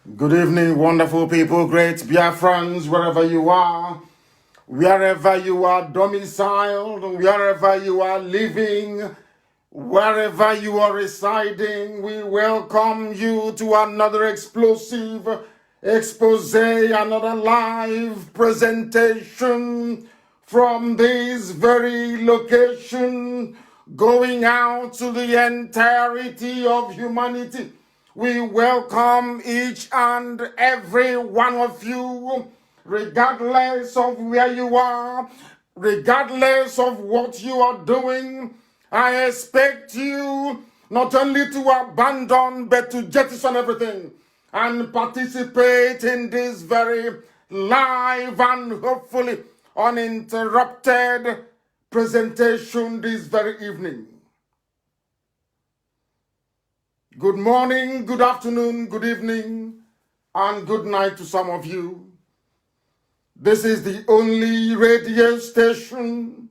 Good evening, wonderful people, great Biafrans, wherever you are domiciled, wherever you are living, wherever you are residing. We welcome you to another explosive expose, another live presentation from this very location, going out to the entirety of humanity. We welcome each and every one of you, regardless of where you are, regardless of what you are doing. I expect you not only to abandon, but to jettison everything and participate in this very live and hopefully uninterrupted presentation this very evening. Good morning, good afternoon, good evening, and good night to some of you. This is the only radio station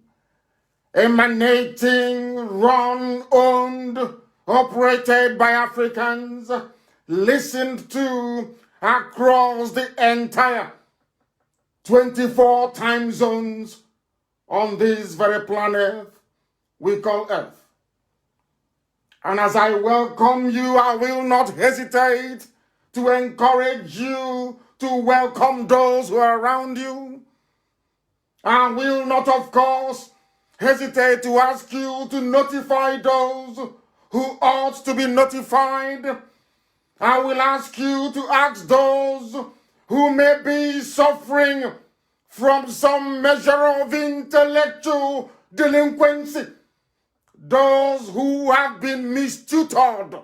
emanating, run, owned, operated by Africans, listened to across the entire 24 time zones on this very planet we call Earth. And as I welcome you, I will not hesitate to encourage you to welcome those who are around you. I will not, of course, hesitate to ask you to notify those who ought to be notified. I will ask you to ask those who may be suffering from some measure of intellectual delinquency, those who have been mistutored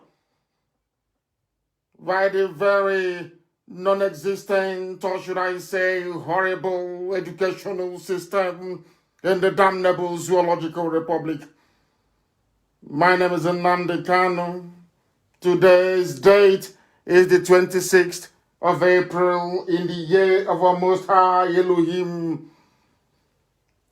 by the very non-existent, or should I say, horrible educational system in the damnable zoological republic. My name is Nnamdi Kanu. Today's date is the 26th of April in the year of our Most High Elohim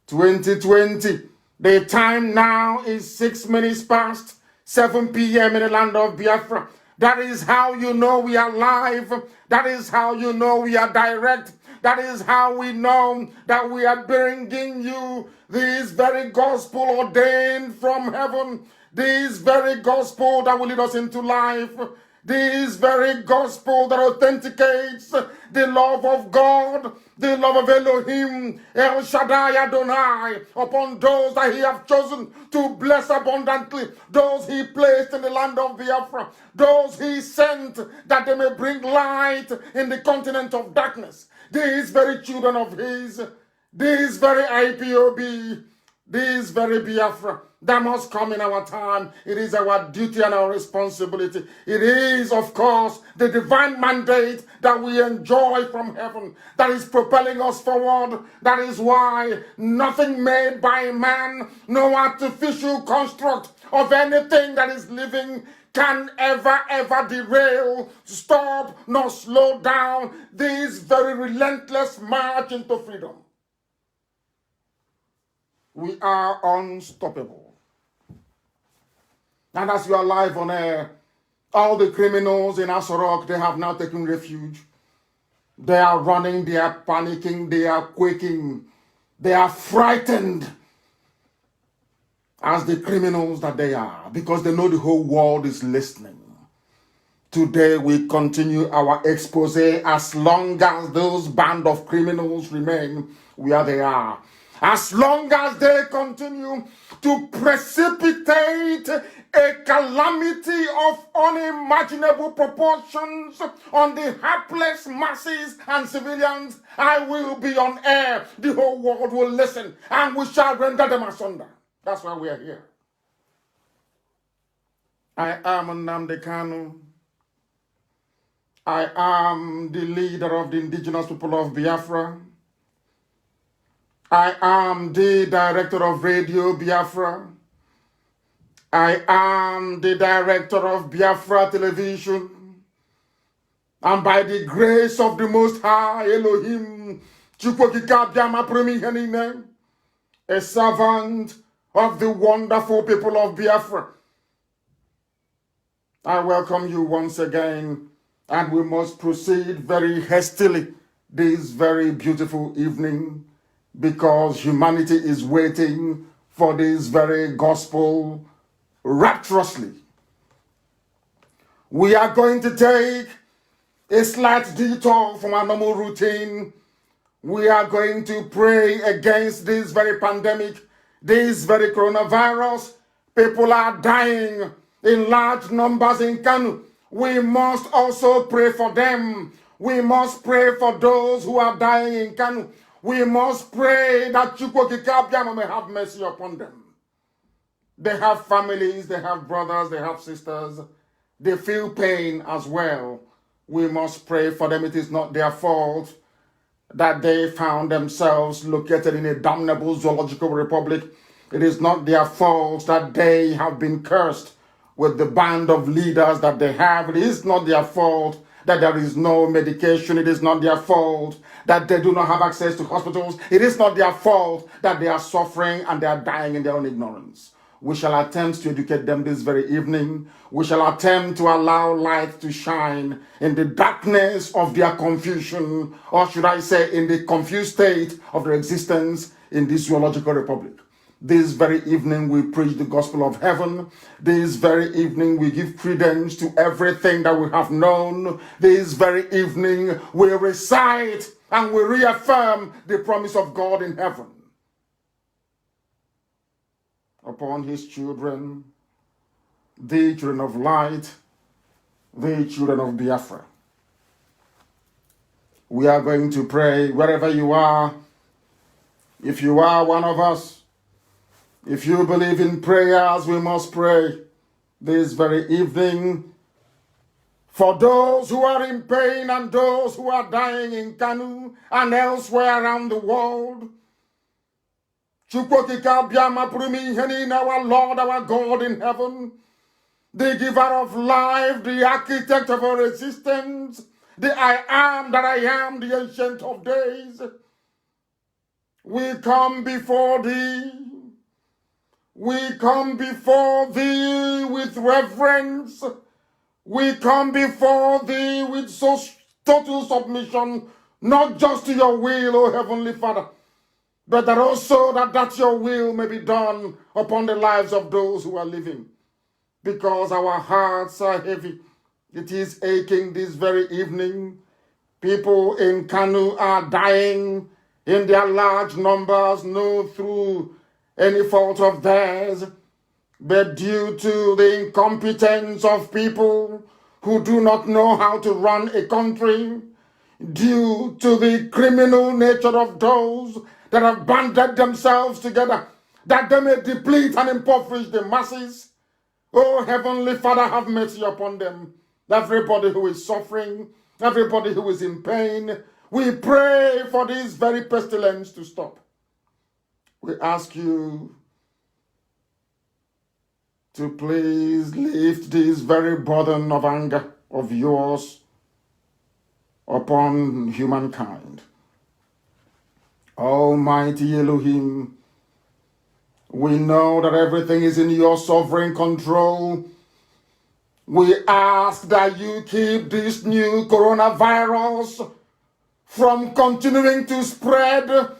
2020. The time now is 6 minutes past 7 p.m. in the land of Biafra. That is how you know we are live. That is how you know we are direct. That is how we know that we are bringing you this very gospel ordained from heaven. This very gospel that will lead us into life. This very gospel that authenticates the love of God, the love of Elohim, El Shaddai Adonai, upon those that he has chosen to bless abundantly, those he placed in the land of Biafra, those he sent that they may bring light in the continent of darkness. These very children of his, this very IPOB, this very Biafra, that must come in our time. It is our duty and our responsibility. It is, of course, the divine mandate that we enjoy from heaven that is propelling us forward. That is why nothing made by man, no artificial construct of anything that is living can ever derail, stop, nor slow down this very relentless march into freedom. We are unstoppable. And as you are live on air, all the criminals in Asorok, they have now taken refuge. They are running, they are panicking, they are quaking, they are frightened as the criminals that they are, because they know the whole world is listening. Today we continue our expose as long as those band of criminals remain where they are. As long as they continue to precipitate a calamity of unimaginable proportions on the helpless masses and civilians, I will be on air. The whole world will listen and we shall render them asunder. That's why we are here. I am Nnamdi Kanu. I am the leader of the Indigenous people of Biafra. I am the director of Radio Biafra. I am the director of Biafra Television. And by the grace of the Most High Elohim, a servant of the wonderful people of Biafra, I welcome you once again And we must proceed very hastily this very beautiful evening because humanity is waiting for this very gospel rapturously. We are going to take a slight detour from our normal routine. We are going to pray against this very pandemic, this very coronavirus. People are dying in large numbers in Kanu. We must also pray for them. We must pray for those who are dying in Kanu. We must pray that Chukwokikabiama may have mercy upon them. They have families, they have brothers, they have sisters. They feel pain as well. We must pray for them. It is not their fault that they found themselves located in a damnable zoological republic. It is not their fault that they have been cursed with the band of leaders that they have. It is not their fault that there is no medication. It is not their fault that they do not have access to hospitals. It is not their fault that they are suffering and they are dying in their own ignorance. We shall attempt to educate them this very evening. We shall attempt to allow light to shine in the darkness of their confusion, or should I say in the confused state of their existence in this zoological republic. This very evening we preach the gospel of heaven. This very evening we give credence to everything that we have known. This very evening we recite and we reaffirm the promise of God in heaven upon his children, the children of light, the children of Biafra. We are going to pray wherever you are. If you are one of us, if you believe in prayers, we must pray this very evening for those who are in pain and those who are dying in Kanu and elsewhere around the world. Our Lord, our God in heaven, the giver of life, the architect of our existence, the I am that I am, the ancient of days. We come before thee. We come before thee with reverence. We come before thee with so total submission, not just to your will, O Heavenly Father, but that also that your will may be done upon the lives of those who are living. Because our hearts are heavy. It is aching this very evening. People in Kanu are dying in their large numbers, not through any fault of theirs, but due to the incompetence of people who do not know how to run a country, due to the criminal nature of those that have banded themselves together, that they may deplete and impoverish the masses. Oh, Heavenly Father, have mercy upon them. Everybody who is suffering, everybody who is in pain, we pray for this very pestilence to stop. We ask you to please lift this very burden of anger of yours upon humankind. Almighty Elohim, we know that everything is in your sovereign control. We ask that you keep this new coronavirus from continuing to spread.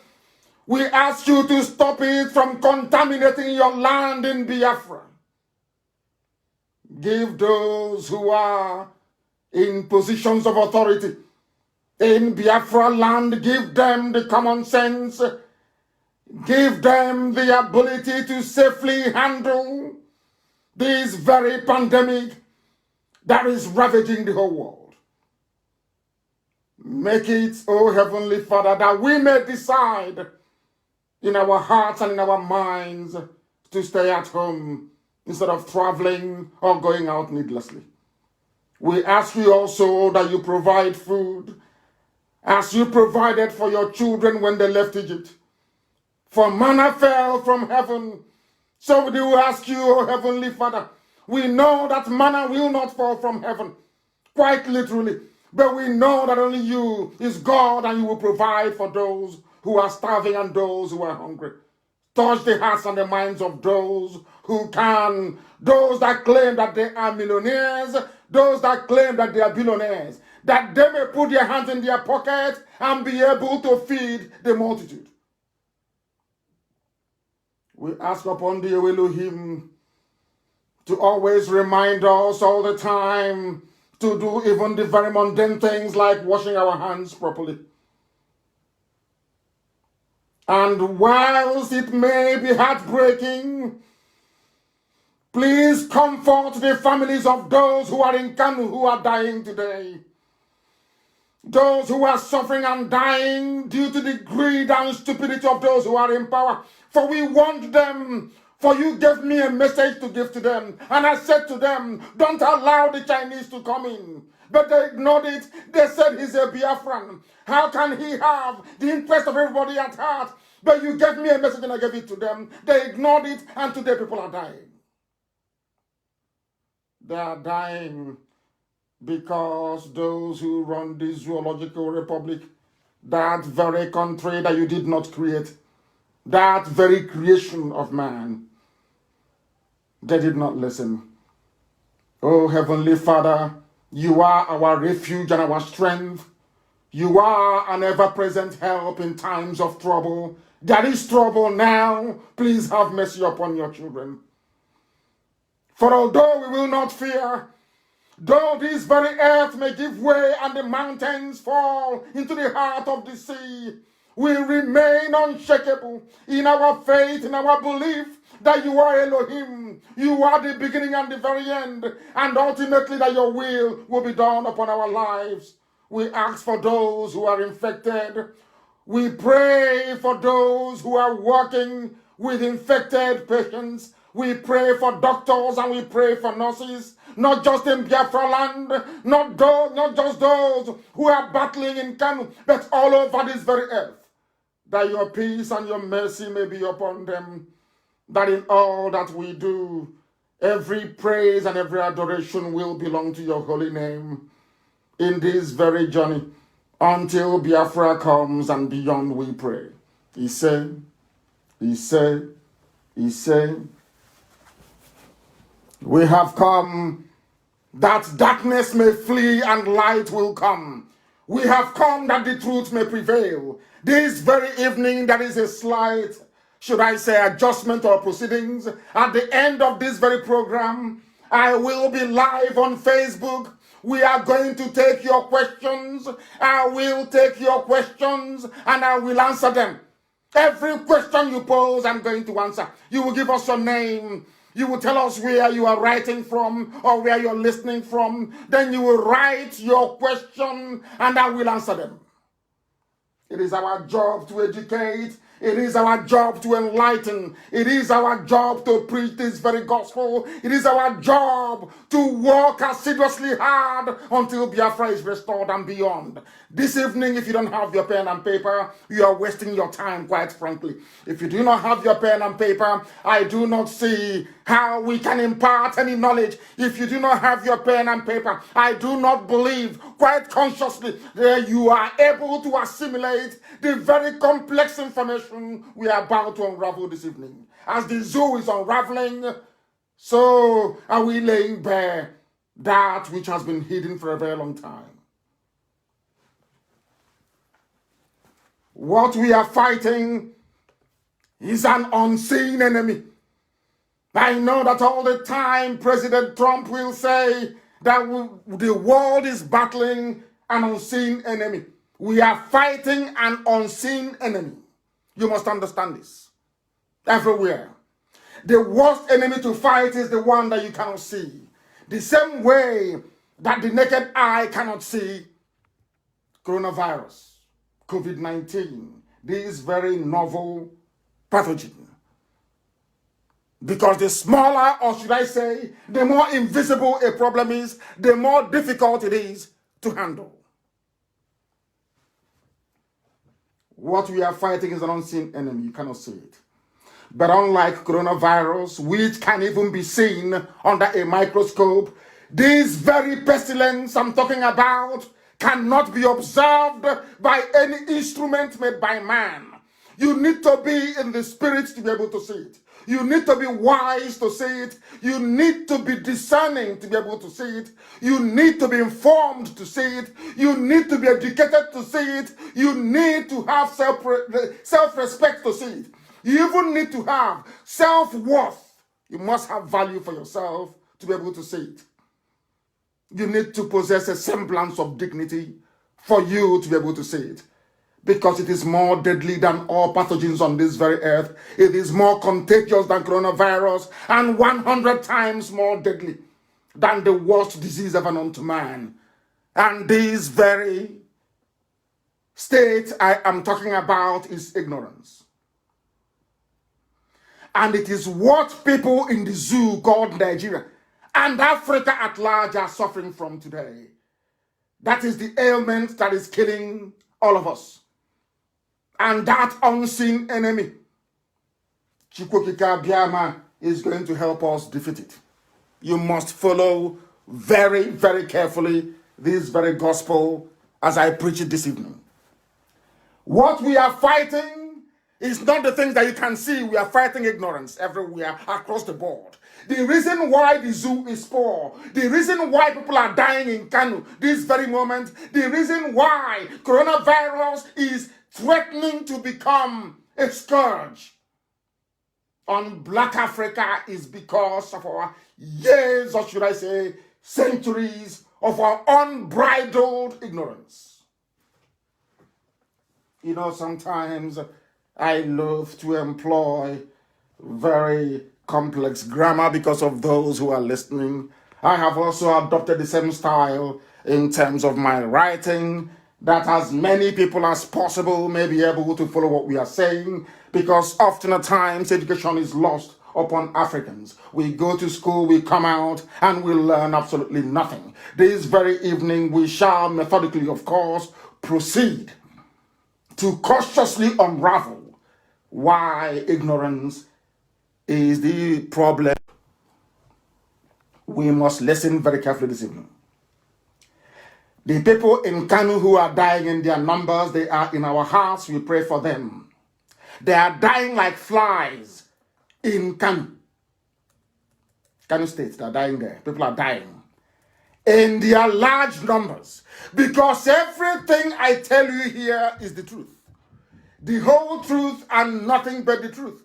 We ask you to stop it from contaminating your land in Biafra. Give those who are in positions of authority in Biafra land, give them the common sense, give them the ability to safely handle this very pandemic that is ravaging the whole world. Make it, oh Heavenly Father, that we may decide in our hearts and in our minds to stay at home instead of traveling or going out needlessly. We ask you also that you provide food as you provided for your children when they left Egypt. For manna fell from heaven. So we do ask you, O Heavenly Father, we know that manna will not fall from heaven, quite literally, but we know that only you is God and you will provide for those who are starving and those who are hungry. Touch the hearts and the minds of those who can, those that claim that they are millionaires, those that claim that they are billionaires. that they may put their hands in their pocket and be able to feed the multitude. We ask upon the Elohim to always remind us all the time to do even the very mundane things like washing our hands properly. And whilst it may be heartbreaking, please comfort the families of those who are in Kanu who are dying today. Those who are suffering and dying due to the greed and stupidity of those who are in power. For we want them. For you gave me a message to give to them. And I said to them, don't allow the Chinese to come in. But they ignored it. They said he's a Biafran. How can he have the interest of everybody at heart? But you gave me a message and I gave it to them. They ignored it and today people are dying. They are dying because those who run the zoological republic, that very country that you did not create, that very creation of man, they did not listen. Oh, Heavenly Father, you are our refuge and our strength. You are an ever-present help in times of trouble. There is trouble now. Please have mercy upon your children. For although we will not fear, though this very earth may give way and the mountains fall into the heart of the sea, we remain unshakable in our faith, in our belief that you are Elohim, you are the beginning and the very end, and ultimately that your will be done upon our lives. We ask for those who are infected. We pray for those who are working with infected patients. We pray for doctors and we pray for nurses, not just in Biafra land, not just those who are battling in Kanu, but all over this very earth, that your peace and your mercy may be upon them, that in all that we do, every praise and every adoration will belong to your holy name in this very journey, until Biafra comes and beyond we pray. He said, we have come that darkness may flee and light will come. We have come that the truth may prevail. This very evening, there is a slight, should I say, adjustment or proceedings. At the end of this very program, I will be live on Facebook. We are going to take your questions. I will take your questions and I will answer them. Every question you pose, I'm going to answer. You will give us your name. You will tell us where you are writing from or where you're listening from. Then you will write your question and I will answer them. It is our job to educate. It is our job to enlighten. It is our job to preach this very gospel. It is our job to work assiduously hard until Biafra is restored and beyond. This evening, if you don't have your pen and paper, you are wasting your time, quite frankly. If you do not have your pen and paper, I do not see how we can impart any knowledge. If you do not have your pen and paper, I do not believe quite consciously that you are able to assimilate the very complex information we are about to unravel this evening. As the zoo is unraveling, so are we laying bare that which has been hidden for a very long time. What we are fighting is an unseen enemy. I know that all the time President Trump will say that the world is battling an unseen enemy. We are fighting an unseen enemy. You must understand this. Everywhere. The worst enemy to fight is the one that you cannot see. The same way that the naked eye cannot see coronavirus, COVID-19, this very novel pathogen. Because the smaller, or should I say, the more invisible a problem is, the more difficult it is to handle. What we are fighting is an unseen enemy. You cannot see it. But unlike coronavirus, which can even be seen under a microscope, this very pestilence I'm talking about cannot be observed by any instrument made by man. You need to be in the spirit to be able to see it. You need to be wise to see it. You need to be discerning to be able to see it. You need to be informed to see it. You need to be educated to see it. You need to have self-respect to see it. You even need to have self-worth. You must have value for yourself to be able to see it. You need to possess a semblance of dignity for you to be able to see it. Because it is more deadly than all pathogens on this very earth. It is more contagious than coronavirus and 100 times more deadly than the worst disease ever known to man. And this very state I am talking about is ignorance. And it is what people in the zoo called Nigeria and Africa at large are suffering from today. That is the ailment that is killing all of us. And that unseen enemy, Chukwukika Biama, is going to help us defeat it. You must follow very, very carefully this very gospel as I preach it this evening. What we are fighting is not the things that you can see. We are fighting ignorance everywhere across the board. The reason why the zoo is poor, the reason why people are dying in Kanu this very moment, the reason why coronavirus is threatening to become a scourge on Black Africa is because of our years, or should I say, centuries of our unbridled ignorance. You know, sometimes I love to employ very complex grammar because of those who are listening. I have also adopted the same style in terms of my writing, that as many people as possible may be able to follow what we are saying, because often at times education is lost upon Africans. We go to school, we come out, and we learn absolutely nothing. This very evening we shall methodically, of course, proceed to cautiously unravel why ignorance is the problem. We must listen very carefully this evening. The people in Kanu who are dying in their numbers, they are in our hearts. We pray for them. They are dying like flies in Kanu. Kanu State, they are dying there. People are dying in their large numbers. Because everything I tell you here is the truth. The whole truth and nothing but the truth.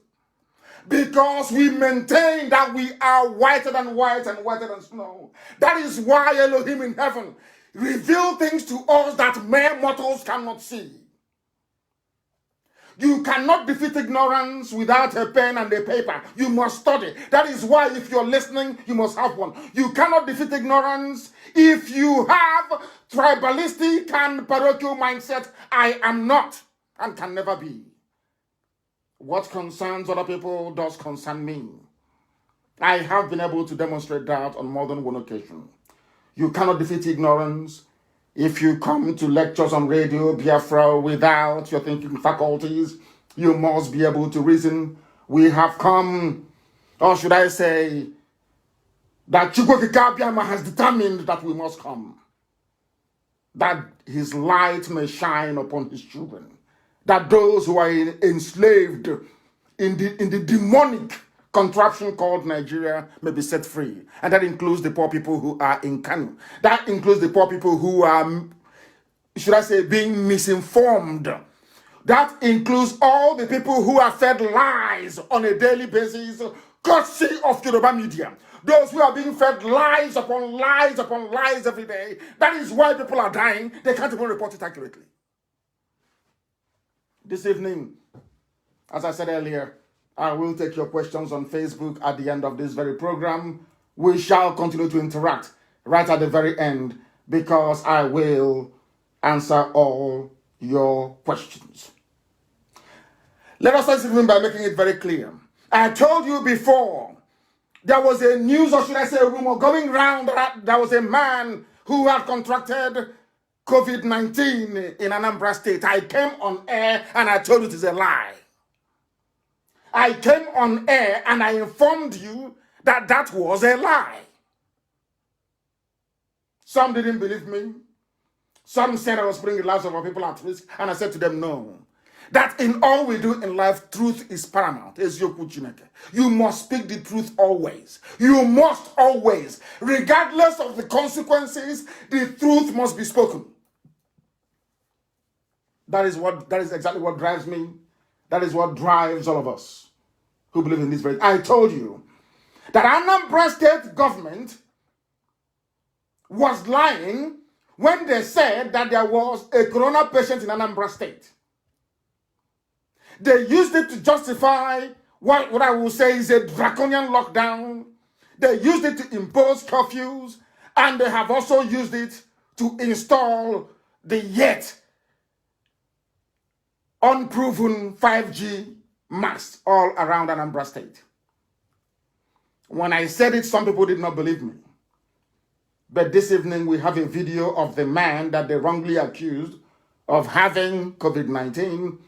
Because we maintain that we are whiter than white and whiter than snow. That is why Elohim in heaven reveal things to us that mere mortals cannot see. You cannot defeat ignorance without a pen and a paper. You must study. That is why if you're listening, you must have one. You cannot defeat ignorance if you have tribalistic and parochial mindset. I am not and can never be. What concerns other people does concern me. I have been able to demonstrate that on more than one occasion. You cannot defeat ignorance if you come to lectures on Radio Biafra without your thinking faculties. You must be able to reason. We have come, or should I say, that Chukwukika Biama has determined that we must come. That his light may shine upon his children. That those who are enslaved in the demonic contraption called Nigeria may be set free. And that includes the poor people who are in Kanu. That includes the poor people who are, should I say, being misinformed. That includes all the people who are fed lies on a daily basis, courtesy of Yoruba media. Those who are being fed lies upon lies upon lies every day. That is why people are dying. They can't even report it accurately. This evening, as I said earlier, I will take your questions on Facebook at the end of this very program. We shall continue to interact right at the very end because I will answer all your questions. Let us start this evening by making it very clear. I told you before, there was a news, or should I say a rumor, going around that there was a man who had contracted COVID-19 in Anambra State. I came on air and I told you it is a lie. I came on air and I informed you that that was a lie. Some didn't believe me. Some said I was putting the lives of our people at risk. And I said to them, no. that in all we do in life, truth is paramount. You must speak the truth always. You must always, regardless of the consequences, the truth must be spoken. That is exactly what drives me. That is what drives all of us who believe in this very. I told you that Anambra State government was lying when they said that there was a corona patient in Anambra State. They used it to justify what I will say is a draconian lockdown. They used it to impose curfews, and they have also used it to install the yet unproven 5G masts all around Anambra State. When I said it, some people did not believe me. But this evening, we have a video of the man that they wrongly accused of having COVID-19.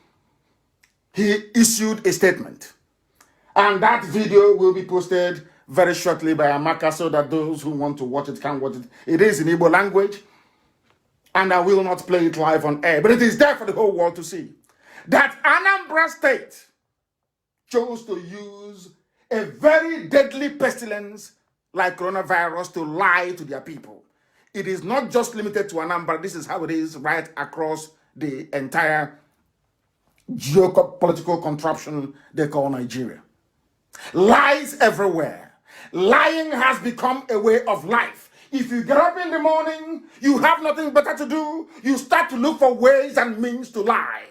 He issued a statement. And that video will be posted very shortly by Amaka so that those who want to watch it can watch it. It is in Igbo language. And I will not play it live on air. But it is there for the whole world to see. That Anambra State chose to use a very deadly pestilence like coronavirus to lie to their people. It is not just limited to Anambra. This is how it is right across the entire geopolitical contraption they call Nigeria. Lies everywhere. Lying has become a way of life. If you get up in the morning, you have nothing better to do, you start to look for ways and means to lie.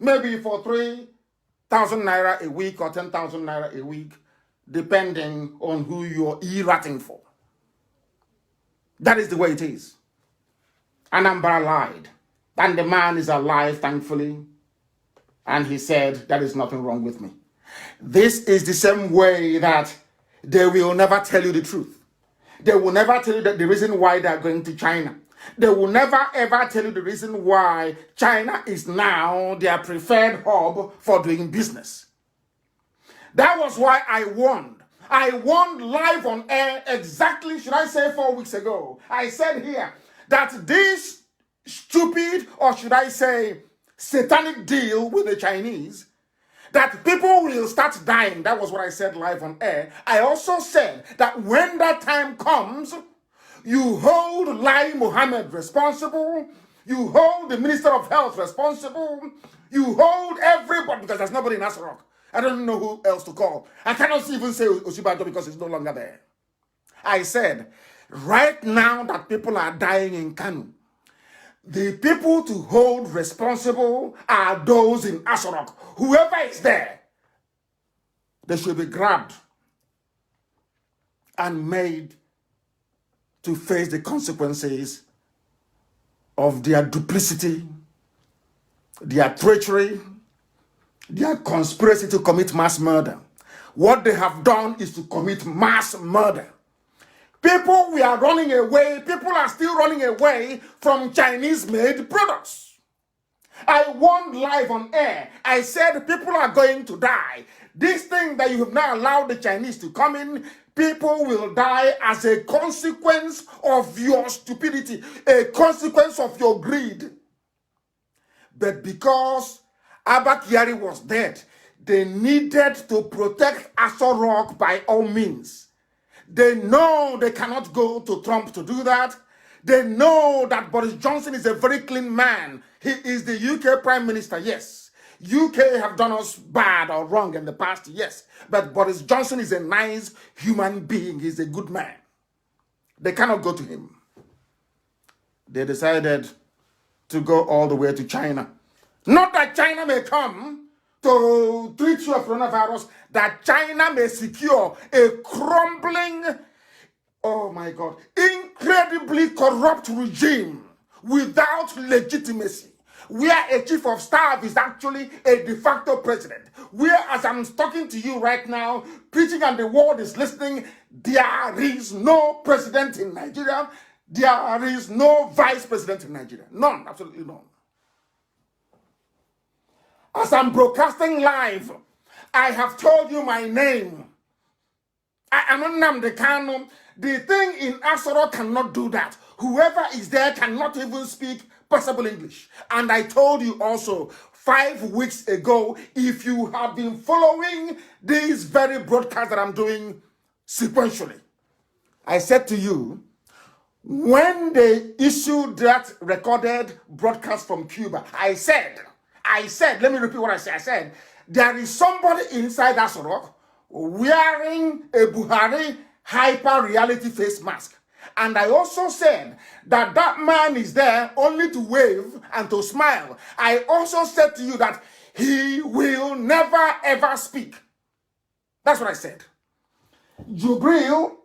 Maybe for 3,000 naira a week or 10,000 naira a week, depending on who you're e-ratting for. That is the way it is. Anambra lied. And the man is alive, thankfully. And he said, there is nothing wrong with me. This is the same way that they will never tell you the truth. They will never tell you that the reason why they are going to China. They will never ever tell you the reason why China is now their preferred hub for doing business. That was why I warned. I warned live on air exactly, should I say 4 weeks ago. I said here that this stupid, or should I say satanic deal with the Chinese, that people will start dying. That was what I said live on air. I also said that when that time comes, you hold Lai Mohammed responsible, you hold the Minister of Health responsible, you hold everybody, because there's nobody in Asarok. I don't know who else to call. I cannot even say Oshibajo because he's no longer there. I said, right now that people are dying in Kanu, the people to hold responsible are those in Asarok. Whoever is there, they should be grabbed and made to face the consequences of their duplicity, their treachery, their conspiracy to commit mass murder. What they have done is to commit mass murder. People we are running away, people are still running away from Chinese-made products. I warned live on air. I said people are going to die. This thing that you have now allowed the Chinese to come in, people will die as a consequence of your stupidity, a consequence of your greed. But because Abba Kyari was dead, they needed to protect Aso Rock by all means. They know they cannot go to Trump to do that. They know that Boris Johnson is a very clean man. He is the UK Prime Minister, yes. UK have done us bad or wrong in the past, yes. But Boris Johnson is a nice human being. He's a good man. They cannot go to him. They decided to go all the way to China. Not that China may come to treat you of coronavirus, that China may secure a crumbling, oh my God, incredibly corrupt regime without legitimacy, where a chief of staff is actually a de facto president, where as I'm talking to you right now, preaching and the world is listening, there is no president in Nigeria, there is no vice president in Nigeria. None, absolutely none. As I'm broadcasting live, I have told you my name. I am Nnamdi Kanu. The thing in Asoro cannot do that. Whoever is there cannot even speak passable English. And I told you also 5 weeks ago, if you have been following these very broadcasts that I'm doing sequentially, I said to you, when they issued that recorded broadcast from Cuba, I said, let me repeat what I said. I said, there is somebody inside Aso Rock wearing a Buhari hyper reality face mask. And I also said that that man is there only to wave and to smile. I also said to you that he will never ever speak. That's what I said. Jubril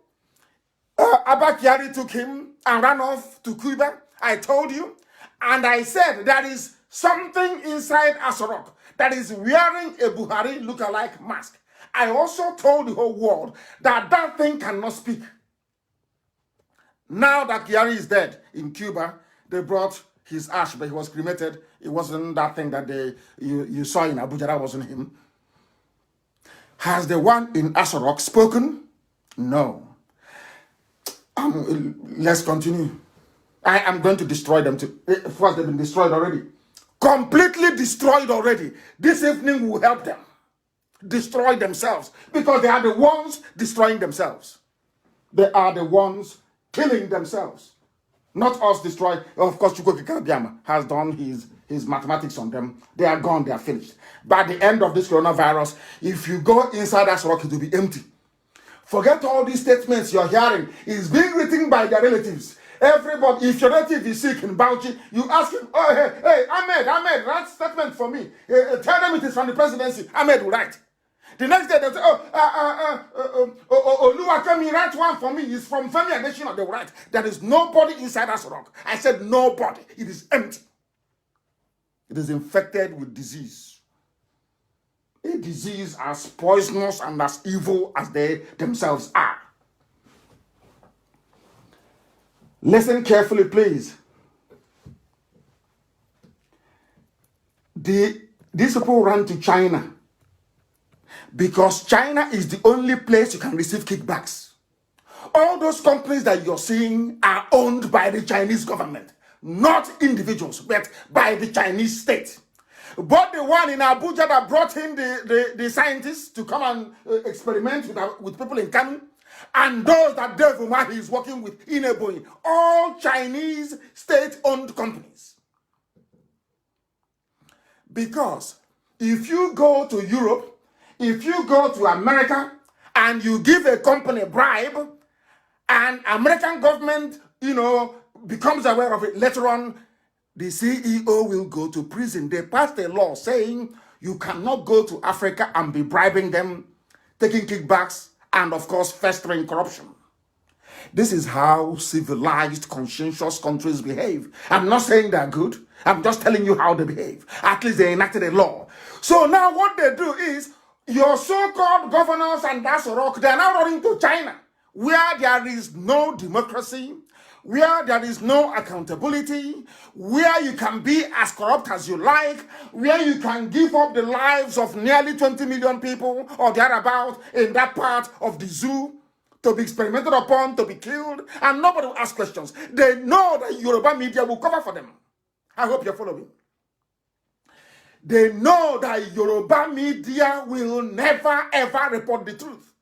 Abba Kyari took him and ran off to Cuba. I told you. And I said there is something inside Aso Rock that is wearing a Buhari lookalike mask. I also told the whole world that that thing cannot speak. Now that Kyari is dead in Cuba, they brought his ash, but he was cremated. It wasn't that thing that you saw in Abuja. That wasn't him. Has the one in Aso Rock spoken? No. Let's continue. I am going to destroy them too. First, they've been destroyed already. Completely destroyed already. This evening will help them destroy themselves because they are the ones destroying themselves. They are the ones killing themselves. Not us destroy. Of course, Chukwuka Kabiama has done his mathematics on them. They are gone. They are finished. By the end of this coronavirus, if you go inside that rock, it will be empty. Forget all these statements you're hearing. It's being written by their relatives. Everybody, if your relative is sick in Bauchi, you ask him, oh, hey, Ahmed, write statement for me. Tell them it is from the presidency. Ahmed will write. The next day, they'll say, Oluwakemi, write one for me. It's from Femi Adesina. They will write. There is nobody inside Aso Rock. I said nobody. It is empty. It is infected with disease. A disease as poisonous and as evil as they themselves are. Listen carefully, please. These people ran to China because China is the only place you can receive kickbacks. All those companies that you're seeing are owned by the Chinese government, not individuals, but by the Chinese state. But the one in Abuja that brought in the scientists to come and experiment with people in Kanu, and those that Dave Umahi is working with in Ebonyi, all Chinese state-owned companies. Because if you go to Europe, if you go to America, and you give a company a bribe, and American government, becomes aware of it later on, the CEO will go to prison. They passed a law saying you cannot go to Africa and be bribing them, taking kickbacks, and of course, festering corruption. This is how civilized, conscientious countries behave. I'm not saying they're good. I'm just telling you how they behave. At least they enacted a law. So now what they do is, your so-called governors and Aso Rock, they're now running to China, where there is no democracy, where there is no accountability, where you can be as corrupt as you like, where you can give up the lives of nearly 20 million people or thereabout in that part of the zoo to be experimented upon, to be killed, and nobody will ask questions. They know that Yoruba media will cover for them. I hope you're following. They know that Yoruba media will never ever report the truth.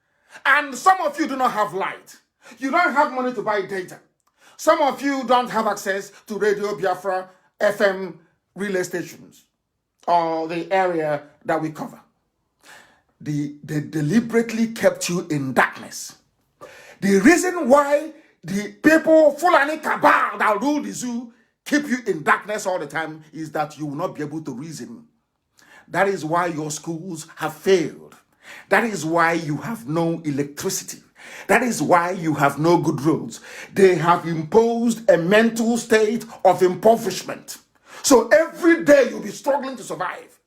And some of you do not have light. You don't have money to buy data. Some of you don't have access to Radio Biafra FM relay stations or the area that we cover. They deliberately kept you in darkness. The reason why the people, Fulani cabal that rule the zoo, keep you in darkness all the time is that you will not be able to reason. That is why your schools have failed. That is why you have no electricity. That is why you have no good roads. They have imposed a mental state of impoverishment. So every day you'll be struggling to survive.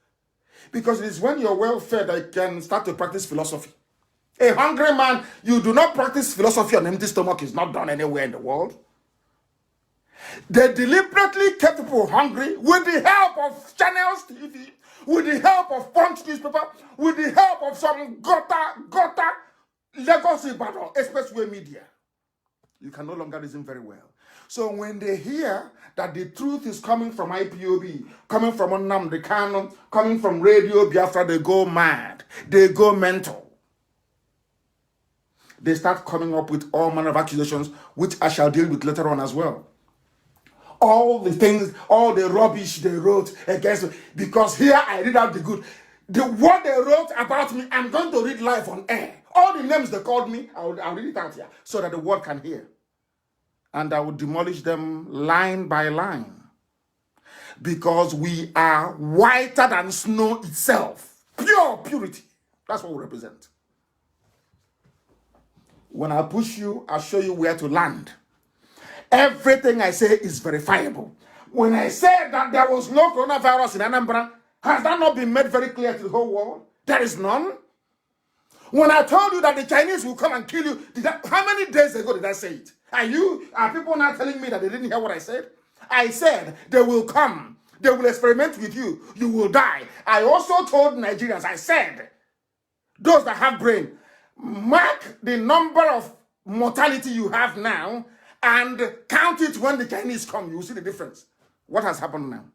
Because it is when you're well fed that you can start to practice philosophy. A hungry man, you do not practice philosophy on empty stomach. Is not done anywhere in the world. They deliberately kept people hungry with the help of Channels TV, with the help of Punch newspaper, with the help of some Gota Legacy Battle Expressway media. You can no longer reason very well. So when they hear that the truth is coming from IPOB, coming from Nnamdi Kanu, coming from Radio Biafra, they go mad. They go mental. They start coming up with all manner of accusations, which I shall deal with later on as well. All the things, all the rubbish they wrote against me, because here I read out the good. What they wrote about me, I'm going to read live on air. All the names they called me, I'll read it out here so that the world can hear. And I will demolish them line by line. Because we are whiter than snow itself. Pure purity. That's what we represent. When I push you, I'll show you where to land. Everything I say is verifiable. When I said that there was no coronavirus in Anambra, has that not been made very clear to the whole world? There is none. When I told you that the Chinese will come and kill you, how many days ago did I say it? Are people now telling me that they didn't hear what I said? I said they will come. They will experiment with you. You will die. I also told Nigerians, I said, those that have brain, mark the number of mortality you have now and count it when the Chinese come. You will see the difference. What has happened now?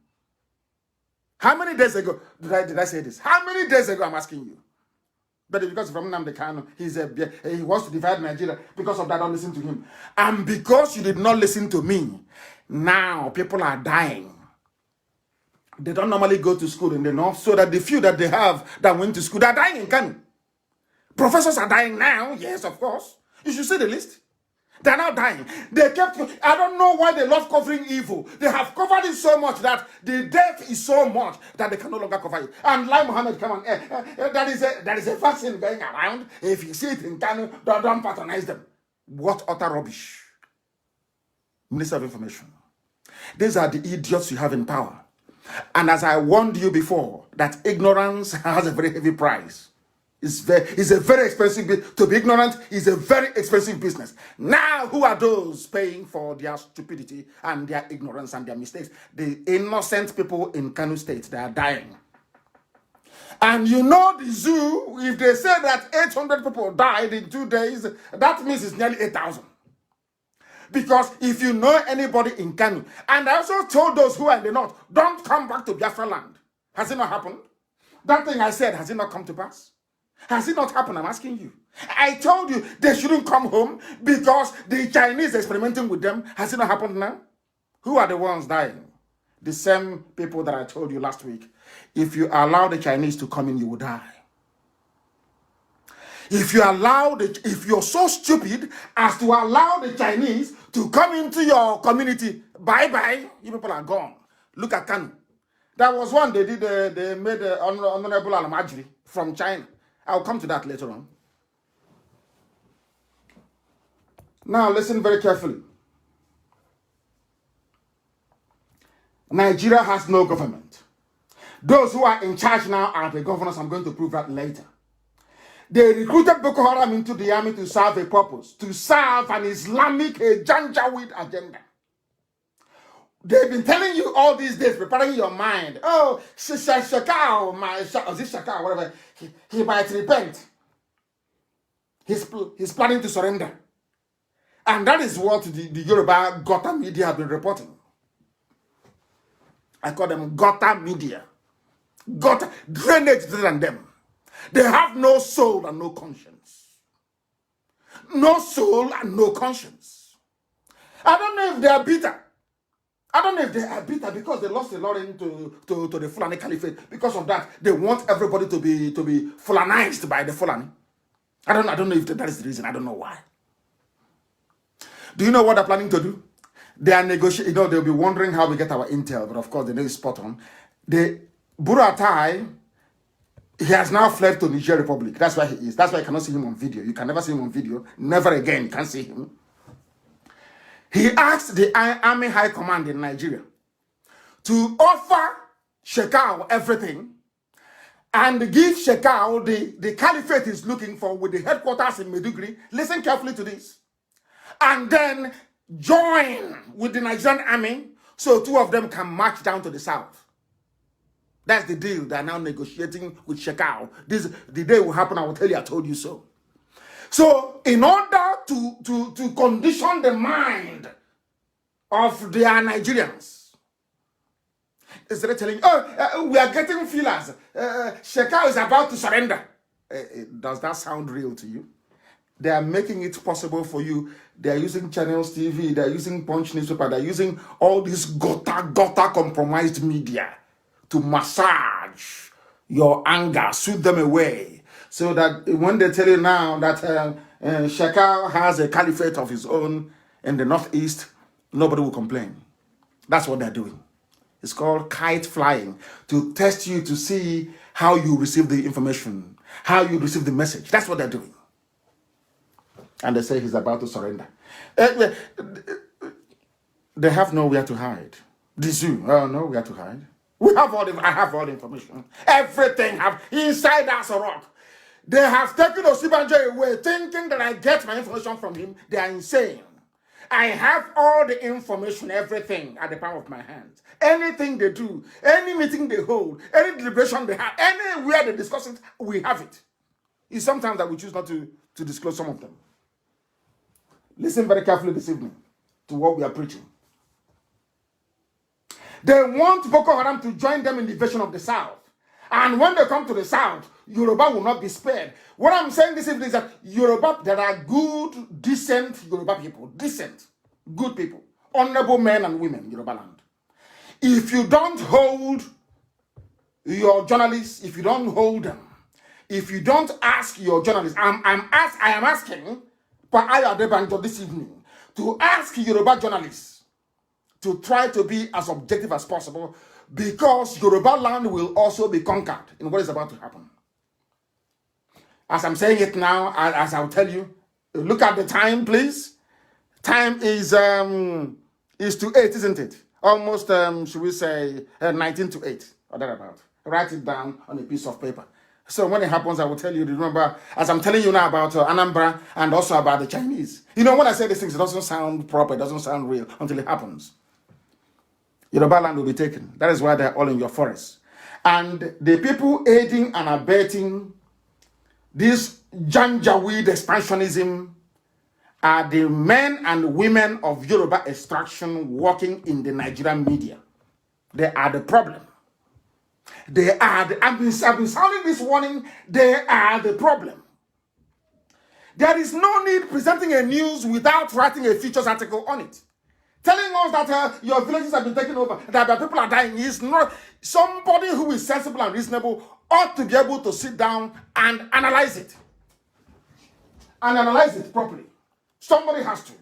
How many days ago did I say this? How many days ago I'm asking you? But because from Nnamdi Kanu, he wants to divide Nigeria. Because of that, don't listen to him. And because you did not listen to me, now people are dying. They don't normally go to school in the north, so that the few that they have that went to school, they're dying in Kanu. Professors are dying now, yes, of course. You should see the list. They're now dying. I don't know why they love covering evil. They have covered it so much that the death is so much that they can no longer cover it. And like Muhammad, come on, there is a vaccine going around. If you see it in Kanu, don't patronize them. What utter rubbish. Minister of Information. These are the idiots you have in power. And as I warned you before, that ignorance has a very heavy price. It's a very expensive, to be ignorant is a very expensive business. Now, who are those paying for their stupidity and their ignorance and their mistakes? The innocent people in Kanu State, they are dying. And you know the zoo, if they say that 800 people died in 2 days, that means it's nearly 8,000. Because if you know anybody in Kanu, and I also told those who are in the north, don't come back to Biafra land. Has it not happened? That thing I said, has it not come to pass? Has it not happened? I'm asking you. I told you they shouldn't come home because the Chinese experimenting with them. Has it not happened now? Who are the ones dying? The same people that I told you last week. If you allow the Chinese to come in, you will die. If you're so stupid as to allow the Chinese to come into your community, bye-bye, you people are gone. Look at Kanu. That was one they did, they made Honorable Al-Majri from China. I'll come to that later on. Now listen very carefully. Nigeria has no government. Those who are in charge now are the governors. I'm going to prove that later. They recruited Boko Haram into the army to serve a purpose, to serve an Islamic, a Janjaweed agenda. They've been telling you all these days, preparing your mind. Oh, Shakao, whatever. He might repent. He's planning to surrender. And that is what the Yoruba Gota media have been reporting. I call them Gota media. Gota, drainage than them. They have no soul and no conscience. No soul and no conscience. I don't know if they are bitter. I don't know if they are bitter because they lost a lot into the Fulani Caliphate. Because of that, they want everybody to be Fulanized by the Fulani. I don't know if that is the reason. I don't know why. Do you know what they're planning to do? They are negotiating. You know, they'll be wondering how we get our intel, but of course they know it's spot on. The Buratai, he has now fled to Niger Republic. That's why he is. That's why you cannot see him on video. You can never see him on video. Never again. You can't see him. He asked the Army High Command in Nigeria to offer Shekau everything and give Shekau the caliphate he's looking for with the headquarters in Maiduguri. Listen carefully to this. And then join with the Nigerian army so two of them can march down to the south. That's the deal. They are now negotiating with Shekau. The day will happen. I will tell you, I told you so. So, in order to condition the mind of their Nigerians. Instead of telling, we are getting feelers. Shekau is about to surrender. Does that sound real to you? They are making it possible for you. They are using Channels TV. They are using Punch newspaper. They are using all this gota compromised media to massage your anger, soothe them away. So that when they tell you now that Shekau has a caliphate of his own in the Northeast, nobody will complain. That's what they're doing. It's called kite flying, to test you to see how you receive the information, how you receive the message. That's what they're doing. And they say he's about to surrender. They have nowhere to hide. The zoo, nowhere to hide. I have all the information. Everything inside us a rock. They have taken Osibanjo away, thinking that I get my information from him. They are insane. I have all the information, everything at the palm of my hands. Anything they do, any meeting they hold, any deliberation they have, anywhere they discuss it, we have it. It's sometimes that we choose not to disclose some of them. Listen very carefully this evening to what we are preaching. They want Boko Haram to join them in the invasion of the South. And when they come to the South, Yoruba will not be spared. What I'm saying this evening is that Yoruba, there are good, decent Yoruba people. Decent, good people. Honorable men and women in Yoruba land. If you don't hold your journalists, if you don't hold them, if you don't ask your journalists, I am asking Paayo Adebanjo this evening to ask Yoruba journalists to try to be as objective as possible, because Yoruba land will also be conquered in what is about to happen. As I'm saying it now, as I'll tell you, look at the time, please. Time is to 8, isn't it? Almost, should we say, 19 to 8, or thereabout. Write it down on a piece of paper. So when it happens, I will tell you, remember, as I'm telling you now about Anambra and also about the Chinese. You know, when I say these things, it doesn't sound proper, it doesn't sound real until it happens. Yoruba land will be taken. That is why they're all in your forests. And the people aiding and abetting this Janjaweed expansionism are the men and women of Yoruba extraction working in the Nigerian media. They are the problem. They are I've been sounding this warning. They are the problem. There is no need presenting a news without writing a features article on it. Telling us that your villages have been taken over, that people are dying, is not. Somebody who is sensible and reasonable ought to be able to sit down and analyze it. And analyze it properly. Somebody has to.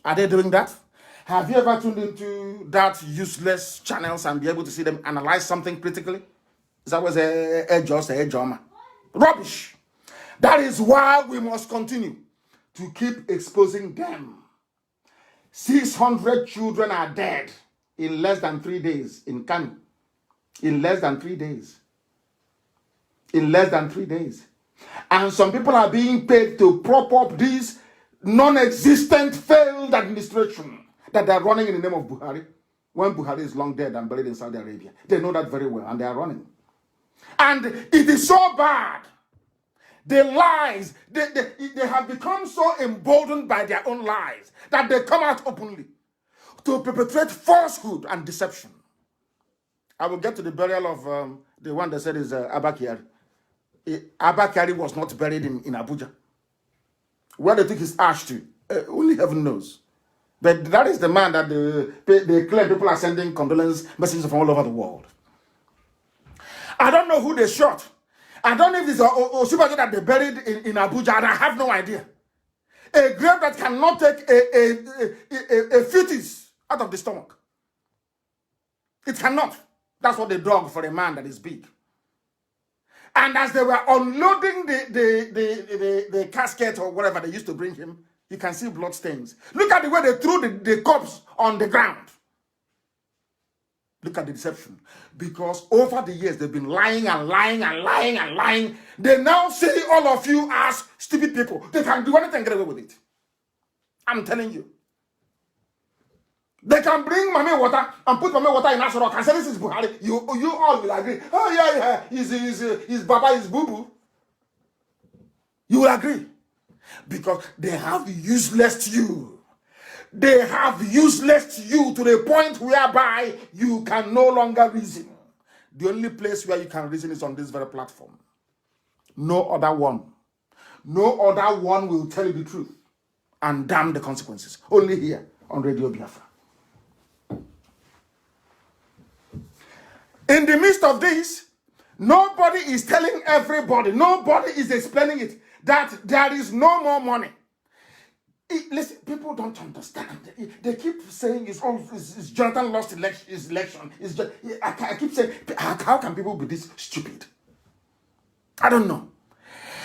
Are they doing that? Have you ever tuned into that useless channels and be able to see them analyze something critically? That was a drama. Rubbish. That is why we must continue to keep exposing them. 600 children are dead in less than 3 days in Kanu. In less than 3 days. In less than 3 days. And some people are being paid to prop up this non-existent failed administration that they are running in the name of Buhari, when Buhari is long dead and buried in Saudi Arabia. They know that very well, and they are running. And it is so bad. The lies, they have become so emboldened by their own lies that they come out openly to perpetrate falsehood and deception. I will get to the burial of the one that said is Abba Kyari. Abba Kyari was not buried in Abuja. Where they took his ash to, only heaven knows. But that is the man that they claim people are sending condolence messages from all over the world. I don't know who they shot. I don't know if it's Osibajo that they buried in Abuja, and I have no idea. A grave that cannot take a fetus out of the stomach. It cannot. That's what they dug for a man that is big. And as they were unloading the casket or whatever they used to bring him, you can see blood stains. Look at the way they threw the corpse on the ground. Look at the deception. Because over the years, they've been lying and lying and lying and lying. They now see all of you as stupid people. They can do anything and get away with it. I'm telling you. They can bring Mame water and put Mame water in Asarok and say this is Buhari. You all will agree. Oh, yeah. He's Baba, he's Boo-Boo. You will agree. Because they have useless you. They have useless you to the point whereby you can no longer reason. The only place where you can reason is on this very platform. No other one. No other one will tell you the truth and damn the consequences. Only here on Radio Biafra. In the midst of this, nobody is telling everybody, nobody is explaining it, that there is no more money. Listen, people don't understand. They keep saying it's Jonathan lost his election. I keep saying, how can people be this stupid? I don't know.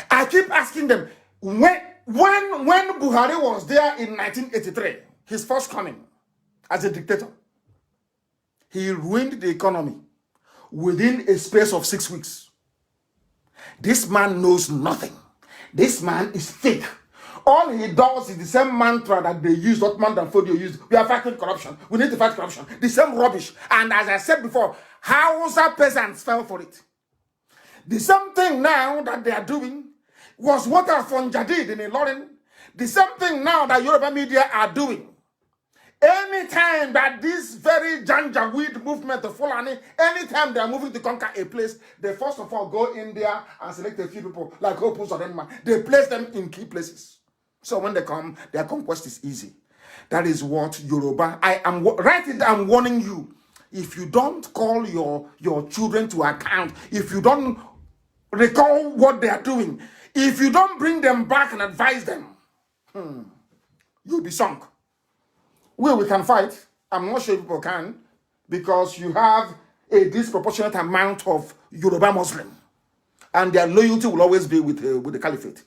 I keep asking them, when Buhari was there in 1983, his first coming as a dictator, he ruined the economy within a space of 6 weeks. This man knows nothing. This man is fake. All he does is the same mantra that they used, Ottoman and Fodio used. We are fighting corruption. We need to fight corruption. The same rubbish. And as I said before, Hausa peasants fell for it. The same thing now that they are doing was what Afonja did in Ilorin. The same thing now that Yoruba media are doing. Anytime that this very Janjaweed movement of Fulani, anytime they are moving to conquer a place, they first of all go in there and select a few people like Opus or Denmark. They place them in key places. So when they come, their conquest is easy. That is what Yoruba, I'm warning you. If you don't call your children to account, if you don't recall what they are doing, if you don't bring them back and advise them, you'll be sunk. We can fight. I'm not sure people can, because you have a disproportionate amount of Yoruba Muslim, and their loyalty will always be with the caliphate.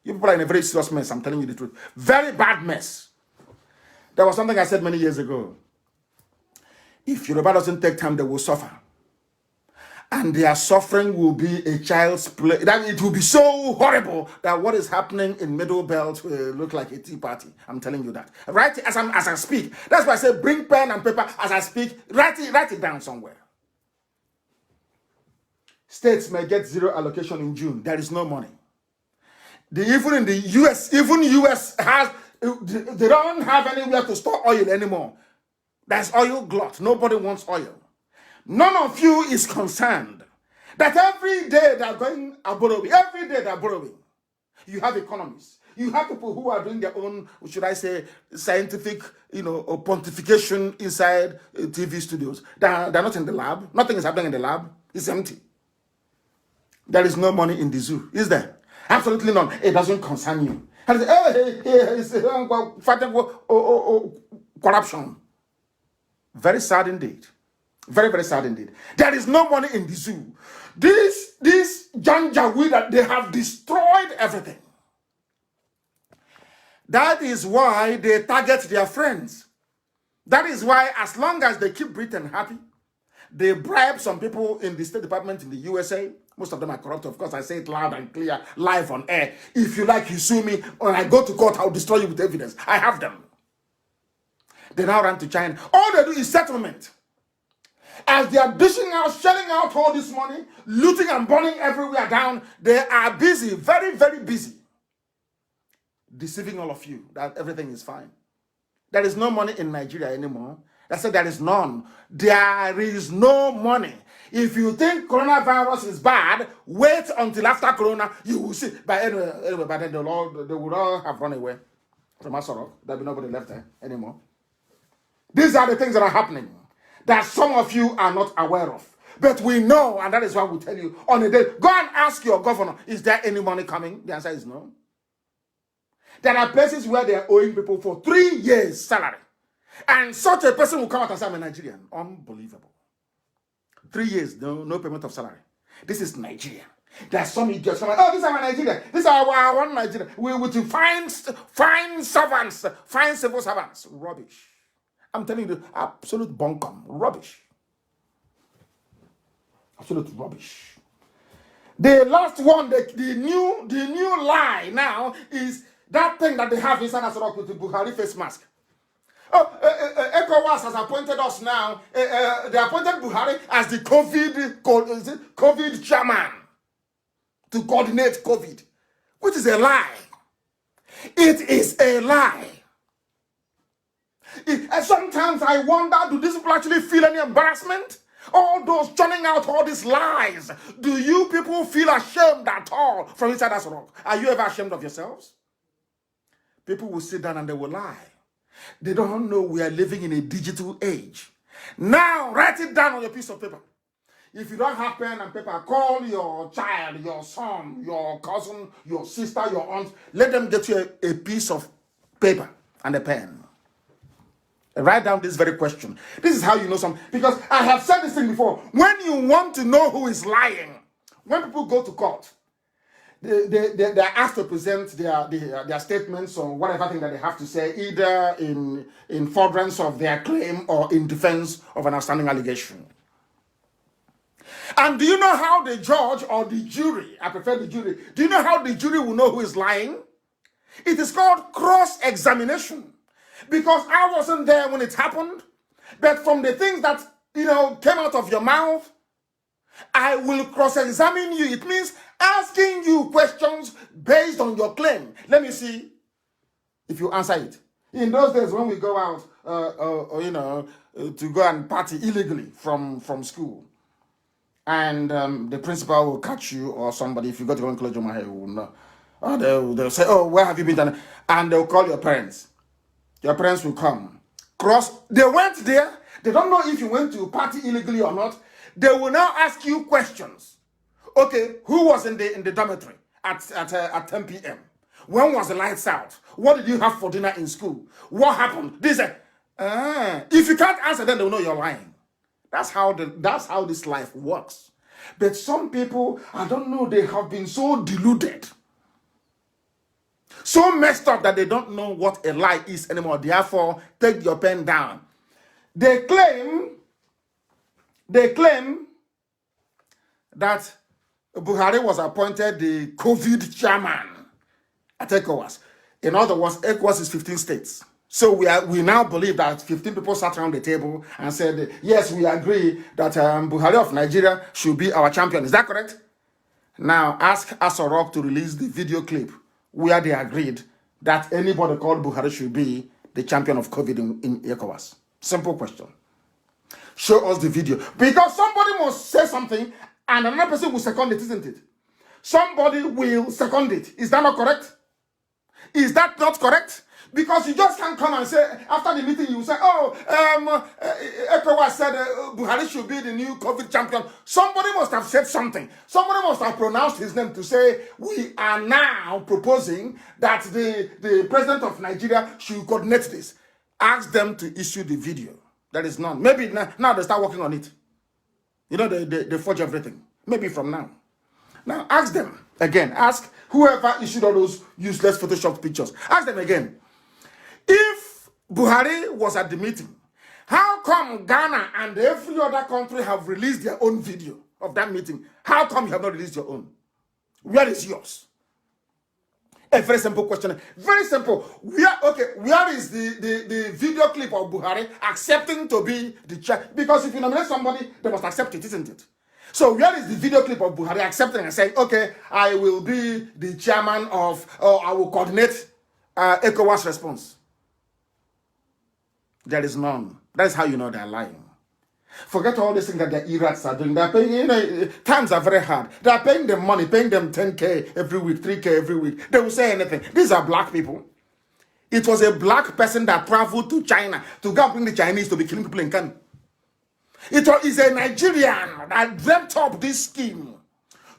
You people are in a very serious mess, I'm telling you the truth. Very bad mess. There was something I said many years ago. If Yoruba doesn't take time, they will suffer. And their suffering will be a child's play. That it will be so horrible that what is happening in Middle Belt will look like a tea party. I'm telling you that. Right as I speak. That's why I say bring pen and paper as I speak. Write it down somewhere. States may get zero allocation in June. There is no money. Even in the US, US has, they don't have anywhere to store oil anymore. There's oil glut. Nobody wants oil. None of you is concerned that every day they're going borrowing. Every day they're borrowing. You have economists. You have people who are doing their own, should I say, scientific, or pontification inside TV studios. They're not in the lab. Nothing is happening in the lab. It's empty. There is no money in the zoo, is there? Absolutely none. It doesn't concern you. And it's fighting corruption. Very sad indeed. Very, very sad indeed. There is no money in the zoo. This Janjaweed, that they have destroyed everything. That is why they target their friends. That is why, as long as they keep Britain happy, they bribe some people in the State Department in the USA. Most of them are corrupt, of course. I say it loud and clear, live on air. If you like, you sue me. When I go to court, I'll destroy you with evidence. I have them. They now run to China. All they do is settlement. As they are dishing out, shelling out all this money, looting and burning everywhere down, they are busy, very, very busy, deceiving all of you that everything is fine. There is no money in Nigeria anymore. I said there is none. There is no money. If you think coronavirus is bad, wait until after corona, you will see. But anyway, by then they would all have run away from Asorok. There'll be nobody left there anymore. These are the things that are happening that some of you are not aware of. But we know, and that is why we tell you on a day, go and ask your governor, is there any money coming? The answer is no. There are places where they are owing people for 3 years' salary. And such a person will come out and say, I'm a Nigerian. Unbelievable. 3 years, no payment of salary. This is Nigeria. There are some idiots coming, this is our Nigeria. This is our one Nigeria. We will find servants, find civil servants. Rubbish. I'm telling you, absolute bunkum. Rubbish. Absolute rubbish. The last one, the new lie now is that thing that they have inside us with the Buhari face mask. ECOWAS has appointed us now. They appointed Buhari as the COVID chairman to coordinate COVID, which is a lie. It is a lie. And sometimes I wonder, do these people actually feel any embarrassment? All those churning out all these lies. Do you people feel ashamed at all from inside that rock? Are you ever ashamed of yourselves? People will sit down and they will lie. They don't know we are living in a digital age. Now, write it down on your piece of paper. If you don't have pen and paper, call your child, your son, your cousin, your sister, your aunt. Let them get you a piece of paper and a pen. Write down this very question. This is how you know something. Because I have said this thing before. When you want to know who is lying, when people go to court, they're asked to present their statements or whatever thing that they have to say, either in furtherance of their claim or in defense of an outstanding allegation. And do you know how the judge or the jury, I prefer the jury, do you know how the jury will know who is lying? It is called cross-examination. Because I wasn't there when it happened, but from the things that, came out of your mouth, I will cross-examine you. It means asking you questions based on your claim. Let me see if you answer it. In those days when we go out, to go and party illegally from school, and the principal will catch you or somebody, if you go to go and close your hair, you will know. Or they'll say, oh, where have you been? And they'll call your parents. Your parents will come. They went there. They don't know if you went to party illegally or not. They will now ask you questions. Okay, who was in the dormitory at 10 p.m.? When was the lights out? What did you have for dinner in school? What happened? If you can't answer, then they'll know you're lying. That's how this life works. But some people, I don't know, they have been so deluded, so messed up that they don't know what a lie is anymore. Therefore, take your pen down. They claim that Buhari was appointed the COVID chairman at ECOWAS. In other words, ECOWAS is 15 states. So we now believe that 15 people sat around the table and said, yes, we agree that Buhari of Nigeria should be our champion. Is that correct? Now, ask Asorok to release the video clip where they agreed that anybody called Buhari should be the champion of COVID in ECOWAS. Simple question. Show us the video. Because somebody must say something and another person will second it, isn't it? Somebody will second it. Is that not correct? Is that not correct? Because you just can't come and say, after the meeting, you say, ECOWAS said Buhari should be the new COVID champion. Somebody must have said something. Somebody must have pronounced his name to say, we are now proposing that the president of Nigeria should coordinate this. Ask them to issue the video. There is none. Maybe now they start working on it. They forge everything. Maybe from now. Now, ask them again. Ask whoever issued all those useless Photoshop pictures. Ask them again. If Buhari was at the meeting, how come Ghana and every other country have released their own video of that meeting? How come you have not released your own? Where is yours? A very simple question. Very simple. Where is the video clip of Buhari accepting to be the chair? Because if you nominate somebody, they must accept it, isn't it? So where is the video clip of Buhari accepting and saying, okay, I will be the chairman of, or I will coordinate ECOWAS response? There is none. That's how you know they're lying. Forget all these things that the Irats are doing. They're paying, times are very hard. They're paying them money, paying them 10K every week, 3K every week. They will say anything. These are black people. It was a black person that traveled to China to go and bring the Chinese to be killing people in Kanu. It is a Nigerian that dreamt up this scheme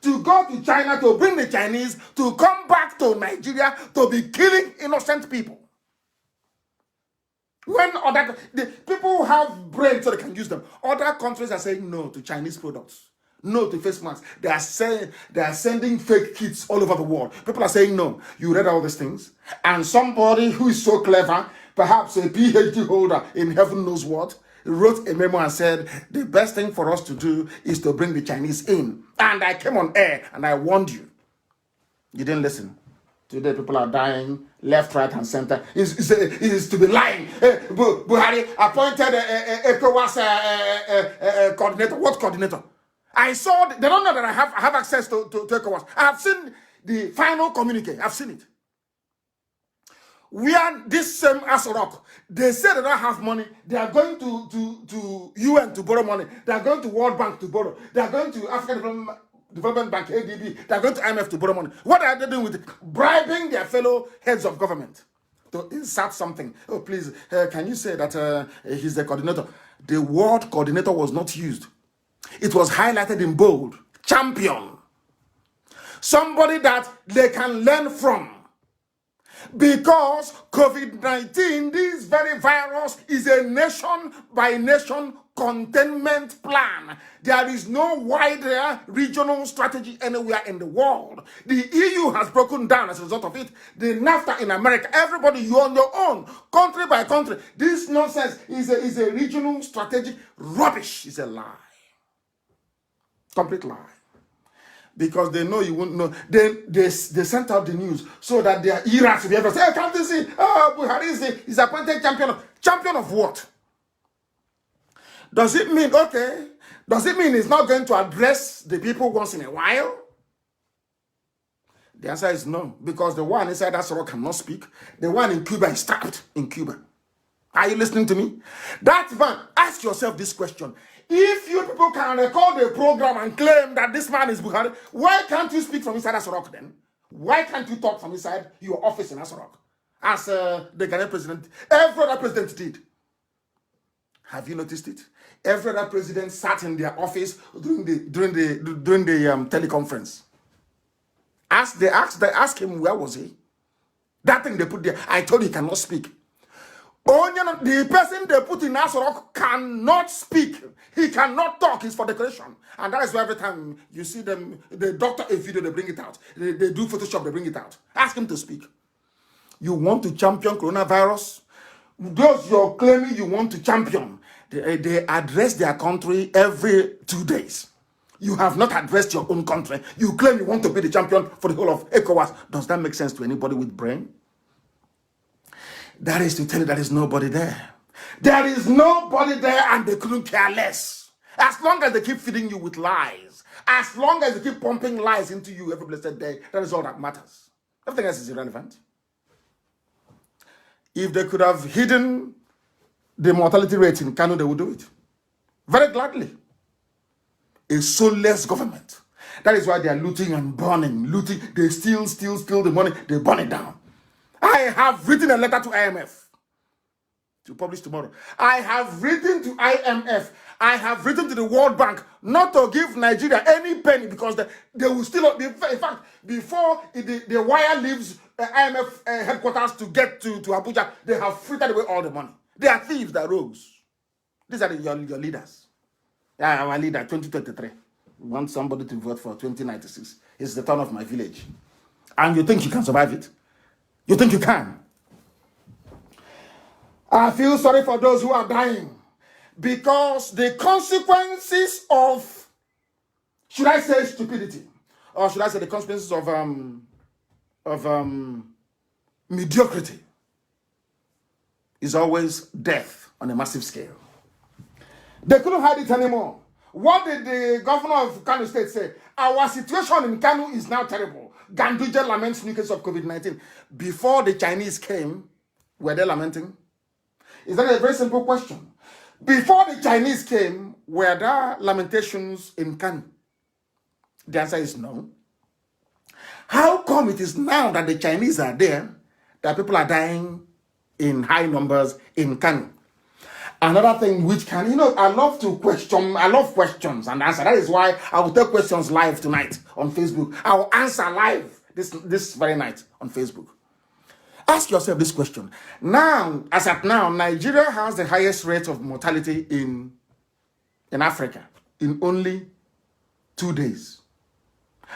to go to China to bring the Chinese to come back to Nigeria to be killing innocent people. When the people have brains so they can use them. Other countries are saying no to Chinese products, no to face masks. They are sending fake kits all over the world. People are saying no. You read all these things, and somebody who is so clever, perhaps a PhD holder in heaven knows what, wrote a memo and said the best thing for us to do is to bring the Chinese in. And I came on air and I warned you. You didn't listen. Today people are dying left, right, and center. It is to be lying. Buhari appointed ECOWAS coordinator. What coordinator? I saw. They don't know that I have access to ECOWAS. I have seen the final communique. I've seen it. where this same Asorok, they say they don't have money. They are going to UN to borrow money. They are going to World Bank to borrow. They are going to African Development Bank, ADB. They are going to IMF to borrow money. What are they doing with it? Bribing their fellow heads of government to insert something. Oh, please, can you say that he's the coordinator? The word coordinator was not used. It was highlighted in bold. Champion. Somebody that they can learn from. Because COVID-19, this very virus, is a nation-by-nation containment plan. There is no wider regional strategy anywhere in the world. The EU has broken down as a result of it. The NAFTA in America, everybody, you're on your own, country by country. This nonsense is a regional strategic rubbish. It's a lie. Complete lie. Because they know you won't know. They sent out the news so that their ears will be able to say, hey, can't you see? Oh, Buhari is appointed champion. Champion of what? Does it mean, okay, does it mean he's not going to address the people once in a while? The answer is no. Because the one inside that sorrow cannot speak. The one in Cuba is trapped in Cuba. Are you listening to me? That man, ask yourself this question. If you people can record a program and claim that this man is Buhari, why can't you speak from inside Asorok then? Why can't you talk from inside your office in Asorok? As the Ghanaian president, every other president did. Have you noticed it? Every other president sat in their office during the teleconference. They asked him where was he. That thing they put there, I told you he cannot speak. The person they put in Asorok cannot speak. He cannot talk. It's for decoration. And that is why every time you see them, they doctor a video, they bring it out. They do Photoshop, they bring it out. Ask him to speak. You want to champion coronavirus? Those you're claiming you want to champion, they address their country every 2 days. You have not addressed your own country. You claim you want to be the champion for the whole of ECOWAS. Does that make sense to anybody with brain? That is to tell you there is nobody there. There is nobody there and they couldn't care less. As long as they keep feeding you with lies, as long as they keep pumping lies into you every blessed day, that is all that matters. Everything else is irrelevant. If they could have hidden the mortality rate in Kanu, they would do it. Very gladly. A soulless government. That is why they are looting and burning. Looting, they steal the money, they burn it down. I have written a letter to IMF to publish tomorrow. I have written to IMF. I have written to the World Bank not to give Nigeria any penny because they will still. In fact, before the wire leaves IMF headquarters to get to Abuja, they have frittered away all the money. They are thieves, they are rogues. These are your leaders. Our leader, 2023. We want somebody to vote for 2096. It's the turn of my village. And you think you can survive it? You think you can? I feel sorry for those who are dying because the consequences of, should I say stupidity, or should I say the consequences of mediocrity is always death on a massive scale. They couldn't hide it anymore. What did the governor of Kano State say? Our situation in Kano is now terrible. Ganduje laments new cases of COVID-19. Before the Chinese came, were they lamenting? Is that a very simple question? Before the Chinese came, were there lamentations in Kano? The answer is no. How come it is now that the Chinese are there that people are dying in high numbers in Kano? Another thing which can, I love questions and answer. That is why I will take questions live tonight on Facebook. I will answer live this very night on Facebook. Ask yourself this question. Now, as at now, Nigeria has the highest rate of mortality in Africa in only 2 days.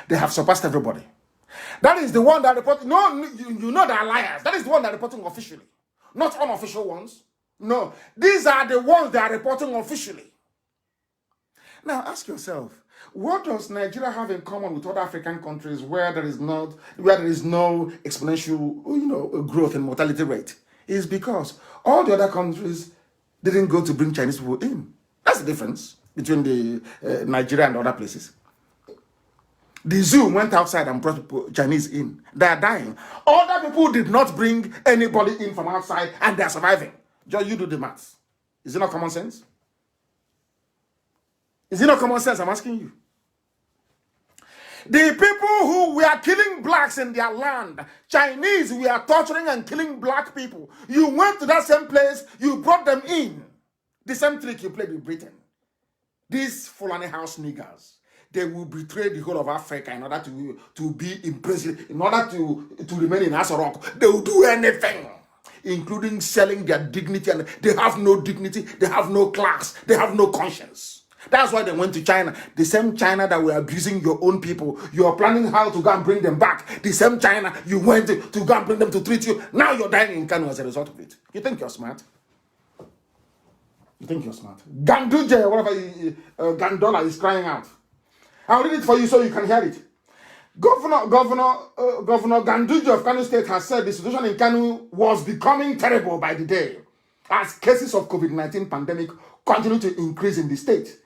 They have surpassed everybody. That is the one that reported. No, you know they are liars. That is the one that reporting officially, not unofficial ones. No, these are the ones that are reporting officially. Now ask yourself, what does Nigeria have in common with other African countries where there is no exponential, growth in mortality rate? Is because all the other countries didn't go to bring Chinese people in. That's the difference between the Nigeria and other places. The zoo went outside and brought people, Chinese in. They are dying. Other people did not bring anybody in from outside and they are surviving. Just you do the maths. Is it not common sense? Is it not common sense? I'm asking you. The people who were killing blacks in their land, Chinese, we are torturing and killing black people. You went to that same place, you brought them in. The same trick you played with Britain. These Fulani house niggers, they will betray the whole of Africa in order to be imprisoned, in order to remain in Asorok. They will do anything, including selling their dignity, and they have no dignity, they have no class, they have no conscience. That's why they went to China. The same China that were abusing your own people. You are planning how to go and bring them back. The same China you went to go and bring them to treat you. Now you're dying in Kanu as a result of it. You think you're smart? You think you're smart? Ganduje, whatever Gandola is crying out. I'll read it for you so you can hear it. Governor Ganduje of Kanu State has said the situation in Kanu was becoming terrible by the day as cases of COVID-19 pandemic continue to increase in the state.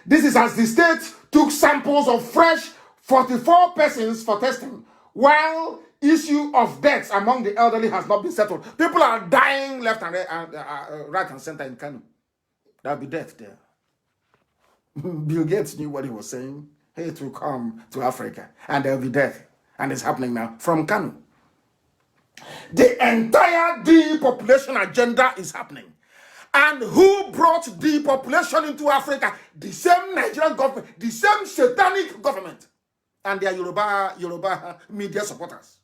This is as the state took samples of fresh 44 persons for testing, while issue of deaths among the elderly has not been settled. People are dying left and right and center in Kanu. There'll be death there. Bill Gates knew what he was saying. Hate will come to Africa and there'll be death. And it's happening now from Kanu. The entire depopulation agenda is happening. And who brought depopulation into Africa? The same Nigerian government, the same satanic government, and their Yoruba media supporters.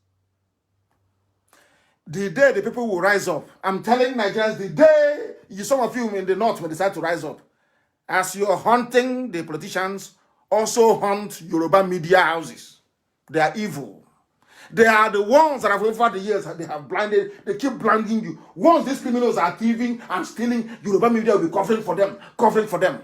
The day the people will rise up, I'm telling Nigerians, the day some of you in the north will decide to rise up, as you're hunting the politicians, also hunt Yoruba media houses. They are evil. They are the ones that have over the years, they have blinded, they keep blinding you. Once these criminals are thieving and stealing, Yoruba media will be covering for them.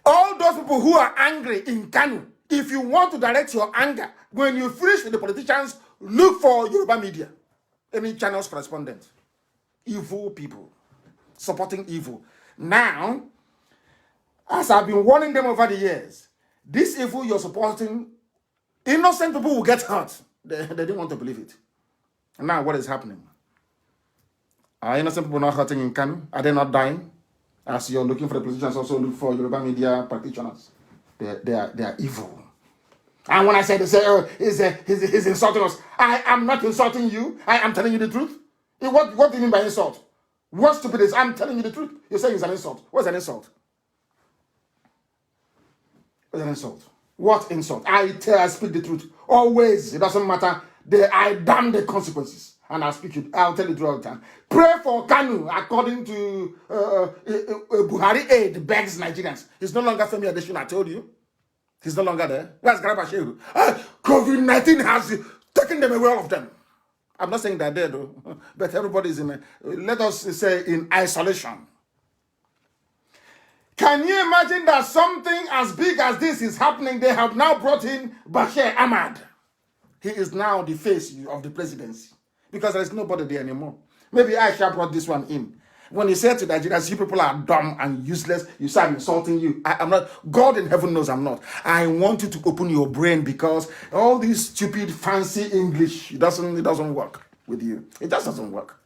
All those people who are angry in Kanu, if you want to direct your anger, when you finish with the politicians, look for Yoruba media, any channels correspondent. Evil people, supporting evil. Now, as I've been warning them over the years, this evil you're supporting, innocent people will get hurt. They didn't want to believe it. And now what is happening? Are innocent people not hurting in Kanu? Are they not dying? As you're looking for the politicians, also look for Yoruba media practitioners. They are evil. And when I say, they say, oh, he's insulting us. I am not insulting you. I am telling you the truth. What do you mean by insult? What stupid is, I'm telling you the truth. You're saying it's an insult. What's an insult? What's an insult? What insult? I speak the truth. Always. It doesn't matter. I damn the consequences. And I'll speak it. I'll tell you the truth all the time. Pray for Kanu according to Buhari aid begs Nigerians. He's no longer Femi Adesina, I told you. He's no longer there. Where's Garba Shehu? COVID-19 has taken them away, all of them. I'm not saying they're dead, though. But everybody's let us say, in isolation. Can you imagine that something as big as this is happening? They have now brought in Bashir Ahmad. He is now the face of the presidency because there is nobody there anymore. Maybe Aisha brought this one in. When he said to Nigerians, you people are dumb and useless, you say I'm insulting you. I'm not. God in heaven knows I'm not. I want you to open your brain because all this stupid fancy English, it doesn't work with you. It just doesn't work.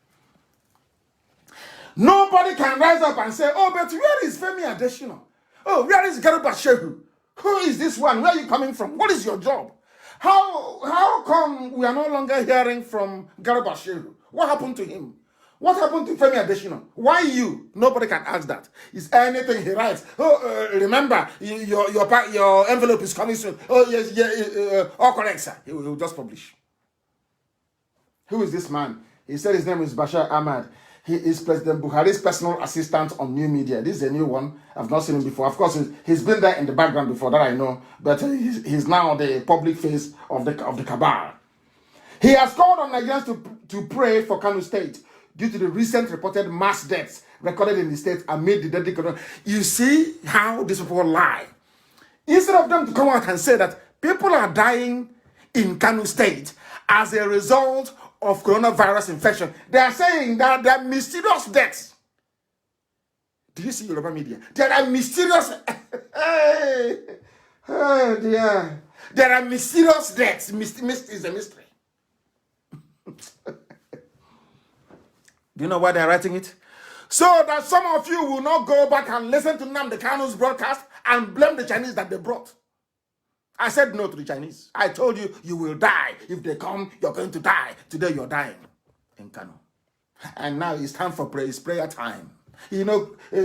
Nobody can rise up and say, oh, but where is Femi Adesina? Oh, where is Garba Shehu? Who is this one? Where are you coming from? What is your job? How come we are no longer hearing from Garba Shehu? What happened to him? What happened to Femi Adesina? Why you? Nobody can ask that. Is anything he writes? Oh, remember, your envelope is coming soon. Oh, yes, all correct, sir. He will just publish. Who is this man? He said his name is Bashir Ahmad. He is President Buhari's personal assistant on new media. This is a new one. I've not seen him before. Of course, he's been there in the background before, that I know. But he's now the public face of the cabal. He has called on Nigerians to pray for Kanu State due to the recent reported mass deaths recorded in the state amid the deadly corona. You see how these people lie. Instead of them to come out and say that people are dying in Kanu State as a result of coronavirus infection, they are saying that there are mysterious deaths. Do you see Yoruba media? There are mysterious... Oh dear. There are mysterious deaths. Mist is a mystery. Do you know why they're writing it? So that some of you will not go back and listen to Nnamdi Kanu's broadcast and blame the Chinese that they brought. I said no to the Chinese. I told you, you will die. If they come, you're going to die. Today you're dying in Kanu. And now it's time for prayer. It's prayer time. You know, at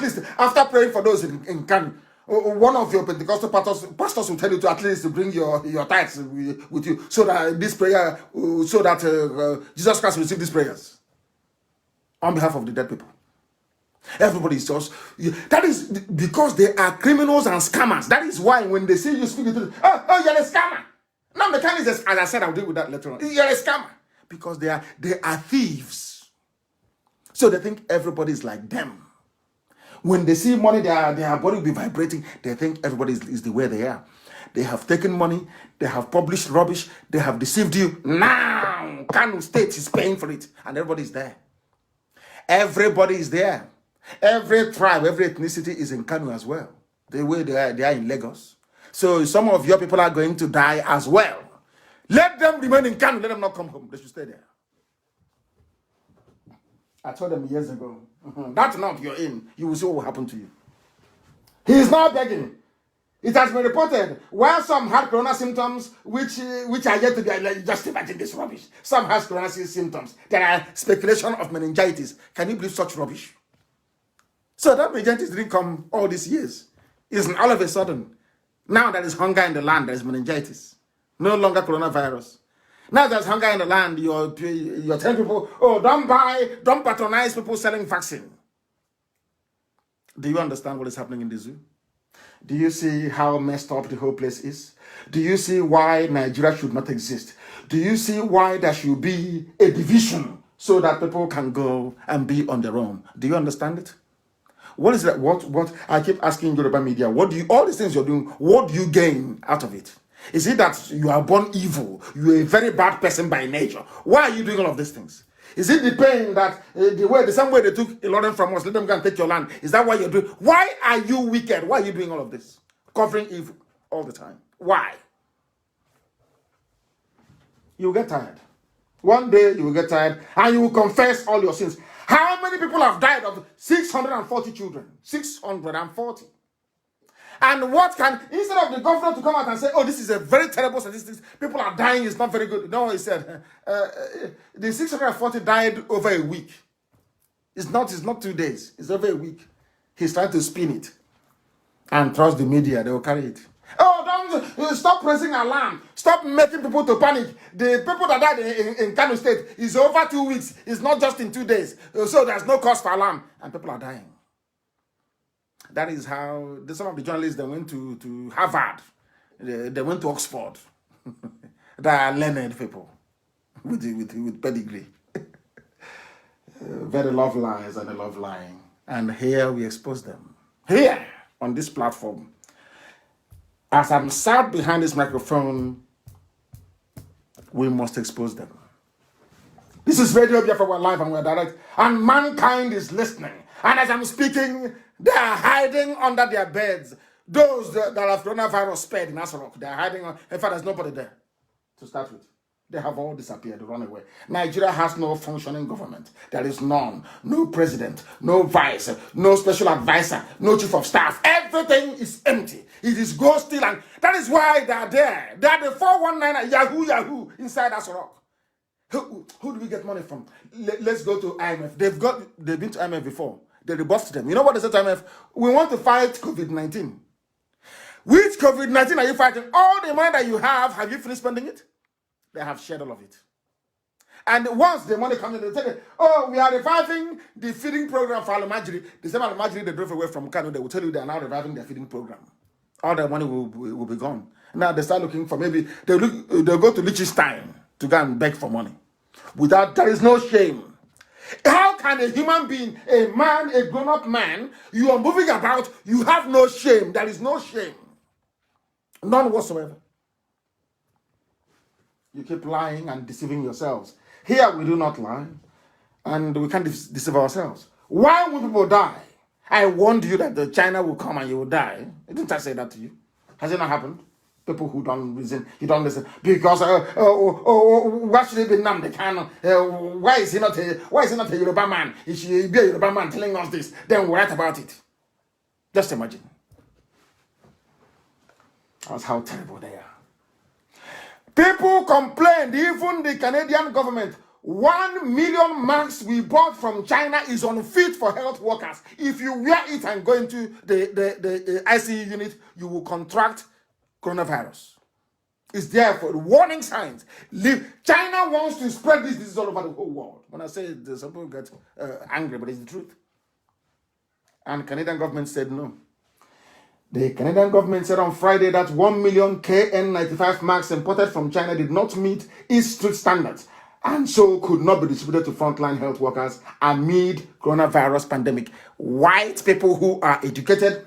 least after praying for those in Kanu, one of your Pentecostal pastors will tell you to at least bring your tithes with you, so that this prayer, so that Jesus Christ will receive these prayers on behalf of the dead people. Everybody is just, that is because they are criminals and scammers. That is why when they see you speaking to them, oh, you're a scammer. Now the kind is, as I said, I'll deal with that later on. You're a scammer. Because they are thieves. So they think everybody is like them. When they see money, their body will be vibrating. They think everybody is the way they are. They have taken money. They have published rubbish. They have deceived you. Now, Kanu State is paying for it. And everybody is there. Everybody is there. Every tribe, every ethnicity is in Kanu as well. The way they are in Lagos. So some of your people are going to die as well. Let them remain in Kanu. Let them not come home. They should stay there. I told them years ago, that month you're in, you will see what will happen to you. He is now begging. It has been reported where some had corona symptoms, which are yet to be, like, just imagine this rubbish. Some has corona symptoms. There are speculation of meningitis. Can you believe such rubbish? So that meningitis didn't come all these years. It's all of a sudden. Now there is hunger in the land, there is meningitis. No longer coronavirus. Now there's hunger in the land. You're telling people, oh, don't patronize people selling vaccine. Do you understand what is happening in the zoo? Do you see how messed up the whole place is? Do you see why Nigeria should not exist? Do you see why there should be a division so that people can go and be on their own? Do you understand it? What is that? What I keep asking Yoruba media, all these things you're doing, what do you gain out of it? Is it that you are born evil? You're a very bad person by nature. Why are you doing all of these things? Is it the pain that the same way they took a lot from us, let them go and take your land? Is that why you're doing? Why are you wicked? Why are you doing all of this? Covering evil all the time. Why? You'll get tired. One day you will get tired and you will confess all your sins. How many people have died of 640 children? 640. And what can, instead of the governor to come out and say, oh, this is a very terrible statistics, people are dying, it's not very good. No, he said, the 640 died over a week. It's not 2 days, it's over a week. He's trying to spin it and trust the media, they will carry it. Oh, don't stop pressing alarm. Stop making people to panic. The people that died in Kano State is over 2 weeks. It's not just in 2 days. So there's no cause for alarm. And people are dying. That is how some of the journalists, they went to Harvard. They went to Oxford. They are learned people with pedigree. Very love lies and they love lying. And here we expose them. Here on this platform. As I'm sat behind this microphone, we must expose them. This is Radio Biafra, we're live and we're direct. And mankind is listening. And as I'm speaking, they are hiding under their beds. Those that have coronavirus spread in Asarok, they are hiding. In fact, there's nobody there to start with. They have all disappeared, run away. Nigeria has no functioning government. There is none. No president, no vice, no special advisor, no chief of staff. Everything is empty. It is ghost and that is why they are there. They are the 419 Yahoo inside Asarok. Who do we get money from? Let's go to IMF. They've been to IMF before. They rebuffed them. You know what they said to IMF? We want to fight COVID-19. Which COVID-19 are you fighting? All the money that you have you finished spending it? They have shared all of it. And once the money comes in, they say, oh, we are reviving the feeding program for Almajiri. The same Almajiri they drove away from Kano, they will tell you they are now reviving their feeding program. All their money will be gone. Now they start looking for, maybe they'll go to Liechtenstein to go and beg for money. There is no shame. How can a human being, a man, a grown-up man, you are moving about, you have no shame. There is no shame. None whatsoever. You keep lying and deceiving yourselves. Here we do not lie. And we can't deceive ourselves. Why would people die? I warned you that China will come and you will die. Didn't I say that to you? Has it not happened? People who don't listen, because why should it be Nnamdi Kanu? Why is he not a Yoruba man? He should be a Yoruba man telling us this. Then we write about it. Just imagine. That's how terrible they are. People complained, even the Canadian government. 1 million masks we bought from China is unfit for health workers. If you wear it and go into the ICU unit, you will contract coronavirus. It's there for warning signs. China wants to spread this disease all over the whole world. When I say it, some people get angry, but it's the truth. And Canadian government said no. The Canadian government said on Friday that 1 million KN95 masks imported from China did not meet its strict standards and so could not be distributed to frontline health workers amid coronavirus pandemic. White people who are educated,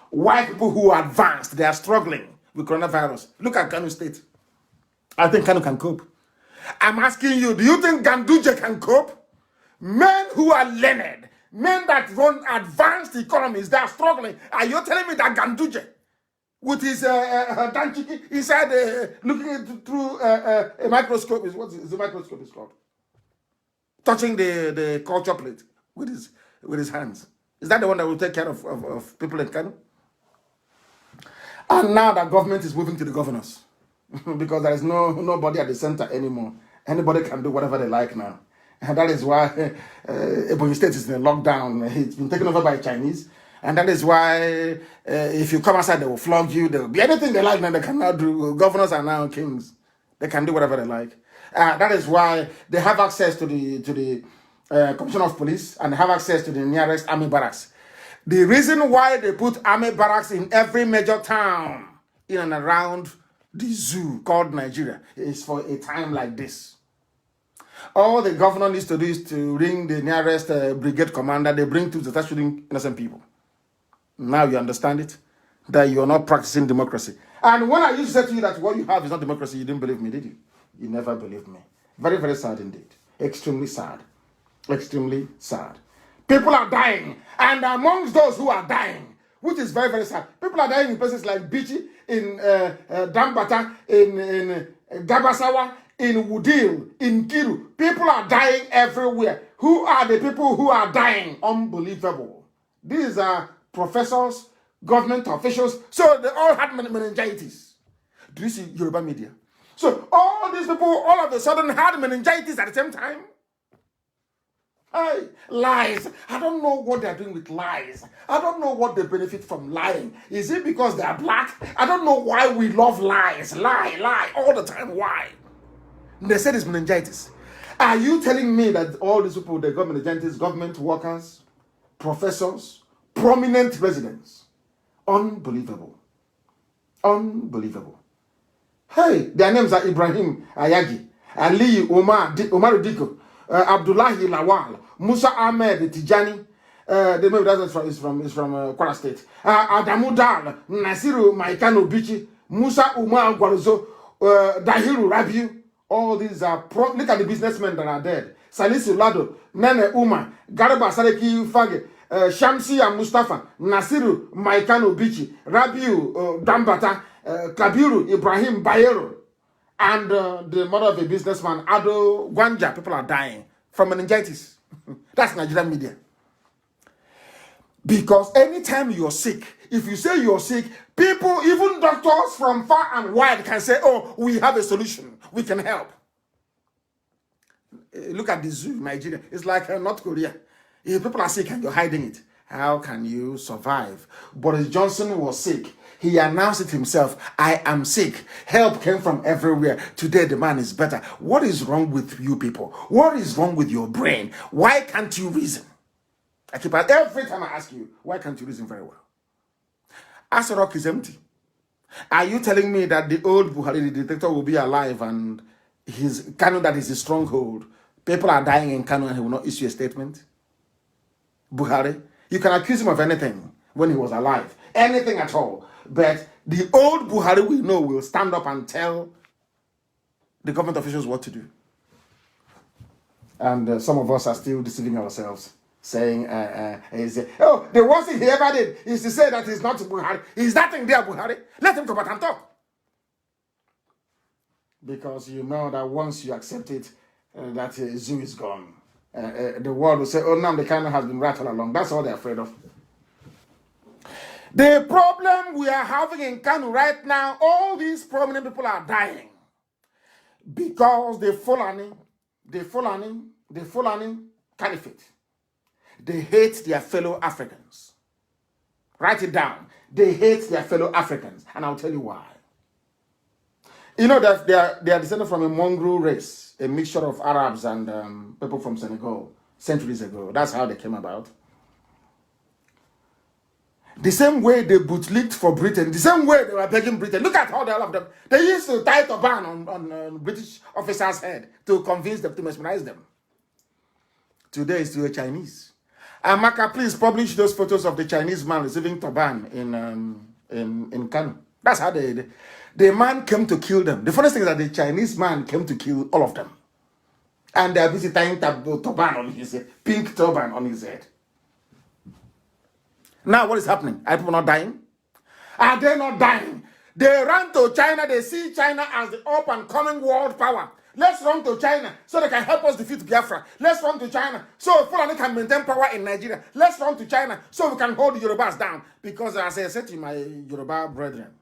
white people who are advanced, they are struggling with coronavirus. Look at Kanu State. I think Kanu can cope. I'm asking you, do you think Ganduje can cope? Men who are learned, men that run advanced economies, they are struggling. Are you telling me that Ganduje, with his danchiki inside, looking through a microscope, is what is the microscope is called? Touching the culture plate with his hands. Is that the one that will take care of people in Kanu? And now the government is moving to the governors because there is nobody at the center anymore. Anybody can do whatever they like now. And that is why Ebonyi State is in a lockdown. It's been taken over by Chinese. And that is why if you come outside, they will flog you. There will be anything they like now they can now do. Governors are now kings. They can do whatever they like. That is why they have access to the Commissioner of Police and have access to the nearest army barracks. The reason why they put army barracks in every major town in and around the zoo called Nigeria is for a time like this. All the governor needs to do is to ring the nearest brigade commander. They bring to start shooting innocent people. Now you understand it? That you are not practicing democracy. And when I used to say to you that what you have is not democracy, you didn't believe me, did you? You never believed me. Very, very sad indeed. Extremely sad. Extremely sad. People are dying. And amongst those who are dying, which is very, very sad, people are dying in places like Bichi, in Dambata, in Gabasawa, in Wudil, in Kiru. People are dying everywhere. Who are the people who are dying? Unbelievable. These are professors, government officials. So they all had meningitis. Do you see Yoruba media? So all these people all of a sudden had meningitis at the same time. Hey, lies. I don't know what they're doing with lies. I don't know what they benefit from lying. Is it because they are black? I don't know why we love lies. Lie all the time. Why? They said it's meningitis. Are you telling me that all these people, they got meningitis, government workers, professors, prominent residents? Unbelievable. Unbelievable. Hey, their names are Ibrahim Ayagi, Ali Umar Diko, Abdullahi Lawal, Musa Ahmed Tijani. The maybe that is from Kwara State. Adamu Dal, Nasiru Maikano Bichi, Musa Umar Gwaruzo, Dahiru Rabiu. All these are look at the businessmen that are dead. Salisu Lado, Nene Uma, Garba Sareki Fage, Shamsi and Mustafa, Nasiru Maikano Bichi, Rabiu Dambata, Kabiru Ibrahim Bayero, and the mother of a businessman, Ado Gwanja. People are dying from meningitis. That's Nigerian media. Because anytime you're sick, if you say you're sick, people, even doctors from far and wide can say, oh, we have a solution. We can help. Look at the zoo, Nigeria. It's like North Korea. If people are sick and you're hiding it, how can you survive? Boris Johnson was sick. He announced it himself. I am sick. Help came from everywhere. Today, the man is better. What is wrong with you people? What is wrong with your brain? Why can't you reason? I keep every time I ask you, why can't you reason very well? Asarok is empty. Are you telling me that the old Buhari, the dictator, will be alive and his Kanu, that is his stronghold? People are dying in Kanu and he will not issue a statement? Buhari, you can accuse him of anything when he was alive. Anything at all. But the old Buhari we know will stand up and tell the government officials what to do. And some of us are still deceiving ourselves. saying, oh, the worst thing he ever did is to say that he's not Buhari. He's that thing there, Buhari. Let him come back and talk. Because you know that once you accept it, that zoo is gone. The world will say, oh, Nnamdi Kanu has been right all along. That's all they're afraid of. The problem we are having in Kanu right now, all these prominent people are dying because the Fulani Caliphate, they hate their fellow Africans. Write it down. They hate their fellow Africans, and I'll tell you why. You know that they are descended from a mongrel race, a mixture of Arabs and people from Senegal centuries ago. That's how they came about. The same way they bootlicked for Britain, the same way they were begging Britain. Look at all of them. They used to tie turban on British officers' head to convince them, to mesmerize them. Today is to the Chinese. Amaka, please publish those photos of the Chinese man receiving turban in Kanu. That's how the man came to kill them. The funniest thing is that the Chinese man came to kill all of them. And they are busy tying turban on his head, pink turban on his head. Now what is happening? Are people not dying? Are they not dying? They run to China. They see China as the up and coming world power. Let's run to China so they can help us defeat Biafra. Let's run to China so Fulani can maintain power in Nigeria. Let's run to China so we can hold the Yorubas down. Because as I said to my Yoruba brethren,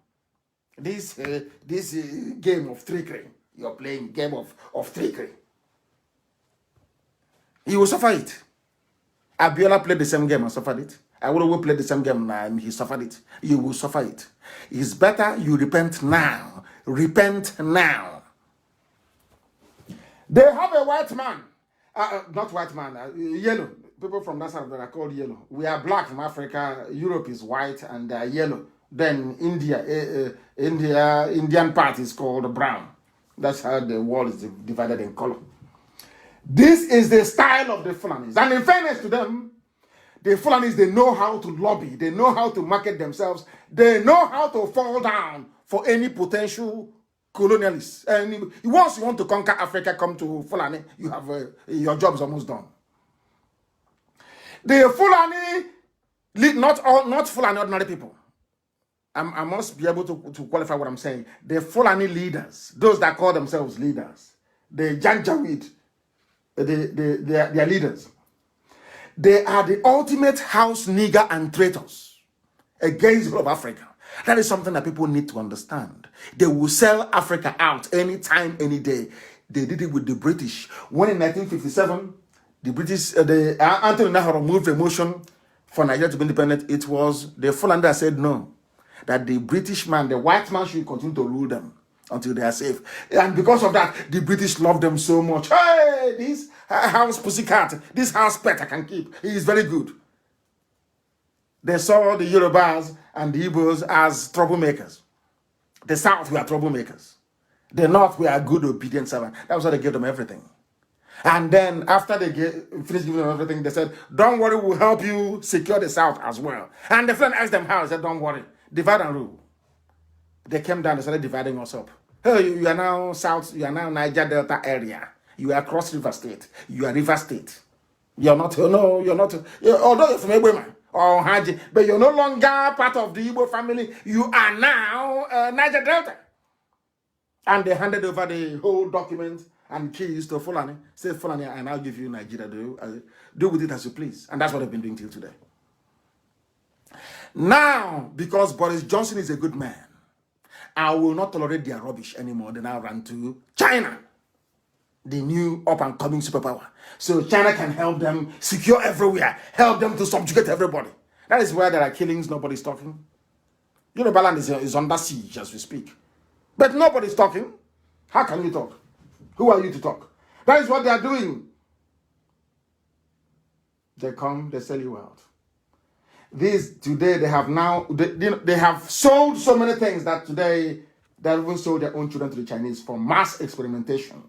this game of trickery, you're playing game of trickery. You will suffer it. Abiola played the same game and suffered it. I will play the same game and he suffered it. You will suffer it. It's better you repent now. Repent now. They have a white man. Not white man, yellow. People from that side that are called yellow. We are black from Africa. Europe is white and they are yellow. Then Indian part is called brown. That's how the world is divided in color. This is the style of the Fulanis. And in fairness to them, the Fulanis, they know how to lobby. They know how to market themselves. They know how to fall down for any potential colonialists. And once you want to conquer Africa, come to Fulani, you have your job is almost done. The Fulani, not Fulani ordinary people. I must be able to qualify what I'm saying. The Fulani leaders, those that call themselves leaders, the Janjaweed, they are leaders. They are the ultimate house nigger and traitors against the whole of Africa. That is something that people need to understand. They will sell Africa out anytime, any day. They did it with the British. When in 1957, the British, Anthony Nahoro moved a motion for Nigeria to be independent, it was the Fulani that said no. That the British man, the white man should continue to rule them until they are safe. And because of that, the British love them so much. Hey, this house pussycat, this house pet I can keep. He is very good. They saw the Yorubas and the Igbos as troublemakers. The South were troublemakers. The North were a good, obedient servant. That was why they gave them everything. And then after they finished giving them everything, they said, don't worry, we'll help you secure the South as well. And the friend asked them how. He said, don't worry, divide and rule. They came down, they started dividing us up. Hey, you are now South, you are now Niger Delta area. You are Cross River State. You are River State. You're not, no, you're not, although you're from Ebema or Haji, but you're no longer part of the Igbo family. You are now Niger Delta. And they handed over the whole document and keys to Fulani. Said, Fulani, I now give you Nigeria. Do with it as you please. And that's what they've been doing till today. Now, because Boris Johnson is a good man, I will not tolerate their rubbish anymore. They now run to China, the new up-and-coming superpower. So China can help them secure everywhere, help them to subjugate everybody. That is where there are killings, nobody's talking. Yoruba land is under siege as we speak. But nobody's talking. How can you talk? Who are you to talk? That is what they are doing. They come, they sell you out. Today they have now, they have sold so many things that today they even sold their own children to the Chinese for mass experimentation.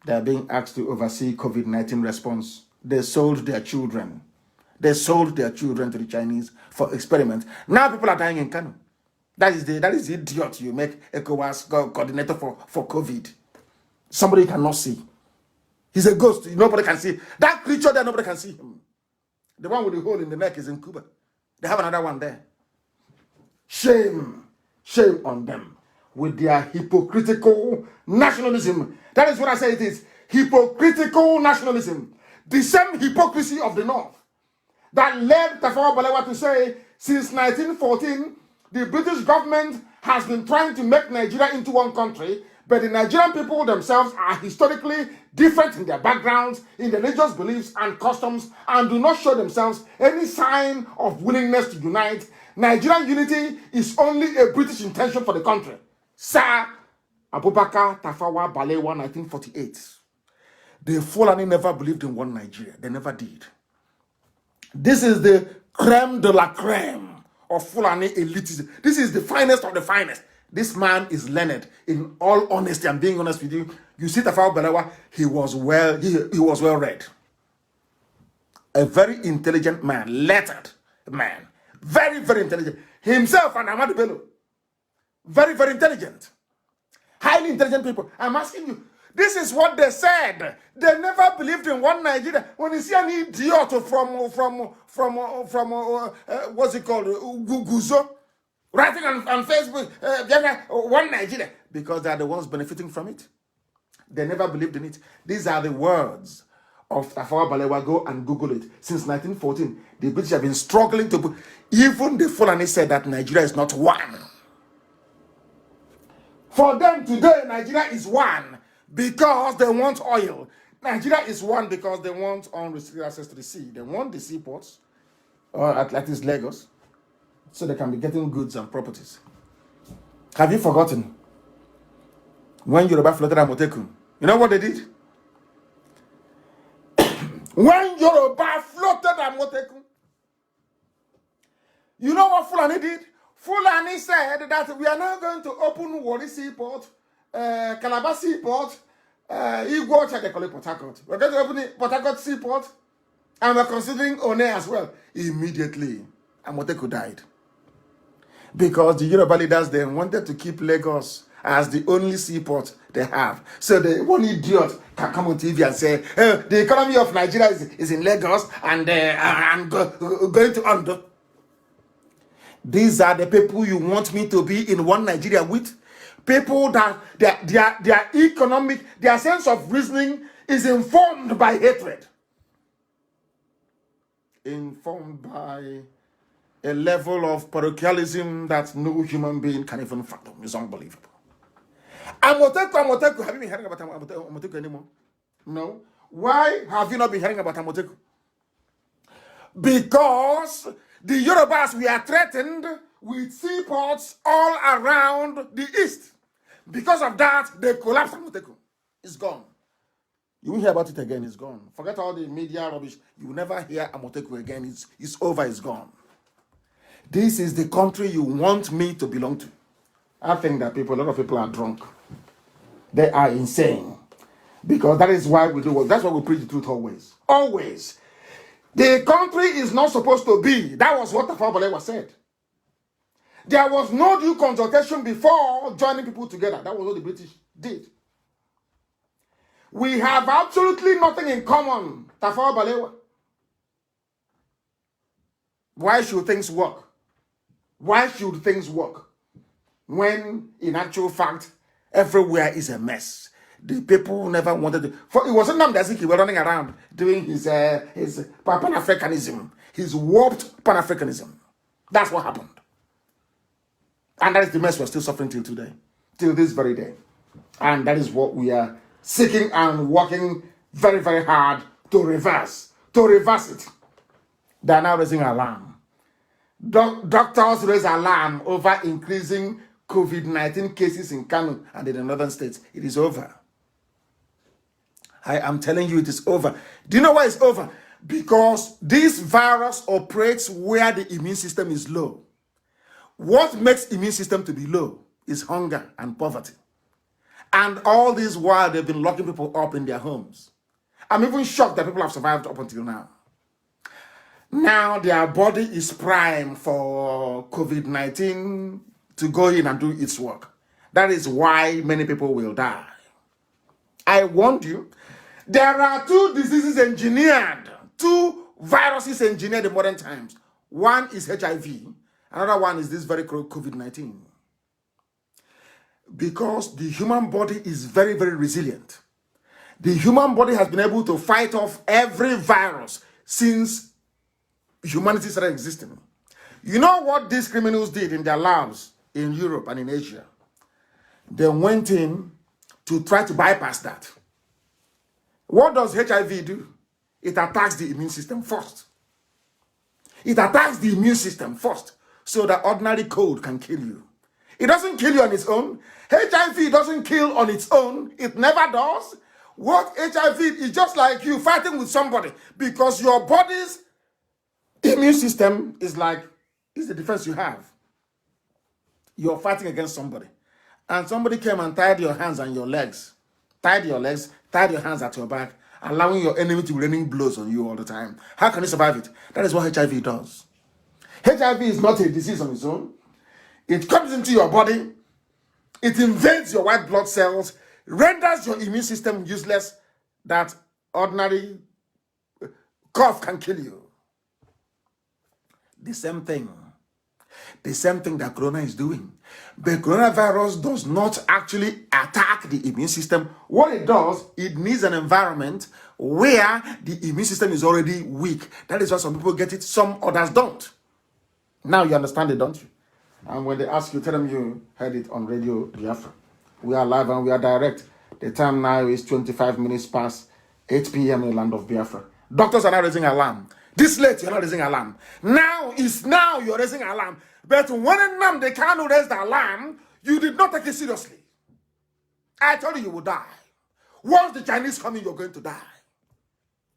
They are being asked to oversee COVID-19 response. They sold their children. They sold their children to the Chinese for experiment. Now people are dying in Kanu. That is the idiot you make ECOWAS coordinator for COVID. Somebody you cannot see. He's a ghost. Nobody can see. That creature there, nobody can see him. The one with the hole in the neck is in Cuba. They have another one there. Shame. Shame on them with their hypocritical nationalism. That is what I say it is. Hypocritical nationalism. The same hypocrisy of the North that led Tafawa Balewa to say, since 1914, the British government has been trying to make Nigeria into one country, but the Nigerian people themselves are historically different in their backgrounds, in their religious beliefs and customs, and do not show themselves any sign of willingness to unite. Nigerian unity is only a British intention for the country. Sir Abubakar Tafawa Balewa, 1948. The Fulani never believed in one Nigeria. They never did. This is the creme de la creme of Fulani elitism. This is the finest of the finest. This man is learned. In all honesty, I'm being honest with you. You see Tafawa Balewa, he was well read. A very intelligent man, lettered man. Very, very intelligent. Himself and Ahmadu Bello. Very, very intelligent. Highly intelligent people. I'm asking you, this is what they said. They never believed in one Nigeria. When you see an idiot from what's it called, Guzo, writing on Facebook, one Nigeria, because they are the ones benefiting from it. They never believed in it. These are the words of Tafawa Balewa. Go and Google it. Since 1914, the British have been struggling to put. Even the Fulani said that Nigeria is not one. For them today, Nigeria is one because they want oil. Nigeria is one because they want unrestricted access to the sea. They want the seaports, or at least Lagos, so they can be getting goods and properties. Have you forgotten when Yoruba floated Amotekun? You know what they did? When Yoruba floated Amotekun, you know what Fulani did? Fulani said that we are now going to open Warri Seaport, Calabar Seaport, Igbo, they call it Port Harcourt. We're going to open Port Harcourt Seaport, and we're considering One as well. Immediately, Amotekun died. Because the Yoruba leaders then wanted to keep Lagos as the only seaport they have. So the one idiot can come on TV and say, the economy of Nigeria is in Lagos and going to under. These are the people you want me to be in one Nigeria with? People that their economic, their sense of reasoning is informed by hatred. Informed by a level of parochialism that no human being can even fathom. It's unbelievable. Amotekun, have you been hearing about Amotekun anymore? No. Why have you not been hearing about Amotekun? Because the Yorubas were threatened with seaports all around the east. Because of that, they collapsed Amotekun. It's gone. You won't hear about it again. It's gone. Forget all the media rubbish. You will never hear Amotekun again. It's over. It's gone. This is the country you want me to belong to. I think that a lot of people are drunk. They are insane. Because that is why we do what. That's why we preach the truth always. Always. The country is not supposed to be. That was what Tafawa Balewa said. There was no due consultation before joining people together. That was what the British did. We have absolutely nothing in common, Tafawa Balewa. Why should things work? Why should things work? When, in actual fact, everywhere is a mess. The people never wanted to. For it wasn't Nnamdi Kanu running around doing his Pan-Africanism, his warped Pan-Africanism. That's what happened. And that is the mess we're still suffering till today, till this very day. And that is what we are seeking and working very, very hard to reverse it. They are now raising alarm. Doctors raise alarm over increasing COVID-19 cases in Kanu and in the northern states. It is over. I am telling you, it is over. Do you know why it's over? Because this virus operates where the immune system is low. What makes immune system to be low is hunger and poverty. And all this while they've been locking people up in their homes. I'm even shocked that people have survived up until now. Now their body is prime for COVID-19 to go in and do its work. That is why many people will die. I warned you. There are two diseases engineered, two viruses engineered in modern times. One is HIV, another one is this very COVID-19. Because the human body is very, very resilient. The human body has been able to fight off every virus since humanity started existing. You know what these criminals did in their labs in Europe and in Asia? They went in to try to bypass that. What does HIV do? It attacks the immune system first. It attacks the immune system first so that ordinary cold can kill you. It doesn't kill you on its own. HIV doesn't kill on its own. It never does. What HIV is just like you fighting with somebody because your body's immune system is the defense you have. You're fighting against somebody. And somebody came and tied your hands and your legs. Tied your legs, tied your hands at your back, allowing your enemy to be raining blows on you all the time. How can you survive it? That is what HIV does. HIV is not a disease on its own. It comes into your body. It invades your white blood cells, renders your immune system useless, that ordinary cough can kill you. The same thing that corona is doing. The coronavirus does not actually attack the immune system. What it does, it needs an environment where the immune system is already weak. That is why some people get it, some others don't. Now you understand it, don't you? And when they ask you, tell them you heard it on Radio Biafra. We are live and we are direct. The time now is 25 minutes past 8 p.m. in the land of Biafra. Doctors are not raising alarm. This late, you're not raising alarm. Now you're raising alarm. But when Nnamdi Kanu raised the alarm, you did not take it seriously. I told you will die. Once the Chinese come in, you're going to die.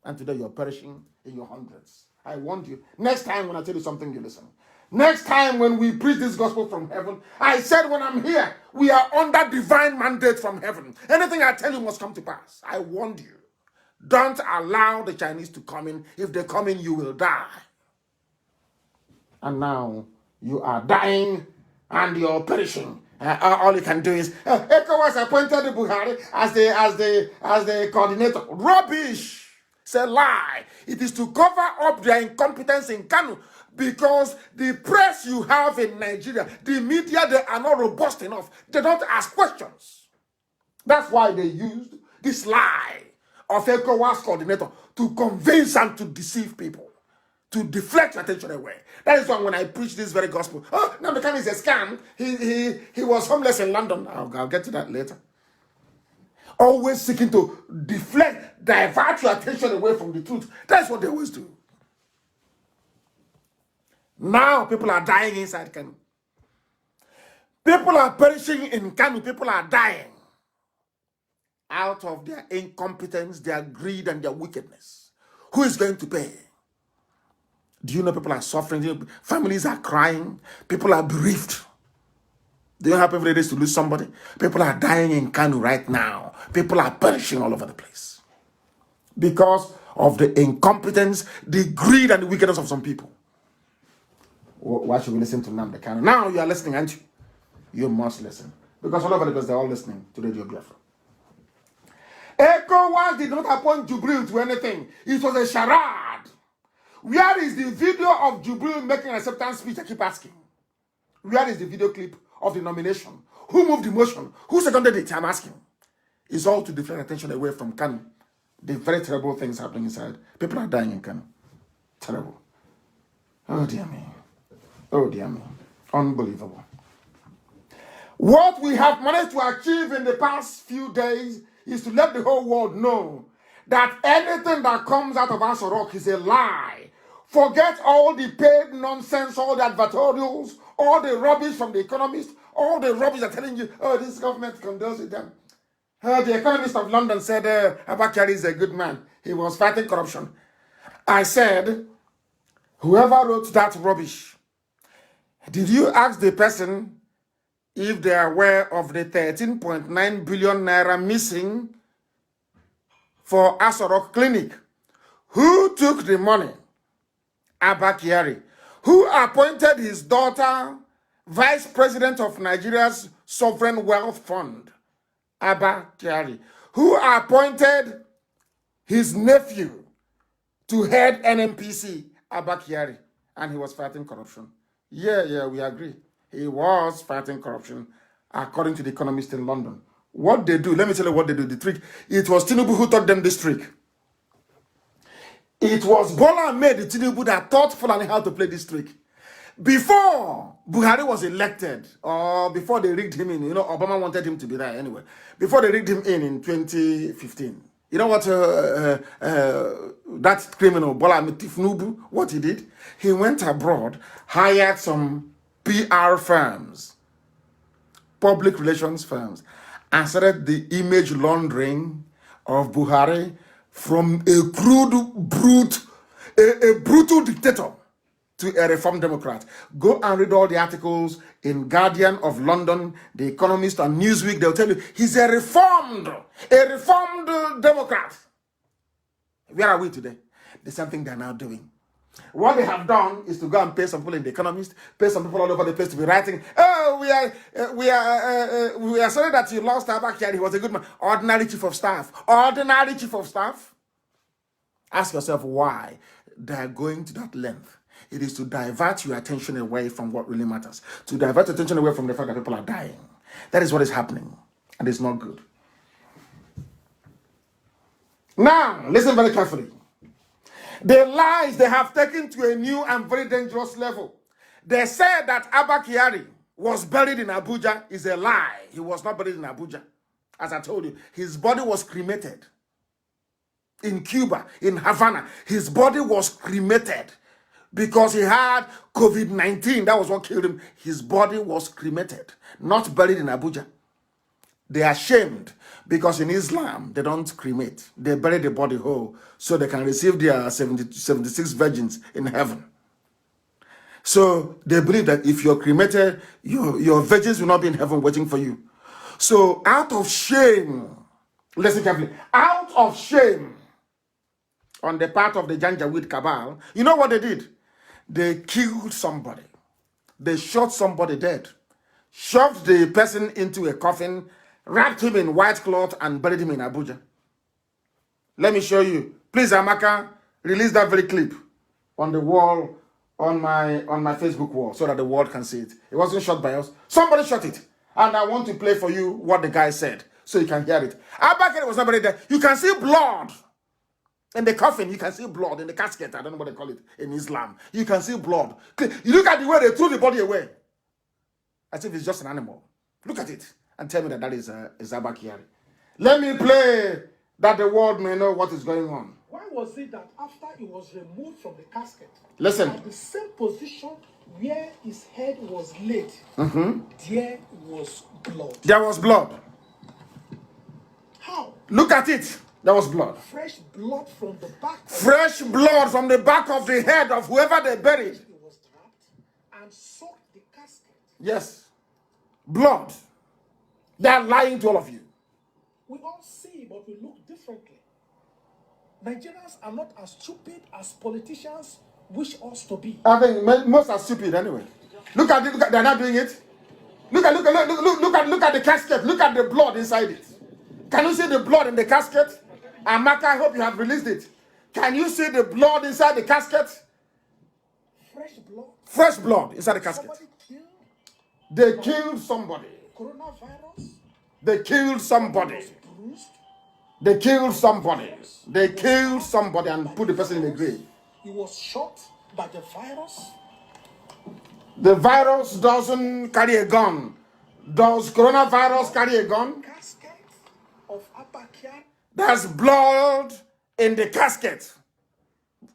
And today you're perishing in your hundreds. I warned you. Next time when I tell you something, you listen. Next time when we preach this gospel from heaven, I said when I'm here, we are under divine mandate from heaven. Anything I tell you must come to pass. I warned you. Don't allow the Chinese to come in. If they come in, you will die. And now you are dying and you're perishing. All you can do is ECOWAS appointed Buhari as the coordinator. Rubbish. It's a lie. It is to cover up their incompetence in Kanu. Because the press you have in Nigeria, the media, they are not robust enough. They don't ask questions. That's why they used this lie of ECOWAS coordinator to convince and to deceive people, to deflect attention away. That is why when I preach this very gospel, Nnamdi Kanu is a scam. He was homeless in London. I'll get to that later. Always seeking to deflect, divert your attention away from the truth. That's what they always do. Now people are dying inside Kanu. People are perishing in Kanu. People are dying out of their incompetence, their greed, and their wickedness. Who is going to pay? Do you know people are suffering? Families are crying. People are bereaved. Do you have every day to lose somebody? People are dying in Kanu right now. People are perishing all over the place because of the incompetence, the greed, and the wickedness of some people. Why should we listen to Nnamdi Kanu? Now you are listening, aren't you? You must listen. Because all over the place, they're all listening to Radio Biafra. ECOWAS did not appoint Jubril to anything. It was a charade. Where is the video of Jubril making an acceptance speech? I keep asking. Where is the video clip of the nomination? Who moved the motion? Who seconded it? I'm asking. It's all to deflect attention away from Kanu. The very terrible things happening inside. People are dying in Kanu. Terrible. Oh dear me. Oh dear me. Unbelievable. What we have managed to achieve in the past few days is to let the whole world know that anything that comes out of Asorok is a lie. Forget all the paid nonsense, all the advertorials, all the rubbish from the economists, all the rubbish are telling you, oh, this government condones with them. The Economist of London said Abakari is a good man. He was fighting corruption. I said, whoever wrote that rubbish, did you ask the person if they are aware of the 13.9 billion naira missing for Asorok Clinic? Who took the money? Abakari. Who appointed his daughter vice president of Nigeria's sovereign wealth fund? Abakari. Who appointed his nephew to head NMPC, Abba Kyari, and he was fighting corruption. Yeah, we agree. He was fighting corruption, according to the Economist in London. What they do, let me tell you what they do. The trick, it was Tinubu who taught them this trick. It was Bola Ahmed Tinubu that taught Fulani how to play this trick. Before Buhari was elected, or before they rigged him in, Obama wanted him to be there anyway. Before they rigged him in 2015, you know what that criminal, Bola Ahmed Tinubu, what he did? He went abroad, hired some PR firms, public relations firms, and started the image laundering of Buhari from a crude brute, a brutal dictator to a reformed Democrat. Go and read all the articles in Guardian of London, The Economist, and Newsweek. They'll tell you he's a reformed Democrat. Where are we today? The same thing they're now doing. What they have done is to go and pay some people in The Economist, pay some people all over the place to be writing, oh, we are sorry that you lost Abba Kyari. He was a good man. Ordinary chief of staff. Ordinary chief of staff. Ask yourself why they're going to that length. It is to divert your attention away from what really matters. To divert attention away from the fact that people are dying. That is what is happening. And it's not good. Now, listen very carefully. The lies they have taken to a new and very dangerous level. They said that Abba Kyari was buried in Abuja is a lie. He was not buried in Abuja. As I told you, his body was cremated. In Cuba, in Havana, his body was cremated because he had COVID-19. That was what killed him. His body was cremated, not buried in Abuja. They are ashamed because in Islam, they don't cremate. They bury the body whole so they can receive their 76 virgins in heaven. So they believe that if you're cremated, your virgins will not be in heaven waiting for you. So out of shame, listen carefully, out of shame on the part of the Janjaweed cabal, you know what they did? They killed somebody. They shot somebody dead, shoved the person into a coffin, wrapped him in white cloth, and buried him in Abuja. Let me show you. Please, Amaka, release that very clip on the wall, on my Facebook wall, so that the world can see it. It wasn't shot by us. Somebody shot it. And I want to play for you what the guy said, so you can hear it. Abba Kyari was not buried there. You can see blood in the coffin. You can see blood in the casket. I don't know what they call it in Islam. You can see blood. You look at the way they threw the body away, as if it's just an animal. Look at it and tell me that is Abba Kyari. Let me play that the world may know what is going on. Why was it that after he was removed from the casket, listen, at the same position where his head was laid, there was blood? There was blood. How? Look at it. There was blood. Fresh blood from the back. Fresh blood from the back of the head of whoever they buried. He was trapped and soaked the casket. Yes. Blood. They are lying to all of you. We all see, but we look differently. Nigerians are not as stupid as politicians wish us to be. I think most are stupid anyway. Look at it. They're not doing it. Look at the casket. Look at the blood inside it. Can you see the blood in the casket? Amaka, I hope you have released it. Can you see the blood inside the casket? Fresh blood. Fresh blood inside the casket. Somebody killed. They killed somebody. Coronavirus. They killed somebody. Bruised. They killed somebody. They killed somebody and put the person in the grave. He was shot by the virus. The virus doesn't carry a gun. Does coronavirus carry a gun? Casket of Abba Kyari. There's blood in the casket,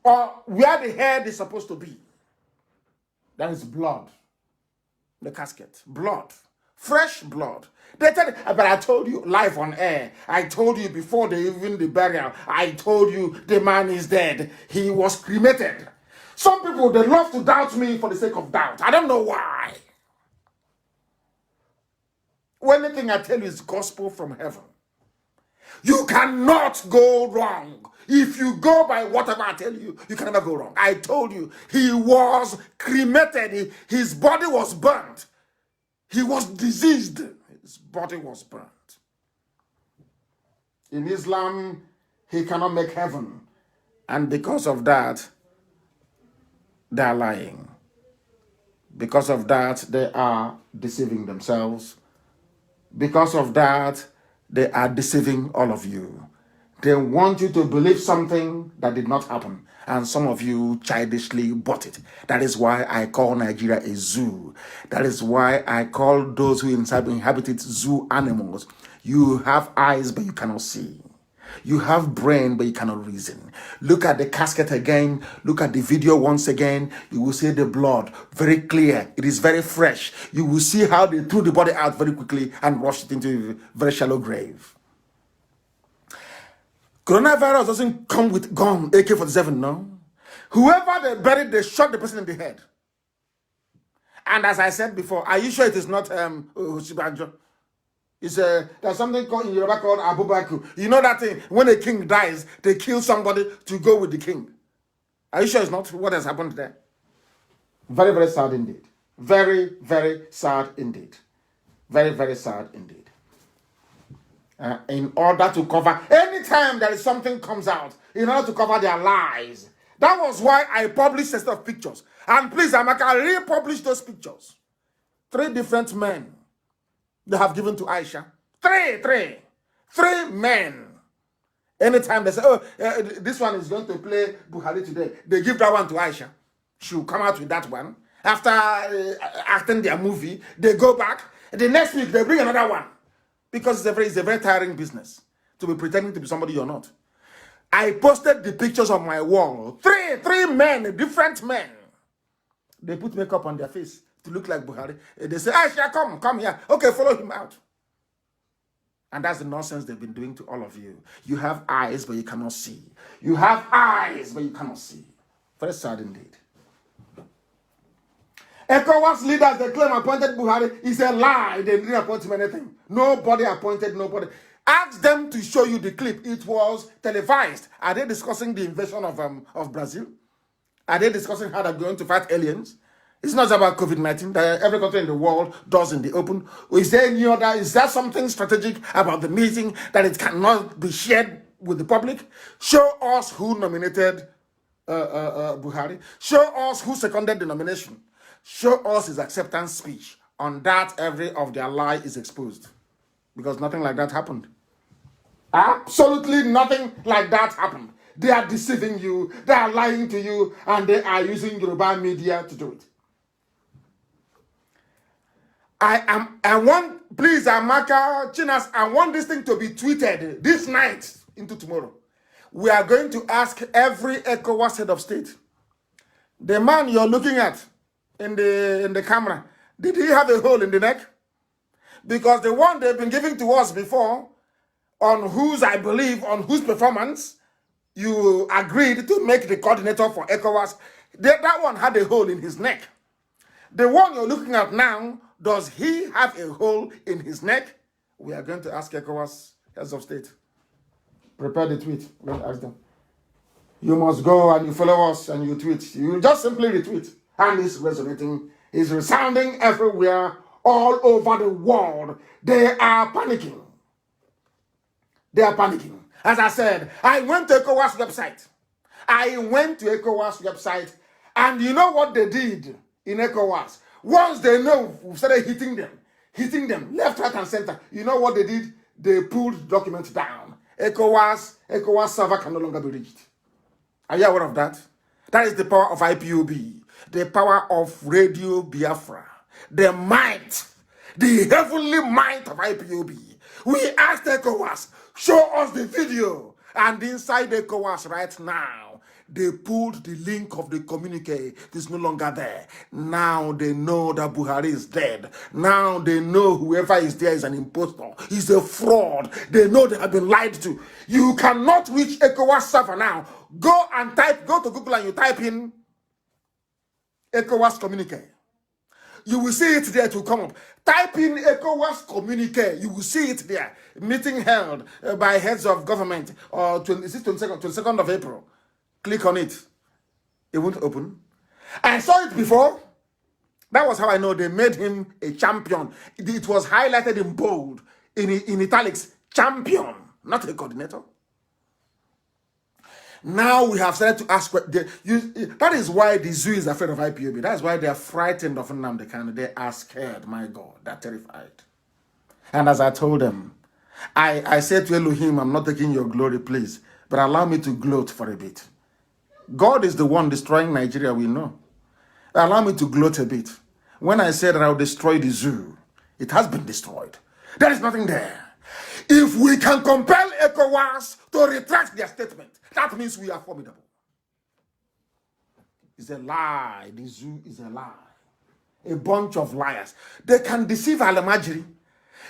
or where the head is supposed to be. There is blood. The casket. Blood. Fresh blood. They tell you, but I told you live on air. I told you before the burial. I told you the man is dead. He was cremated. Some people, they love to doubt me for the sake of doubt. I don't know why. Anything I tell you is gospel from heaven. You cannot go wrong. If you go by whatever I tell you, you can never go wrong. I told you, he was cremated. His body was burnt. He was diseased. His body was burnt. In Islam, he cannot make heaven. And because of that, they are lying. Because of that, they are deceiving themselves. Because of that, they are deceiving all of you. They want you to believe something that did not happen. And some of you childishly bought it. That is why I call Nigeria a zoo. That is why I call those who inhabit it zoo animals. You have eyes, but you cannot see. You have brain, but you cannot reason. Look at the casket again. Look at the video once again. You will see the blood very clear. It is very fresh. You will see how they threw the body out very quickly and rushed it into a very shallow grave. Coronavirus doesn't come with gun, AK-47, no. Whoever they buried, they shot the person in the head. And as I said before, are you sure it is not Hoshibanjo? There's something called in Yoruba called Abubaku. You know that thing, when a king dies, they kill somebody to go with the king. Are you sure it's not what has happened there? Very, very sad indeed. Very, very sad indeed. Very, very sad indeed. In order to cover, anytime there is something comes out, in order to cover their lies. That was why I published a set of pictures. And please, Amaka, republish those pictures. 3 different men they have given to Aisha. Three men. Anytime they say, oh, this one is going to play Buhari today, they give that one to Aisha. She will come out with that one. After acting their movie, they go back. The next week, they bring another one. Because it's a very tiring business to be pretending to be somebody you're not. I posted the pictures on my wall. Three men, different men. They put makeup on their face to look like Buhari. They say, Aisha, come here. Okay, follow him out. And that's the nonsense they've been doing to all of you. You have eyes, but you cannot see. You have eyes, but you cannot see. Very sad indeed. ECOWAS leaders, they claim appointed Buhari. Is a lie. They didn't appoint him anything. Nobody appointed nobody. Ask them to show you the clip. It was televised. Are they discussing the invasion of Brazil? Are they discussing how they're going to fight aliens? It's not about COVID-19 that every country in the world does in the open. Is there something strategic about the meeting that it cannot be shared with the public? Show us who nominated Buhari. Show us who seconded the nomination. Show us his acceptance speech. On that, every of their lie is exposed. Because nothing like that happened. Absolutely nothing like that happened. They are deceiving you, they are lying to you, and they are using Yoruba media to do it. I want, please, Amaka, Chinas, I want this thing to be tweeted this night into tomorrow. We are going to ask every ECOWAS head of state. The man you're looking at in the camera, did he have a hole in the neck? Because the one they've been giving to us before, on whose performance you agreed to make the coordinator for ECOWAS, that one had a hole in his neck. The one you're looking at now, does he have a hole in his neck? We are going to ask ECOWAS heads of state. Prepare the tweet. Don't ask them. You must go and you follow us and you tweet. You just simply retweet. And it's resonating. It's resounding everywhere, all over the world. They are panicking. They are panicking. As I said, I went to ECOWAS website. And you know what they did in ECOWAS? Once they know we started hitting them, left, right, and center. You know what they did? They pulled documents down. ECOWAS server can no longer be reached. Are you aware of that? That is the power of IPOB, the power of Radio Biafra, the might, the heavenly might of IPOB. We asked ECOWAS, show us the video. And inside ECOWAS right now, they pulled the link of the communique. It's no longer there. Now they know that Buhari is dead. Now they know whoever is there is an impostor. He's a fraud. They know they have been lied to. You cannot reach ECOWAS server now. Go to Google and you type in ECOWAS communique. You will see it there to come up. Type in ECOWAS communique. You will see it there. Meeting held by heads of government or 22nd of April. Click on it. It won't open. I saw it before. That was how I know they made him a champion. It was highlighted in bold, in italics, champion, not a coordinator. Now we have started to ask. That is why the zoo is afraid of IPOB. That's why they are frightened of Nnamdi Kanu. They are scared. My God, they're terrified. And as I told them, I said to Elohim, I'm not taking your glory, please, but allow me to gloat for a bit. God is the one destroying Nigeria, we know. Allow me to gloat a bit. When I said that I will destroy the zoo, it has been destroyed. There is nothing there. If we can compel ECOWAS to retract their statement, that means we are formidable. It's a lie. The zoo is a lie. A bunch of liars. They can deceive Alamajiri.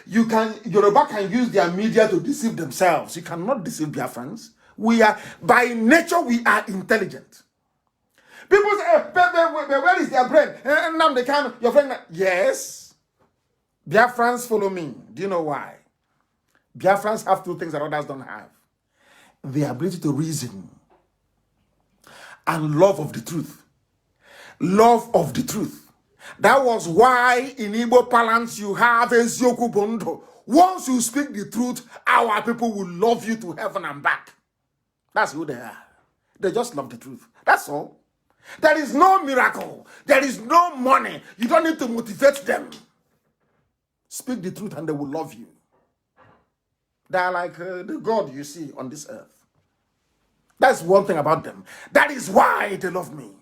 Yoruba can use their media to deceive themselves. You cannot deceive Biafrans. By nature, we are intelligent. People say, where is their brain? Nnamdi Kanu, your friend. Yes. Biafrans follow me. Do you know why? Biafrans have two things that others don't have. The ability to reason and love of the truth. Love of the truth. That was why in Igbo parlance you have Ezioku Bondo. Once you speak the truth, our people will love you to heaven and back. That's who they are. They just love the truth. That's all. There is no miracle. There is no money. You don't need to motivate them. Speak the truth and they will love you. They are like the God you see on this earth. That's one thing about them. That is why they love me.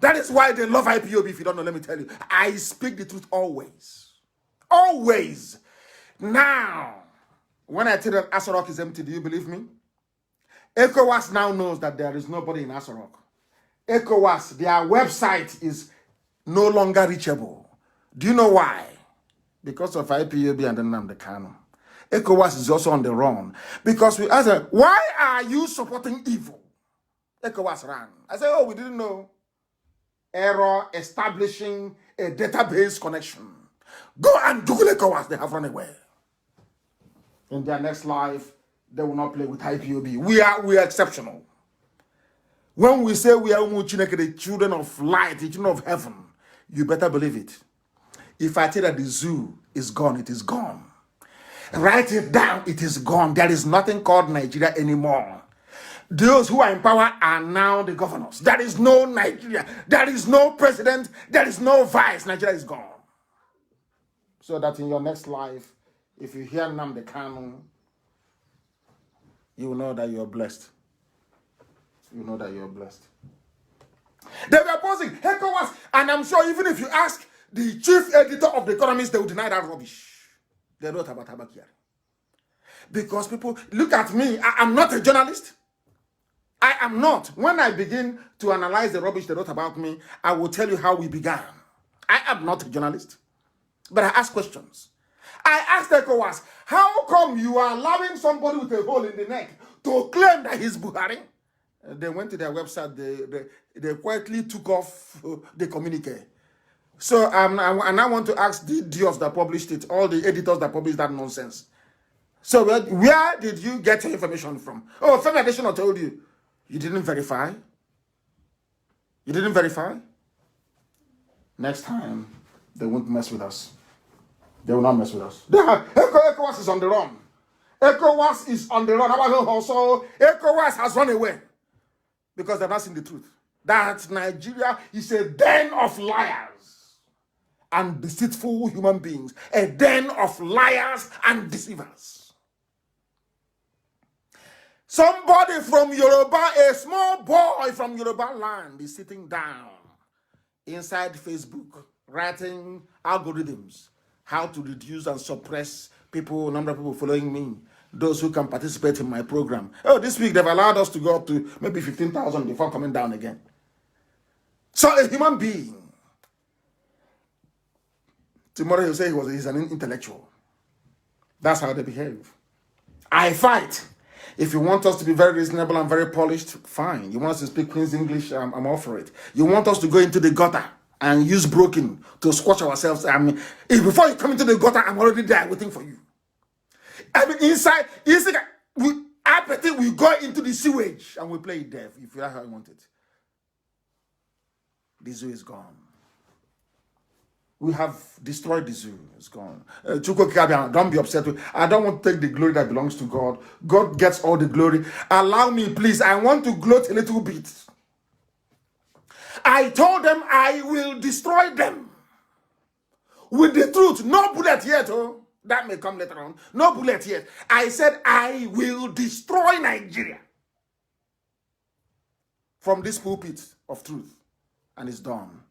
That is why they love IPOB. If you don't know, let me tell you. I speak the truth always. Always. Now, when I tell that Aso Rock is empty, do you believe me? ECOWAS now knows that there is nobody in Aso Rock. ECOWAS, their website is no longer reachable. Do you know why? Because of IPOB and Nnamdi Kanu. ECOWAS is also on the run. Because we asked them, why are you supporting evil? ECOWAS ran. I said, oh, we didn't know. Error establishing a database connection. Go and Google ECOWAS. They have run away. In their next life, they will not play with IPOB. We are exceptional. When we say we are the children of light, the children of heaven, you better believe it. If I tell that the zoo is gone, it is gone. Write it down, it is gone. There is nothing called Nigeria anymore. Those who are in power are now the governors. There is no Nigeria. There is no president. There is no vice. Nigeria is gone. So that in your next life, if you hear Nnamdi Kanu, you will know that you are blessed. You know that you are blessed. They were opposing ECOWAS, and I'm sure even if you ask the chief editor of The Economist, they will deny that rubbish. They wrote about Abakiari. Because people, look at me, I am not a journalist. I am not. When I begin to analyze the rubbish they wrote about me, I will tell you how we began. I am not a journalist, but I ask questions. I asked ECOWAS, how come you are allowing somebody with a hole in the neck to claim that he's Buhari? They went to their website, they quietly took off the communique. So I now want to ask the idiots that published it, all the editors that published that nonsense. So where did you get your information from? Oh, Femi Adesina told you. You didn't verify? You didn't verify? Next time, they won't mess with us. They will not mess with us. ECOWAS is on the run. ECOWAS is on the run. Also, ECOWAS has run away because they've not seen the truth. That Nigeria is a den of liars and deceitful human beings. A den of liars and deceivers. Somebody from Yoruba, a small boy from Yoruba land is sitting down inside Facebook, writing algorithms, how to reduce and suppress people, number of people following me, those who can participate in my program. Oh, this week they've allowed us to go up to maybe 15,000 before coming down again. So a human being, tomorrow he'll say he's an intellectual. That's how they behave. I fight. If you want us to be very reasonable and very polished, fine. You want us to speak Queen's English, I'm all for it. You want us to go into the gutter and use broken to squash ourselves. I mean, if before you come into the gutter, I'm already there waiting for you. I mean, inside we go into the sewage and we play it deaf, if that's how you want it. The zoo is gone. We have destroyed the zoo. It's gone. Don't be upset. I don't want to take the glory that belongs to God. God gets all the glory. Allow me, please. I want to gloat a little bit. I told them I will destroy them with the truth. No bullet yet. Oh, that may come later on. No bullet yet. I said I will destroy Nigeria from this pulpit of truth. And it's done.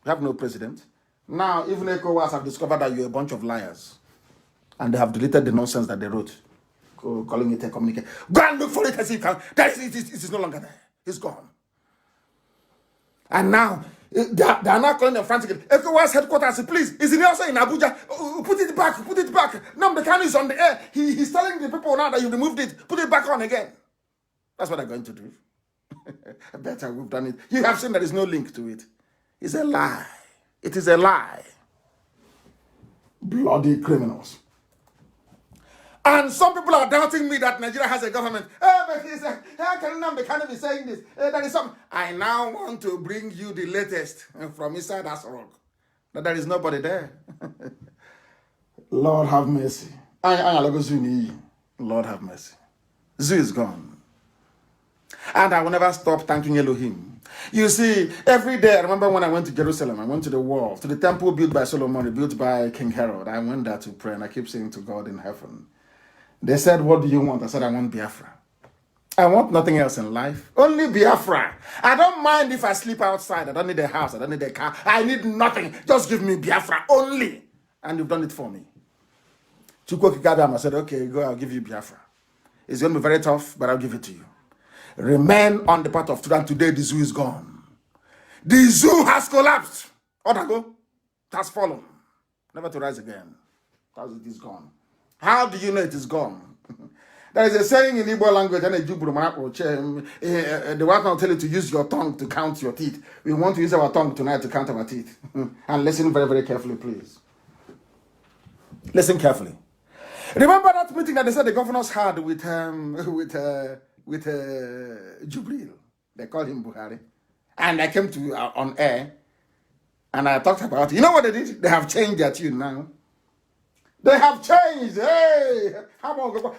We have no president. Now, even ECOWAS have discovered that you're a bunch of liars. And they have deleted the nonsense that they wrote, calling it a communique. Go and look for it as you can. It is no longer there. It's gone. And now, they are now calling them frantically. ECOWAS headquarters, please, is it also in Abuja? Put it back, put it back. Nnamdi Kanu is on the air. He's telling the people now that you removed it. Put it back on again. That's what they're going to do. Better we've done it. You have seen there is no link to it. It's a lie. It is a lie. Bloody criminals. And some people are doubting me that Nigeria has a government. But how can Nnamdi Kanu be saying this? That is something. I now want to bring you the latest from inside that rock. That there is nobody there. Lord have mercy. Lord have mercy. Zoo is gone. And I will never stop thanking Elohim. You see, every day, I remember when I went to Jerusalem, I went to the wall, to the temple built by Solomon, built by King Herod. I went there to pray, and I keep saying to God in heaven. They said, what do you want? I said, I want Biafra. I want nothing else in life. Only Biafra. I don't mind if I sleep outside. I don't need a house. I don't need a car. I need nothing. Just give me Biafra only. And you've done it for me. I said, okay, go, I'll give you Biafra. It's going to be very tough, but I'll give it to you. Remain on the path of truth, and today the zoo is gone. The zoo has collapsed. Odago has fallen, never to rise again. It is gone. How do you know it is gone? There is a saying in Igbo language, and the white man will tell you to use your tongue to count your teeth. We want to use our tongue tonight to count our teeth. And listen very, very carefully, please. Listen carefully. Remember that meeting that they said the governors had with Jubril. They called him Buhari. And I came to on air and I talked about it. You know what they did? They have changed their tune now. They have changed. Hey,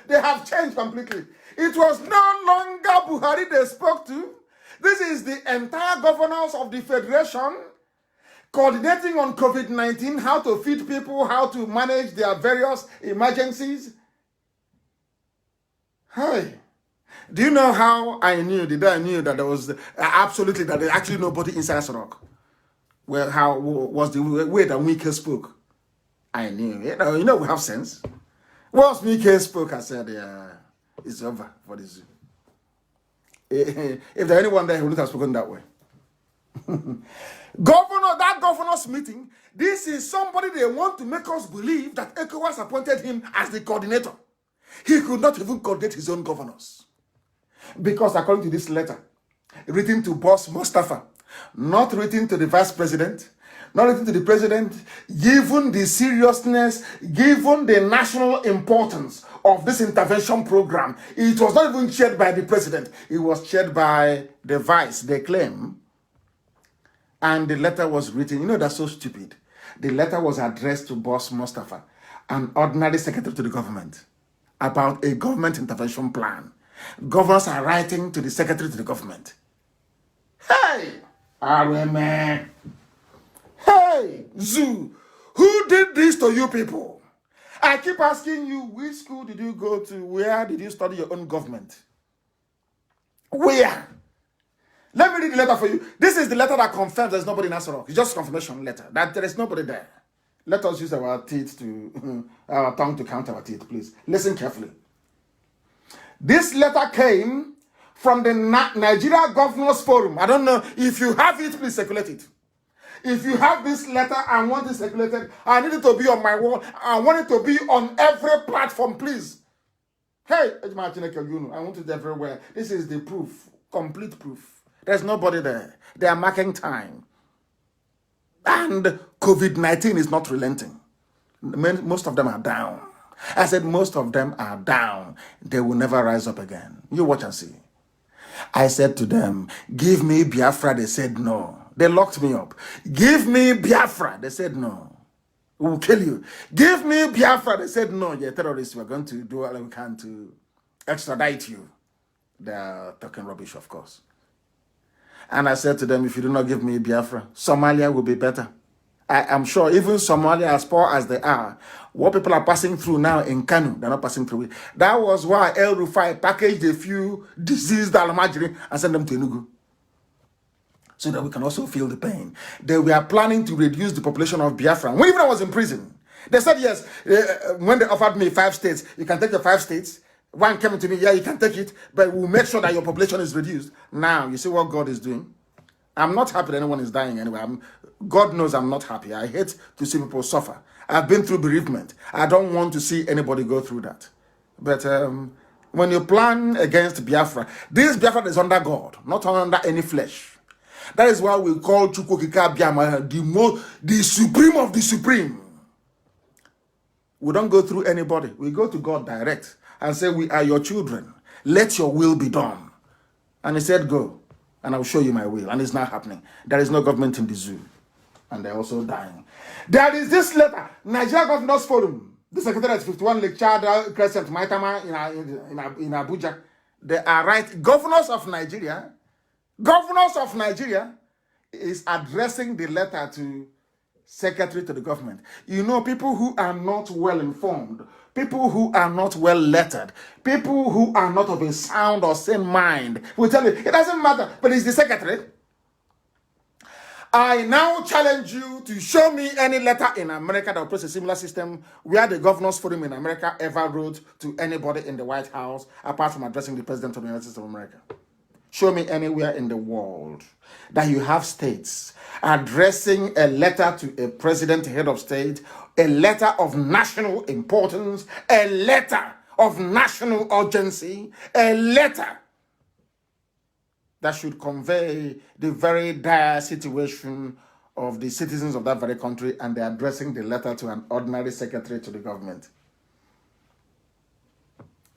they have changed completely. It was no longer Buhari they spoke to. This is the entire governors of the Federation coordinating on COVID-19, how to feed people, how to manage their various emergencies. Hey. Do you know how I knew? The day I knew that there was absolutely that there actually nobody inside Rock. Well, how was the way that Mike spoke? I knew. You know, we have sense. Once Mike spoke, I said, "Yeah, it's over for the zoo." If there's anyone there who would have spoken that way, that governor's meeting. This is somebody they want to make us believe that ECOWAS appointed him as the coordinator. He could not even coordinate his own governors. Because according to this letter, written to Boss Mustafa, not written to the vice president, not written to the president, given the seriousness, given the national importance of this intervention program, it was not even chaired by the president. It was chaired by the vice, they claim. And the letter was written, you know, that's so stupid. The letter was addressed to Boss Mustafa, an ordinary secretary to the government, about a government intervention plan. Governors are writing to the secretary to the government. Hey, RMA. Hey, Zoo, who did this to you people? I keep asking you, which school did you go to? Where did you study your own government? Where? Let me read the letter for you. This is the letter that confirms there's nobody in Asarok. It's just a confirmation letter that there is nobody there. Let us use our teeth our tongue to count our teeth, please. Listen carefully. This letter came from the Nigeria Governors Forum. I don't know if you have it, please circulate it. If you have this letter and want it circulated, I need it to be on my wall. I want it to be on every platform, please. Hey, I want it everywhere. This is the proof, complete proof. There's nobody there. They are marking time. And COVID-19 is not relenting. Most of them are down. I said most of them are down. They will never rise up again. You watch and see. I said to them, give me Biafra. They said no. They locked me up. Give me Biafra. They said no. We will kill you. Give me Biafra. They said, no, you're terrorists. We're going to do all we can to extradite you. They're talking rubbish, of course. And I said to them, if you do not give me Biafra, Somalia will be better. I am sure even Somalia, as poor as they are, what people are passing through now in Kanu, they're not passing through it. That was why El Rufai packaged a few diseased Almajiri and sent them to Enugu, so that we can also feel the pain. They were planning to reduce the population of Biafra. When even I was in prison, they said, yes, when they offered me 5 states, you can take the 5 states. One came to me, yeah, you can take it, but we'll make sure that your population is reduced. Now, you see what God is doing? I'm not happy that anyone is dying anyway. God knows I'm not happy. I hate to see people suffer. I've been through bereavement. I don't want to see anybody go through that. But when you plan against Biafra, this Biafra is under God, not under any flesh. That is why we call Chukwukika Biama the supreme of the supreme. We don't go through anybody. We go to God direct and say, we are your children. Let your will be done. And he said, go, and I'll show you my will. And it's not happening. There is no government in the zoo. And they're also dying. There is this letter, Nigeria Governors Forum. The secretary is 51 Lake Chad Crescent, Maitama in Abuja. They are right. Governors of Nigeria is addressing the letter to secretary to the government. You know, people who are not well informed, people who are not well lettered, people who are not of a sound or sane mind will tell you, it doesn't matter, but it's the secretary. I now challenge you to show me any letter in America that operates a similar system where the Governors Forum in America ever wrote to anybody in the White House apart from addressing the President of the United States of America. Show me anywhere in the world that you have states addressing a letter to a president, head of state, a letter of national importance, a letter of national urgency, a letter that should convey the very dire situation of the citizens of that very country, and they're addressing the letter to an ordinary secretary to the government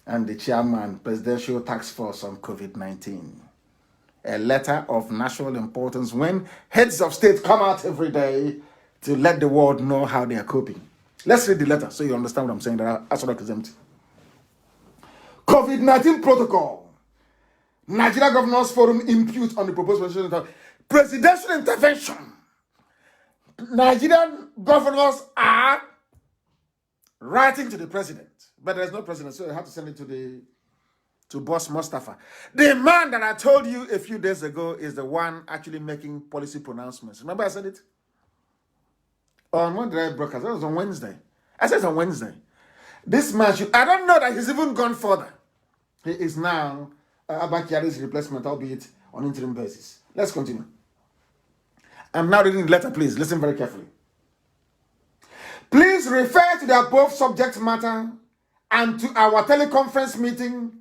and the chairman, Presidential Task Force on COVID-19. A letter of national importance when heads of state come out every day to let the world know how they are coping. Let's read the letter so you understand what I'm saying. That Asodok is empty. COVID-19 protocol. Nigeria Governors Forum impute on the proposed presidential intervention. Nigerian governors are writing to the president, but there's no president, so they have to send it to Boss Mustafa. The man that I told you a few days ago is the one actually making policy pronouncements. Remember I said it? On when did I broadcast? That was on Wednesday. I said it's on Wednesday. This man should, I don't know that he's even gone further. He is now Abba Kyari's replacement, albeit on interim basis. Let's continue. I'm now reading the letter, please. Listen very carefully. Please refer to the above subject matter and to our teleconference meeting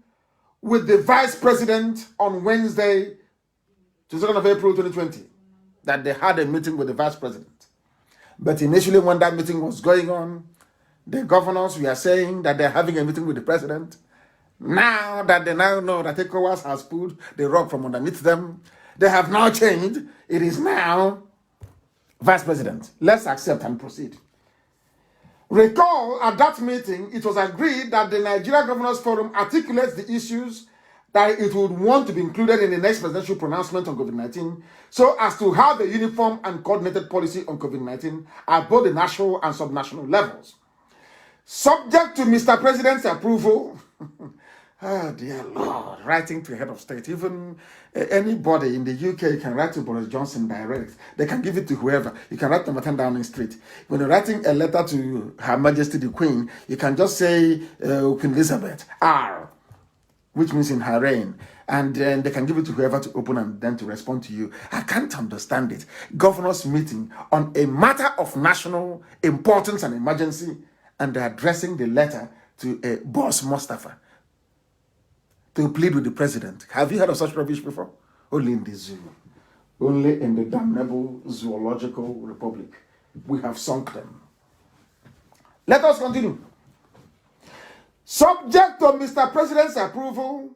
with the Vice President on Wednesday, 22nd of April 2020, that they had a meeting with the Vice President. But initially when that meeting was going on, the governors were saying that they're having a meeting with the President. Now that they now know that ECOWAS has pulled the rug from underneath them, they have now changed. It is now Vice President. Let's accept and proceed. Recall, at that meeting, it was agreed that the Nigeria Governors Forum articulates the issues that it would want to be included in the next presidential pronouncement on COVID-19, so as to have a uniform and coordinated policy on COVID-19 at both the national and subnational levels. Subject to Mr. President's approval, oh dear Lord, writing to head of state. Even anybody in the UK can write to Boris Johnson direct. They can give it to whoever. You can write number 10 Downing Street. When you're writing a letter to Her Majesty the Queen, you can just say Queen Elizabeth R, which means in her reign. And then they can give it to whoever to open and then to respond to you. I can't understand it. Governors meeting on a matter of national importance and emergency, and they're addressing the letter to Boss Mustafa to plead with the president. Have you heard of such rubbish before? Only in the zoo. Only in the damnable zoological republic. We have sunk them. Let us continue. Subject to Mr. President's approval,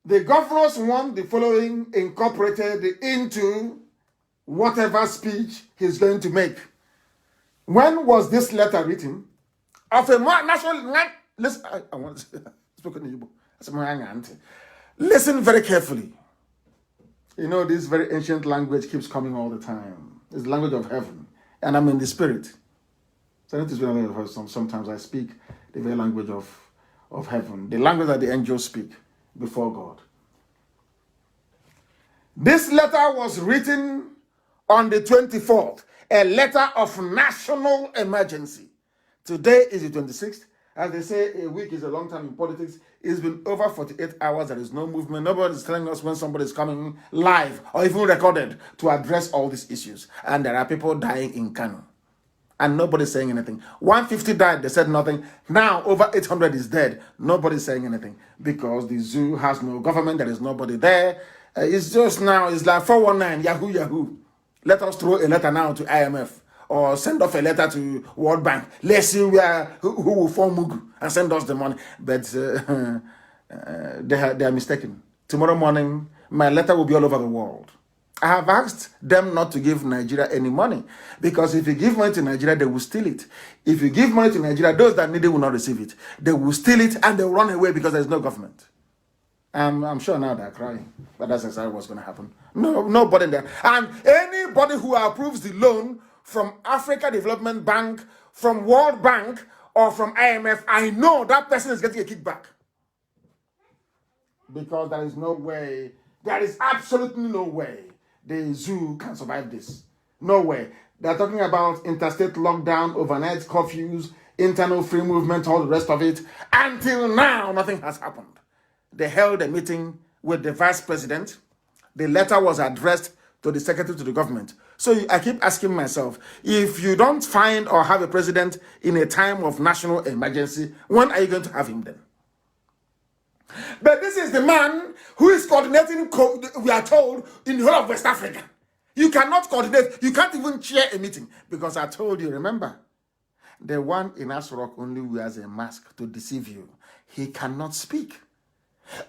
the governors want the following incorporated into whatever speech he's going to make. When was this letter written? Of a national... Listen, I want to speak in Igbo. Listen very carefully. You know, this very ancient language keeps coming all the time. It's the language of heaven. And I'm in the spirit. So it is very sometimes I speak the very language of heaven. The language that the angels speak before God. This letter was written on the 24th. A letter of national emergency. Today is the 26th. As they say, a week is a long time in politics. It's been over 48 hours. There is no movement. Nobody's telling us when somebody is coming live or even recorded to address all these issues. And there are people dying in Kanu. And nobody's saying anything. 150 died. They said nothing. Now, over 800 is dead. Nobody's saying anything. Because the zoo has no government. There is nobody there. It's just now, it's like 419, Yahoo, Yahoo. Let us throw a letter now to IMF. Or send off a letter to World Bank. Let's see who will form Mugu and send us the money. But they are mistaken. Tomorrow morning, my letter will be all over the world. I have asked them not to give Nigeria any money. Because if you give money to Nigeria, they will steal it. If you give money to Nigeria, those that need it will not receive it. They will steal it and they will run away because there is no government. I'm sure now they're crying. But that's exactly what's going to happen. No, nobody there. And anybody who approves the loan from Africa Development Bank, from World Bank, or from IMF, I know that person is getting a kickback. Because there is no way, there is absolutely no way the zoo can survive this. No way. They're talking about interstate lockdown, overnight curfews, internal free movement, all the rest of it. Until now, nothing has happened. They held a meeting with the vice president. The letter was addressed to the secretary to the government. So I keep asking myself, if you don't find or have a president in a time of national emergency, when are you going to have him then? But this is the man who is coordinating, we are told, in the whole of West Africa. You cannot coordinate. You can't even chair a meeting. Because I told you, remember, the one in Asrock only wears a mask to deceive you. He cannot speak.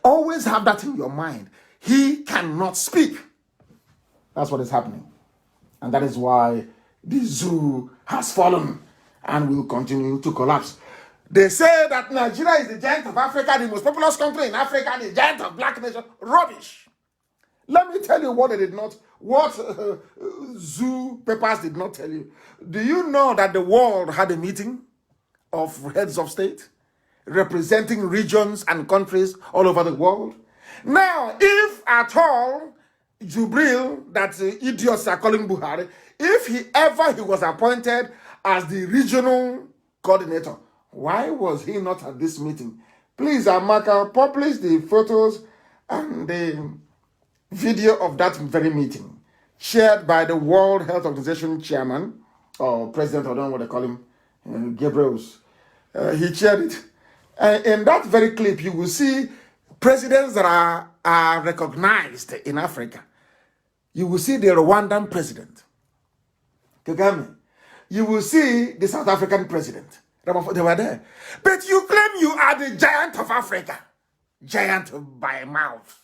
Always have that in your mind. He cannot speak. That's what is happening. And that is why the zoo has fallen and will continue to collapse. They say that Nigeria is the giant of Africa, the most populous country in Africa, the giant of black nation. Rubbish. Let me tell you what they did not, what zoo papers did not tell you. Do you know that the world had a meeting of heads of state representing regions and countries all over the world? Now, if at all Jubril, that idiots are calling Buhari, if he was appointed as the regional coordinator, why was he not at this meeting? Please, Amaka, publish the photos and the video of that very meeting, shared by the World Health Organization chairman, or president, I don't know what they call him, Gabriels. He shared it. In that very clip, you will see presidents that are recognized in Africa. You will see the Rwandan president, Kagame. You will see the South African president. They were there. But you claim you are the giant of Africa. Giant by mouth.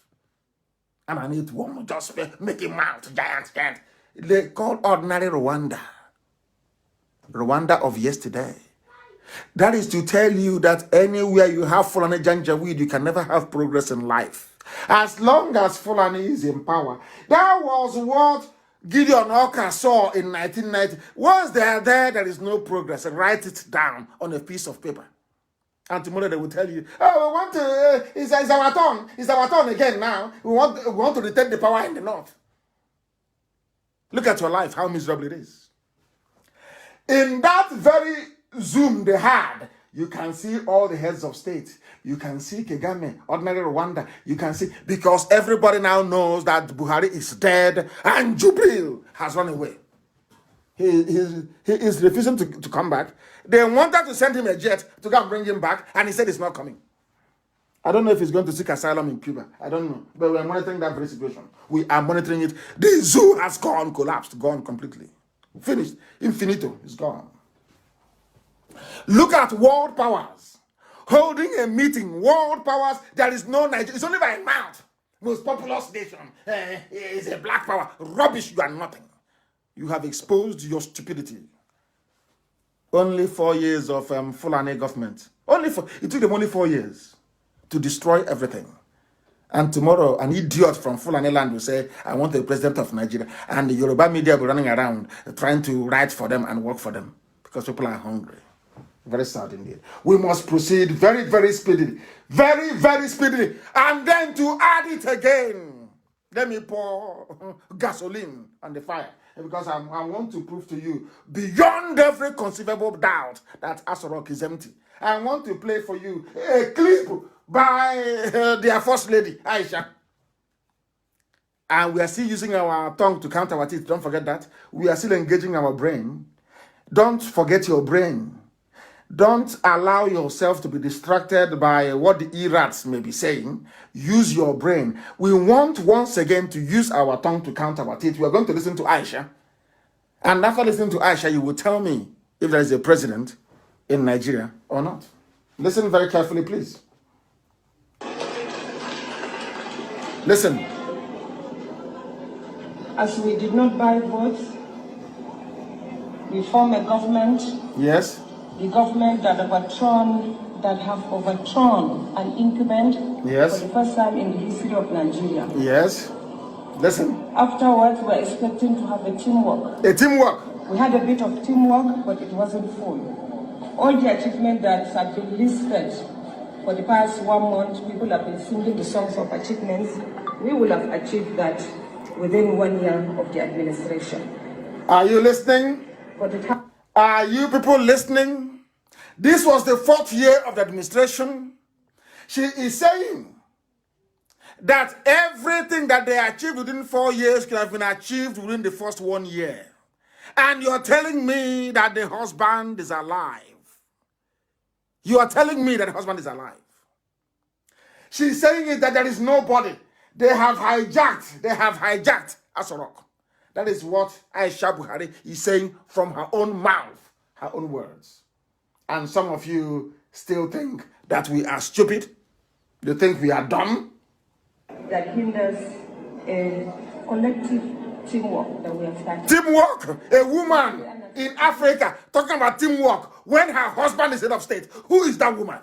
And I need one just make him mouth, giant. They call ordinary Rwanda. Rwanda of yesterday. That is to tell you that anywhere you have Fulani Janjaweed, you can never have progress in life. As long as Fulani is in power. That was what Gideon Oka saw in 1990. Once they are there, there is no progress. Write it down on a piece of paper. And tomorrow they will tell you, oh, we want to, it's our turn. It's our turn again now. We want to retain the power in the north. Look at your life, how miserable it is. In that very Zoom they had, you can see all the heads of state. You can see Kagame, ordinary Rwanda. You can see, because everybody now knows that Buhari is dead and Jubril has run away. He is refusing to come back. They wanted to send him a jet to go and bring him back, and he said he's not coming. I don't know if he's going to seek asylum in Cuba. I don't know. But we are monitoring that very situation. We are monitoring it. The zoo has gone, collapsed, gone completely. Finished. Infinito is gone. Look at world powers holding a meeting. World powers, there is no Nigeria. It's only by mouth. Most populous nation is a black power. Rubbish, you are nothing. You have exposed your stupidity. Only 4 years of Fulani government. It took them only 4 years to destroy everything. And tomorrow, an idiot from Fulani land will say, I want the president of Nigeria. And the Yoruba media will be running around trying to write for them and work for them because people are hungry. Very sad indeed. We must proceed very, very speedily. Very, very speedily. And then to add it again, let me pour gasoline on the fire. Because I want to prove to you, beyond every conceivable doubt, that Aso Rock is empty. I want to play for you a clip by their first lady, Aisha. And we are still using our tongue to count our teeth. Don't forget that. We are still engaging our brain. Don't forget your brain. Don't allow yourself to be distracted by what the E-rats may be saying. Use your brain. We want once again to use our tongue to count our teeth. We are going to listen to Aisha. And after listening to Aisha, you will tell me if there is a president in Nigeria or not. Listen very carefully, please. Listen. As we did not buy votes, we form a government. Yes. The government that have overthrown an incumbent. Yes. For the first time in the history of Nigeria. Yes. Listen. Afterwards, we're expecting to have a teamwork. A teamwork. We had a bit of teamwork, but it wasn't full. All the achievements that have been listed for the past 1 month, people have been singing the songs of achievements. We will have achieved that within 1 year of the administration. Are you listening? Are you people listening? This was the 4th year of the administration. She is saying that everything that they achieved within 4 years could have been achieved within the first 1 year. And you're telling me that the husband is alive. You are telling me that the husband is alive. She's saying that there is nobody. They have hijacked Aso Rock. That is what Aisha Buhari is saying from her own mouth, her own words. And some of you still think that we are stupid. You think we are dumb. That hinders a collective teamwork that we have started. Teamwork! A woman in Africa talking about teamwork when her husband is head of state. Who is that woman?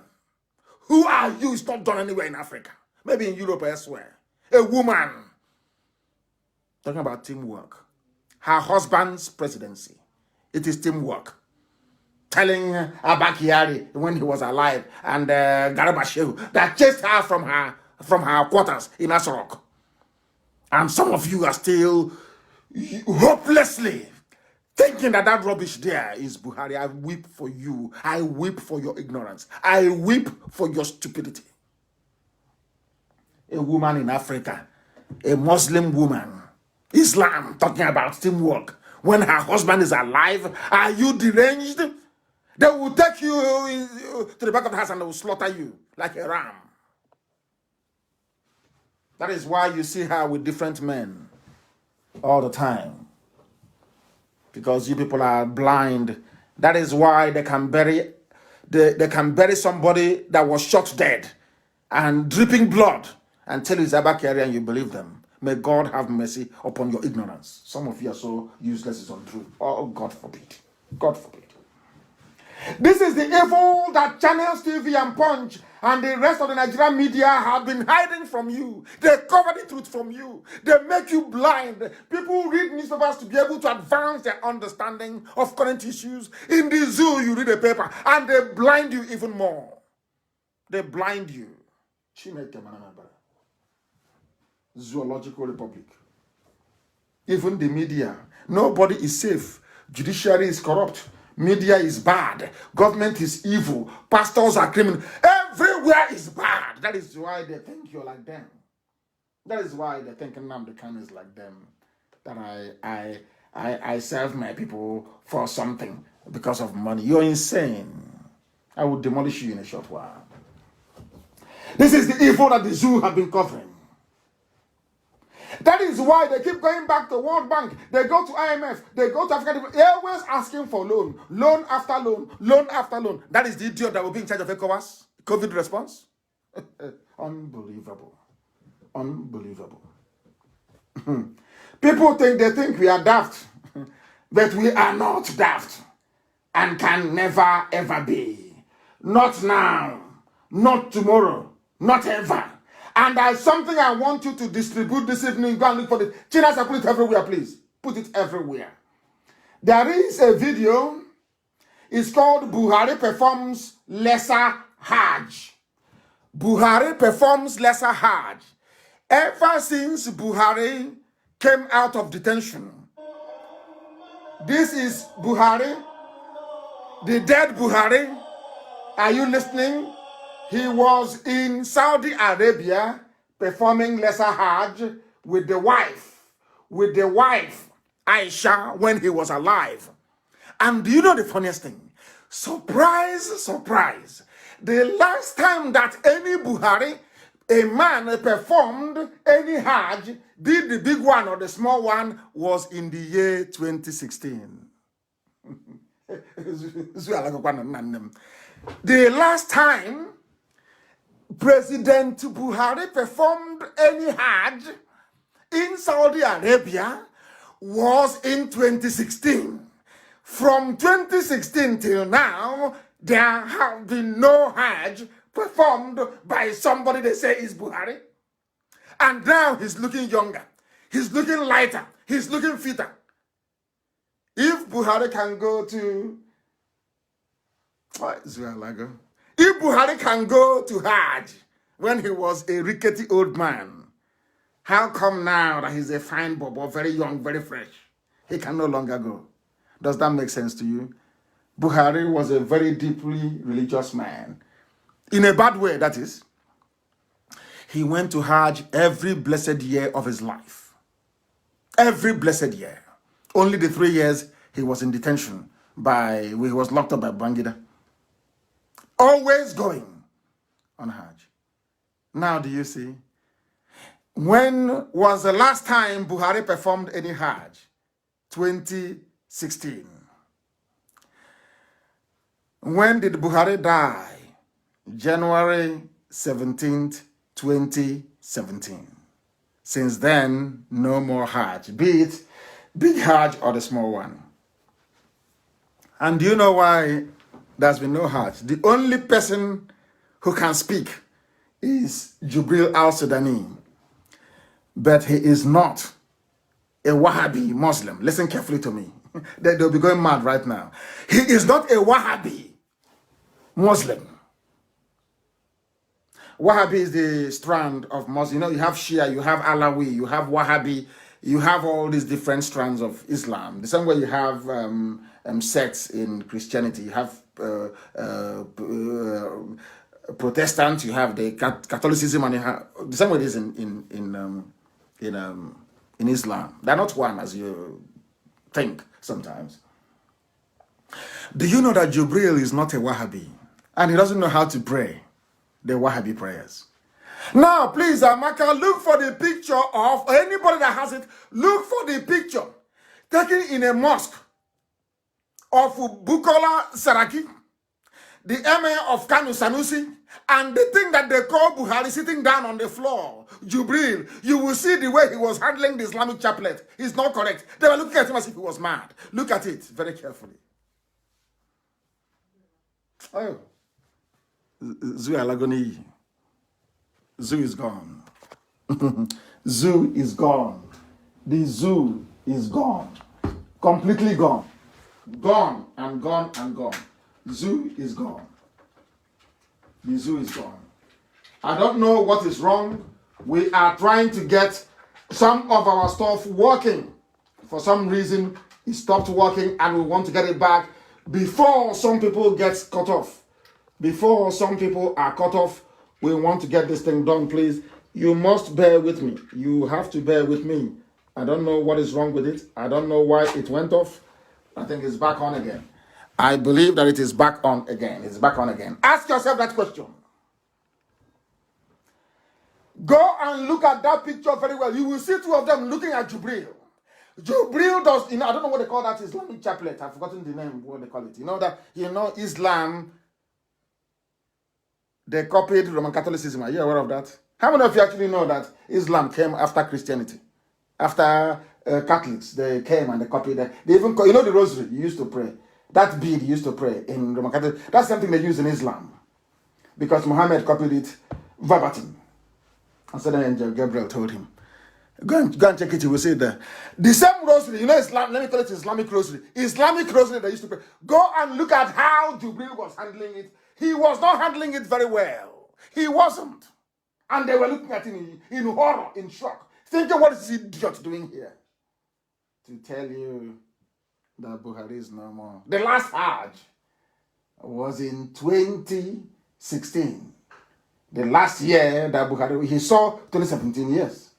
Who are you? It's not done anywhere in Africa. Maybe in Europe or elsewhere. A woman talking about teamwork. Her husband's presidency. It is teamwork. Telling Abakari when he was alive and Garabashew that chased her from her quarters in Aso Rock. And some of you are still hopelessly thinking that rubbish there is Buhari. I weep for you. I weep for your ignorance. I weep for your stupidity. A woman in Africa, a Muslim woman, Islam, talking about teamwork when her husband is alive. Are you deranged? They will take you to the back of the house and they will slaughter you like a ram. That is why you see her with different men all the time. Because you people are blind. That is why they can bury somebody that was shot dead and dripping blood and tell you it's Abakari and you believe them. May God have mercy upon your ignorance. Some of you are so useless it's untrue. Oh, God forbid. God forbid. This is the evil that Channels TV and Punch and the rest of the Nigerian media have been hiding from you. They cover the truth from you. They make you blind. People read newspapers to be able to advance their understanding of current issues. In the zoo, you read a paper and they blind you even more. They blind you. Zoological Republic. Even the media. Nobody is safe. Judiciary is corrupt. Media is bad. Government is evil. Pastors are criminal. Everywhere is bad. That is why they think you're like them. That is why they think Nnamdi Kanu is like them. That I serve my people for something because of money. You're insane. I will demolish you in a short while. This is the evil that the zoo have been covering. That is why they keep going back to World Bank. They go to IMF. They go to Africa. They're always asking for loan. Loan after loan. Loan after loan. That is the idiot that will be in charge of ECOWAS. COVID response. Unbelievable. Unbelievable. People think we are daft. But we are not daft. and can never ever be. Not now, not tomorrow, not ever. And there's something I want you to distribute this evening. Go and look for it. Chinas, put it everywhere, please. Put it everywhere. There is a video. It's called Buhari Performs Lesser Hajj. Buhari performs lesser Hajj. Ever since Buhari came out of detention, this is Buhari, the dead Buhari. Are you listening? He was in Saudi Arabia performing lesser Hajj with the wife Aisha when he was alive. And do you know the funniest thing? Surprise, surprise. The last time that any Buhari, a man performed any Hajj, did the big one or the small one, was in the year 2016. The last time President Buhari performed any Hajj in Saudi Arabia was in 2016. From 2016 till now, there have been no Hajj performed by somebody they say is Buhari. And now he's looking younger. He's looking lighter. He's looking fitter. If Buhari can go to... If Buhari can go to Hajj when he was a rickety old man, how come now that he's a fine bobo, very young, very fresh, he can no longer go? Does that make sense to you? Buhari was a very deeply religious man. In a bad way, that is. He went to Hajj every blessed year of his life. Every blessed year. Only the 3 years he was in detention he was locked up by Bangida. Always going on Hajj. Now, do you see? When was the last time Buhari performed any Hajj? 2016. When did Buhari die? January 17th, 2017. Since then, no more Hajj, be it big Hajj or the small one. And do you know why there's been no Hajj? The only person who can speak is Jubril al-Sudani. But he is not a Wahhabi Muslim. Listen carefully to me. They'll be going mad right now. He is not a Wahhabi Muslim. Wahhabi is the strand of Muslim. You know, you have Shia, you have Alawi, you have Wahhabi, you have all these different strands of Islam. The same way you have sects in Christianity. You have Protestant, you have the Catholicism, and you have the same way it is in Islam. They're not one as you think sometimes. Do you know that Jubril is not a Wahhabi? And he doesn't know how to pray the Wahhabi prayers. Now, please, Amaka, look for the picture of anybody that has it. Look for the picture taken in a mosque of Bukola Saraki, the emir of Kanu Sanusi, and the thing that they call Buhari sitting down on the floor, Jubril. You will see the way he was handling the Islamic chaplet. It's not correct. They were looking at him as if he was mad. Look at it very carefully. Oh. Zoo Alagoni. Zoo is gone. Zoo is gone. The zoo is gone. Completely gone. Gone and gone and gone. Zoo is gone. The zoo is gone. I don't know what is wrong. We are trying to get some of our stuff working. For some reason, it stopped working and we want to get it back before some people get cut off. Before some people are cut off, we want to get this thing done, please. You must bear with me. You have to bear with me. I don't know what is wrong with it. I don't know why it went off. I think it's back on again. I believe that it is back on again. It's back on again. Ask yourself that question. Go and look at that picture very well. You will see two of them looking at Jubril. Jubril does, I don't know what they call that Islamic chaplet. I've forgotten the name, what they call it. Islam, they copied Roman Catholicism. Are you aware of that? How many of you actually know that Islam came after Christianity? After Catholics, they came and they copied that. They even, the rosary you used to pray. That bead he used to pray in Roman Catholic, that's something they use in Islam. Because Muhammad copied it verbatim. And so then Angel Gabriel told him, go and check it, you will see it there. The same rosary, you know Islam, let me call it Islamic rosary. Islamic rosary they used to pray. Go and look at how Jubril was handling it. He was not handling it very well. He wasn't. And they were looking at him in horror, in shock, thinking, what is this idiot doing here? To tell you that Buhari is no more. The last Hajj was in 2016. The last year that Buhari, he saw 2017 years.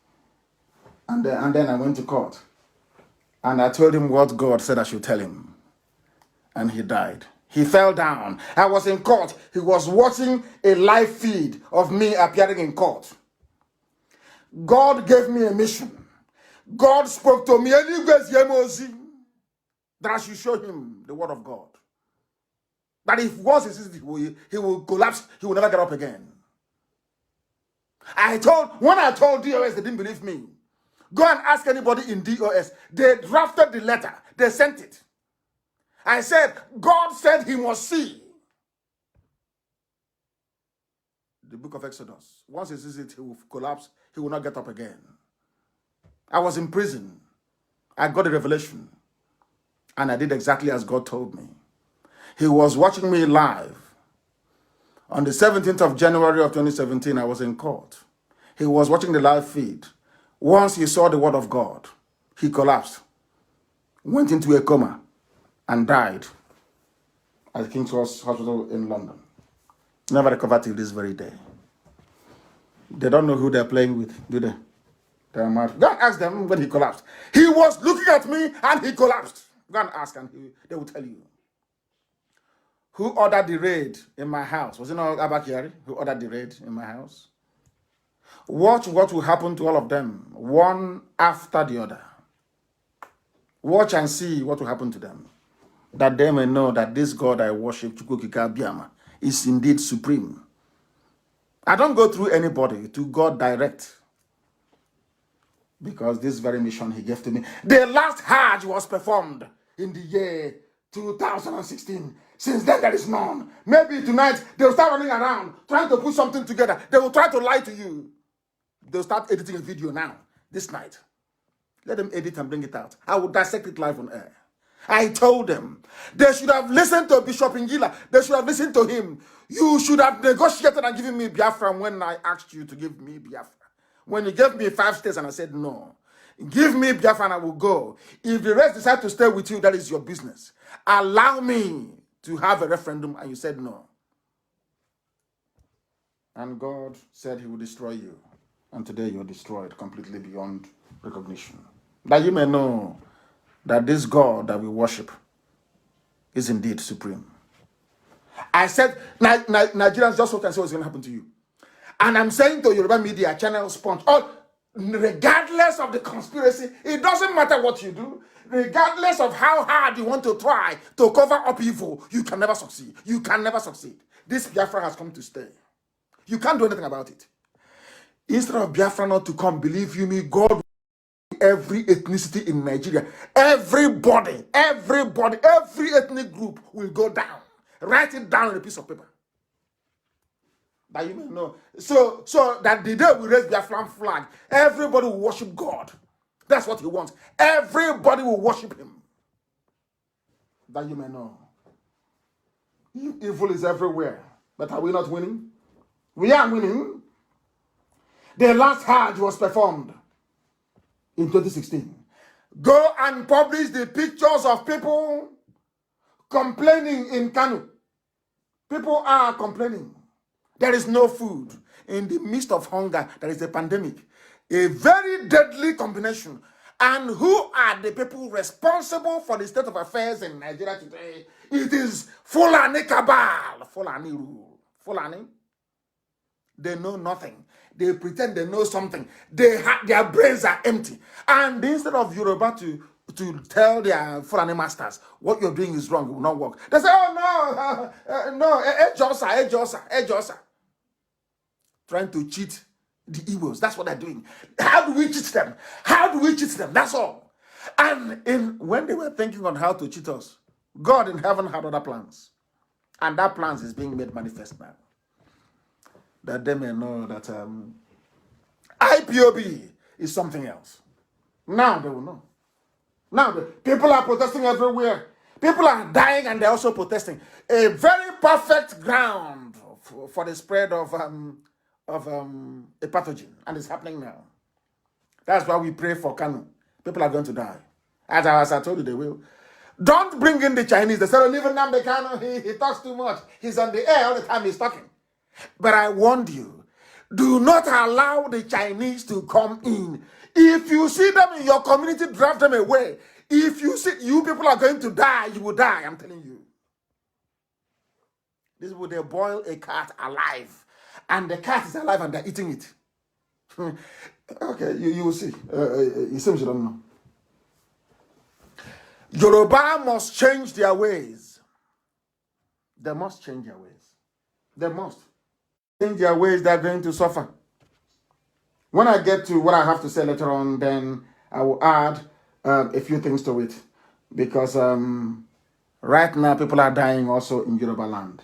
And then I went to court. And I told him what God said I should tell him. And he died. He fell down. I was in court. He was watching a live feed of me appearing in court. God gave me a mission. God spoke to me that I should show him the word of God. That if once he will collapse, he will never get up again. When I told DOS, they didn't believe me. Go and ask anybody in DOS. They drafted the letter. They sent it. I said, God said he must see. The book of Exodus. Once he sees it, he will collapse. He will not get up again. I was in prison. I got a revelation. And I did exactly as God told me. He was watching me live. On the 17th of January of 2017, I was in court. He was watching the live feed. Once he saw the word of God, he collapsed, went into a coma, and died at King's Hospital in London. Never recovered till this very day. They don't know who they're playing with, do they? They're mad. Go and ask them when he collapsed. He was looking at me and he collapsed. Go and ask and they will tell you. Who ordered the raid in my house? Was it not Abakari who ordered the raid in my house? Watch what will happen to all of them, one after the other. Watch and see what will happen to them. That they may know that this God I worship, Chukwukika Biama, is indeed supreme. I don't go through anybody, to God direct. Because this very mission he gave to me. The last Hajj was performed in the year 2016. Since then, there is none. Maybe tonight, they'll start running around, trying to put something together. They will try to lie to you. They'll start editing a video now, this night. Let them edit and bring it out. I will dissect it live on air. I told them, they should have listened to Bishop Ngila. They should have listened to him. You should have negotiated and given me Biafra when I asked you to give me Biafra. When you gave me 5 states and I said no. Give me Biafra and I will go. If the rest decide to stay with you, that is your business. Allow me to have a referendum, and you said no. And God said he will destroy you. And today you're destroyed completely beyond recognition. That you may know that this God that we worship is indeed supreme. I said, Nigerians, just what I say what's going to happen to you. And I'm saying to Yoruba media, channel sponge, regardless of the conspiracy, it doesn't matter what you do, regardless of how hard you want to try to cover up evil, you can never succeed. You can never succeed. This Biafra has come to stay. You can't do anything about it. Instead of Biafra not to come, believe you me, God will every ethnicity in Nigeria, everybody, every ethnic group will go down. Write it down on a piece of paper. That you may know. So that the day we raise Biafran flag, everybody will worship God. That's what he wants. Everybody will worship him. That you may know. Evil is everywhere. But are we not winning? We are winning. The last Hajj was performed in 2016. Go and publish the pictures of people complaining in Kanu. People are complaining. There is no food. In the midst of hunger, there is a pandemic. A very deadly combination. And who are the people responsible for the state of affairs in Nigeria today? It is Fulani cabal. Fulani rule. Fulani. They know nothing. They pretend they know something. Their brains are empty. And instead of Yoruba to tell their Fulani masters what you're doing is wrong, it will not work. They say, oh no, Ejosa. Trying to cheat the Igbos. That's what they're doing. How do we cheat them? How do we cheat them? That's all. And when they were thinking on how to cheat us, God in heaven had other plans. And that plans is being made manifest now. That they may know that IPOB is something else. Now they will know. Now the people are protesting everywhere. People are dying and they're also protesting. A very perfect ground for the spread of a pathogen. And it's happening now. That's why we pray for Kanu. People are going to die. As I told you, they will. Don't bring in the Chinese. They say, leave Nnamdi Kanu. He talks too much. He's on the air all the time he's talking. But I warned you, do not allow the Chinese to come in. If you see them in your community, drive them away. If you see you people are going to die, you will die, I'm telling you. This is where they boil a cat alive. And the cat is alive and they're eating it. Okay, you will see. It seems you don't know. Yoruba must change their ways. They must change their ways. They must change their ways. They're going to suffer. When I get to what I have to say later on, then I will add a few things to it. Because right now, people are dying also in Yoruba land.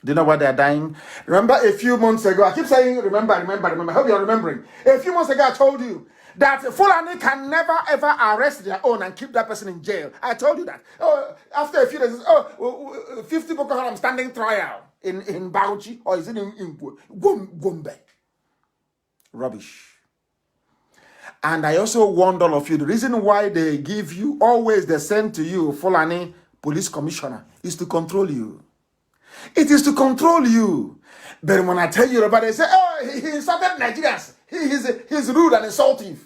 Do you know why they're dying? Remember a few months ago, I keep saying, remember. I hope you're remembering. A few months ago, I told you that Fulani can never ever arrest their own and keep that person in jail. I told you that. Oh, after a few days, 50 Boko Haram standing trial in Bauchi, or is it in Gombe? Rubbish. And I also warned all of you, the reason why they give you, always they send to you Fulani police commissioner, is to control you. It is to control you. But when I tell you about it, they say, oh, he insulted Nigerians. He's rude and insultive.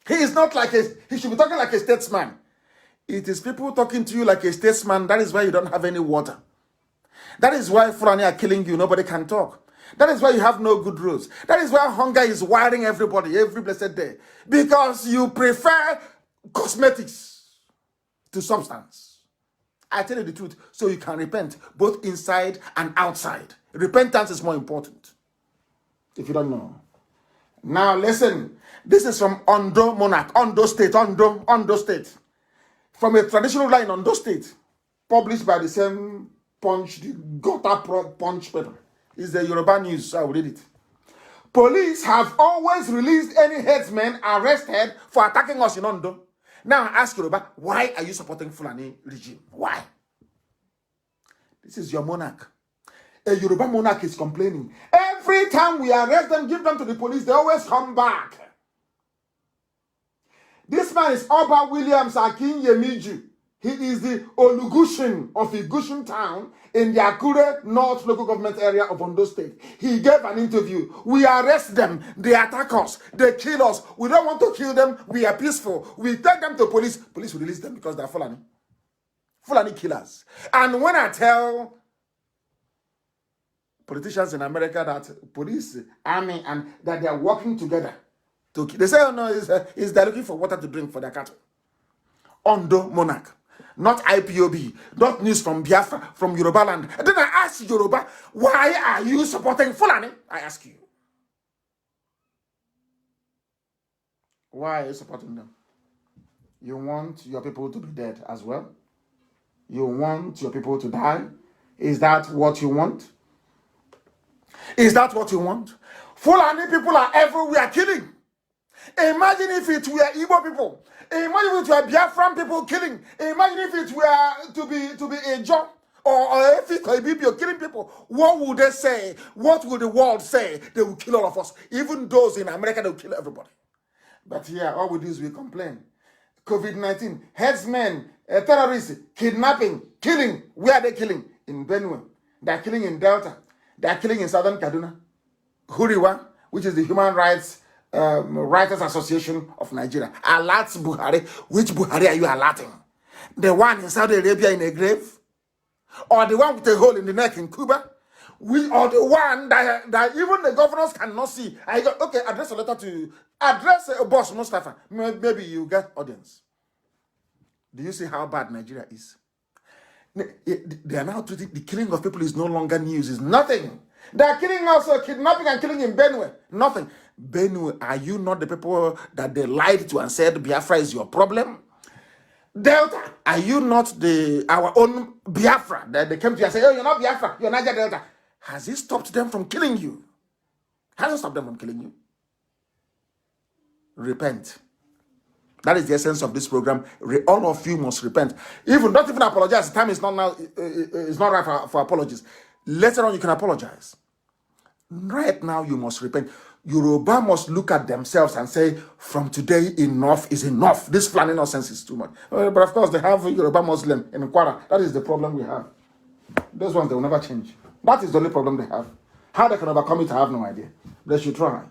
He is not like he should be talking like a statesman. It is people talking to you like a statesman. That is why you don't have any water. That is why Fulani are killing you. Nobody can talk. That is why you have no good roads. That is why hunger is wiring everybody every blessed day. Because you prefer cosmetics to substance. I tell you the truth, so you can repent, both inside and outside. Repentance is more important, if you don't know. Now listen, this is from Ondo Monarch, Ondo State, Ondo State. From a traditional line, Ondo State, published by the same Punch, the Gota Punch paper. It's the Yoruba News, I will read it. Police have always released any headsmen arrested for attacking us in Ondo. Now I ask Yoruba, why are you supporting Fulani regime? Why? This is your monarch. A Yoruba monarch is complaining. Every time we arrest them, give them to the police, they always come back. This man is Oba Williams Akin Yemiju. He is the Olugushin of Igushin town in the Akure North local government area of Ondo State. He gave an interview. We arrest them. They attack us. They kill us. We don't want to kill them. We are peaceful. We take them to police. Police will release them because they are Fulani. Fulani killers. And when I tell politicians in America that police, army, and that they are working together, they say, oh no, they're looking for water to drink for their cattle. Ondo Monarch. Not IPOB, not news from Biafra, from Yoruba land. And then I ask Yoruba, why are you supporting Fulani? I ask you. Why are you supporting them? You want your people to be dead as well? You want your people to die? Is that what you want? Is that what you want? Fulani people are everywhere killing. Imagine if it were Igbo people. Imagine if it were Biafran people killing. Imagine if it were to be a job or if it could be killing people. What would they say? What would the world say? They will kill all of us. Even those in America, they will kill everybody. But here, all we do is we complain. COVID-19, headsmen, terrorists, kidnapping, killing. Where are they killing? In Benue. They are killing in Delta. They are killing in Southern Kaduna. Huriwa, which is the Human Rights Writers Association of Nigeria, alerts Buhari. Which Buhari are you alerting? The one in Saudi Arabia in a grave? Or the one with a hole in the neck in Cuba? Or the one that even the governors cannot see? Okay, address a letter to, address a boss, Mustafa. Maybe you get audience. Do you see how bad Nigeria is? They are now treating the killing of people is no longer news, is nothing. They are killing also, kidnapping and killing in Benue. Nothing. Benue, are you not the people that they lied to and said Biafra is your problem? Delta, are you not our own Biafra? They came to you and say, oh, you're not Biafra, you're Niger Delta. Has it stopped them from killing you? Has it stopped them from killing you? Repent. That is the essence of this program. All of you must repent. Don't even apologize. The time is not now. It's not right for apologies. Later on, you can apologize. Right now, you must repent. Yoruba must look at themselves and say, from today, enough is enough. This Fulani nonsense is too much. But of course, they have Yoruba Muslim in Kwara. That is the problem we have. Those ones, they will never change. That is the only problem they have. How they can overcome it, I have no idea. They should try.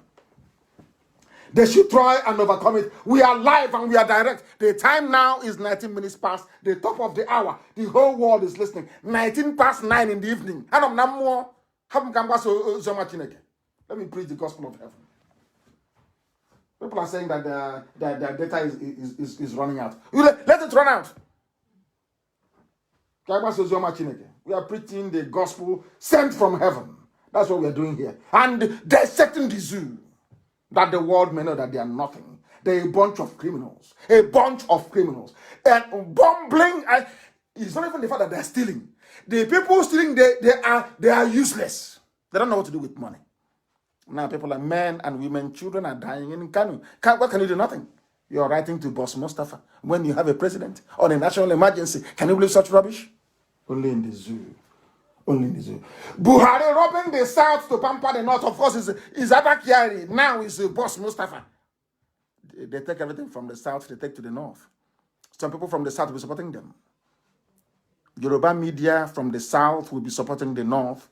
They should try and overcome it. We are live and we are direct. The time now is 19 minutes past the top of the hour. The whole world is listening. 19 past 9 in the evening. Let me preach the gospel of heaven. People are saying that their data is running out. Let it run out. We are preaching the gospel sent from heaven. That's what we are doing here. And dissecting the zoo, that the world may know that they are nothing. They're a bunch of criminals. A bunch of criminals. And bumbling. It's not even the fact that they're stealing. The people stealing, they are useless. They don't know what to do with money. Now people like men and women, children are dying in Kanu. What can you do? Nothing. You're writing to Boss Mustafa when you have a president on a national emergency. Can you believe such rubbish? Only in the zoo. Only in the zoo. Buhari robbing the south to pamper the north. Of course, is Abakiari. Now is Boss Mustafa. They take everything from the south, they take to the north. Some people from the south will be supporting them. Yoruba media from the south will be supporting the north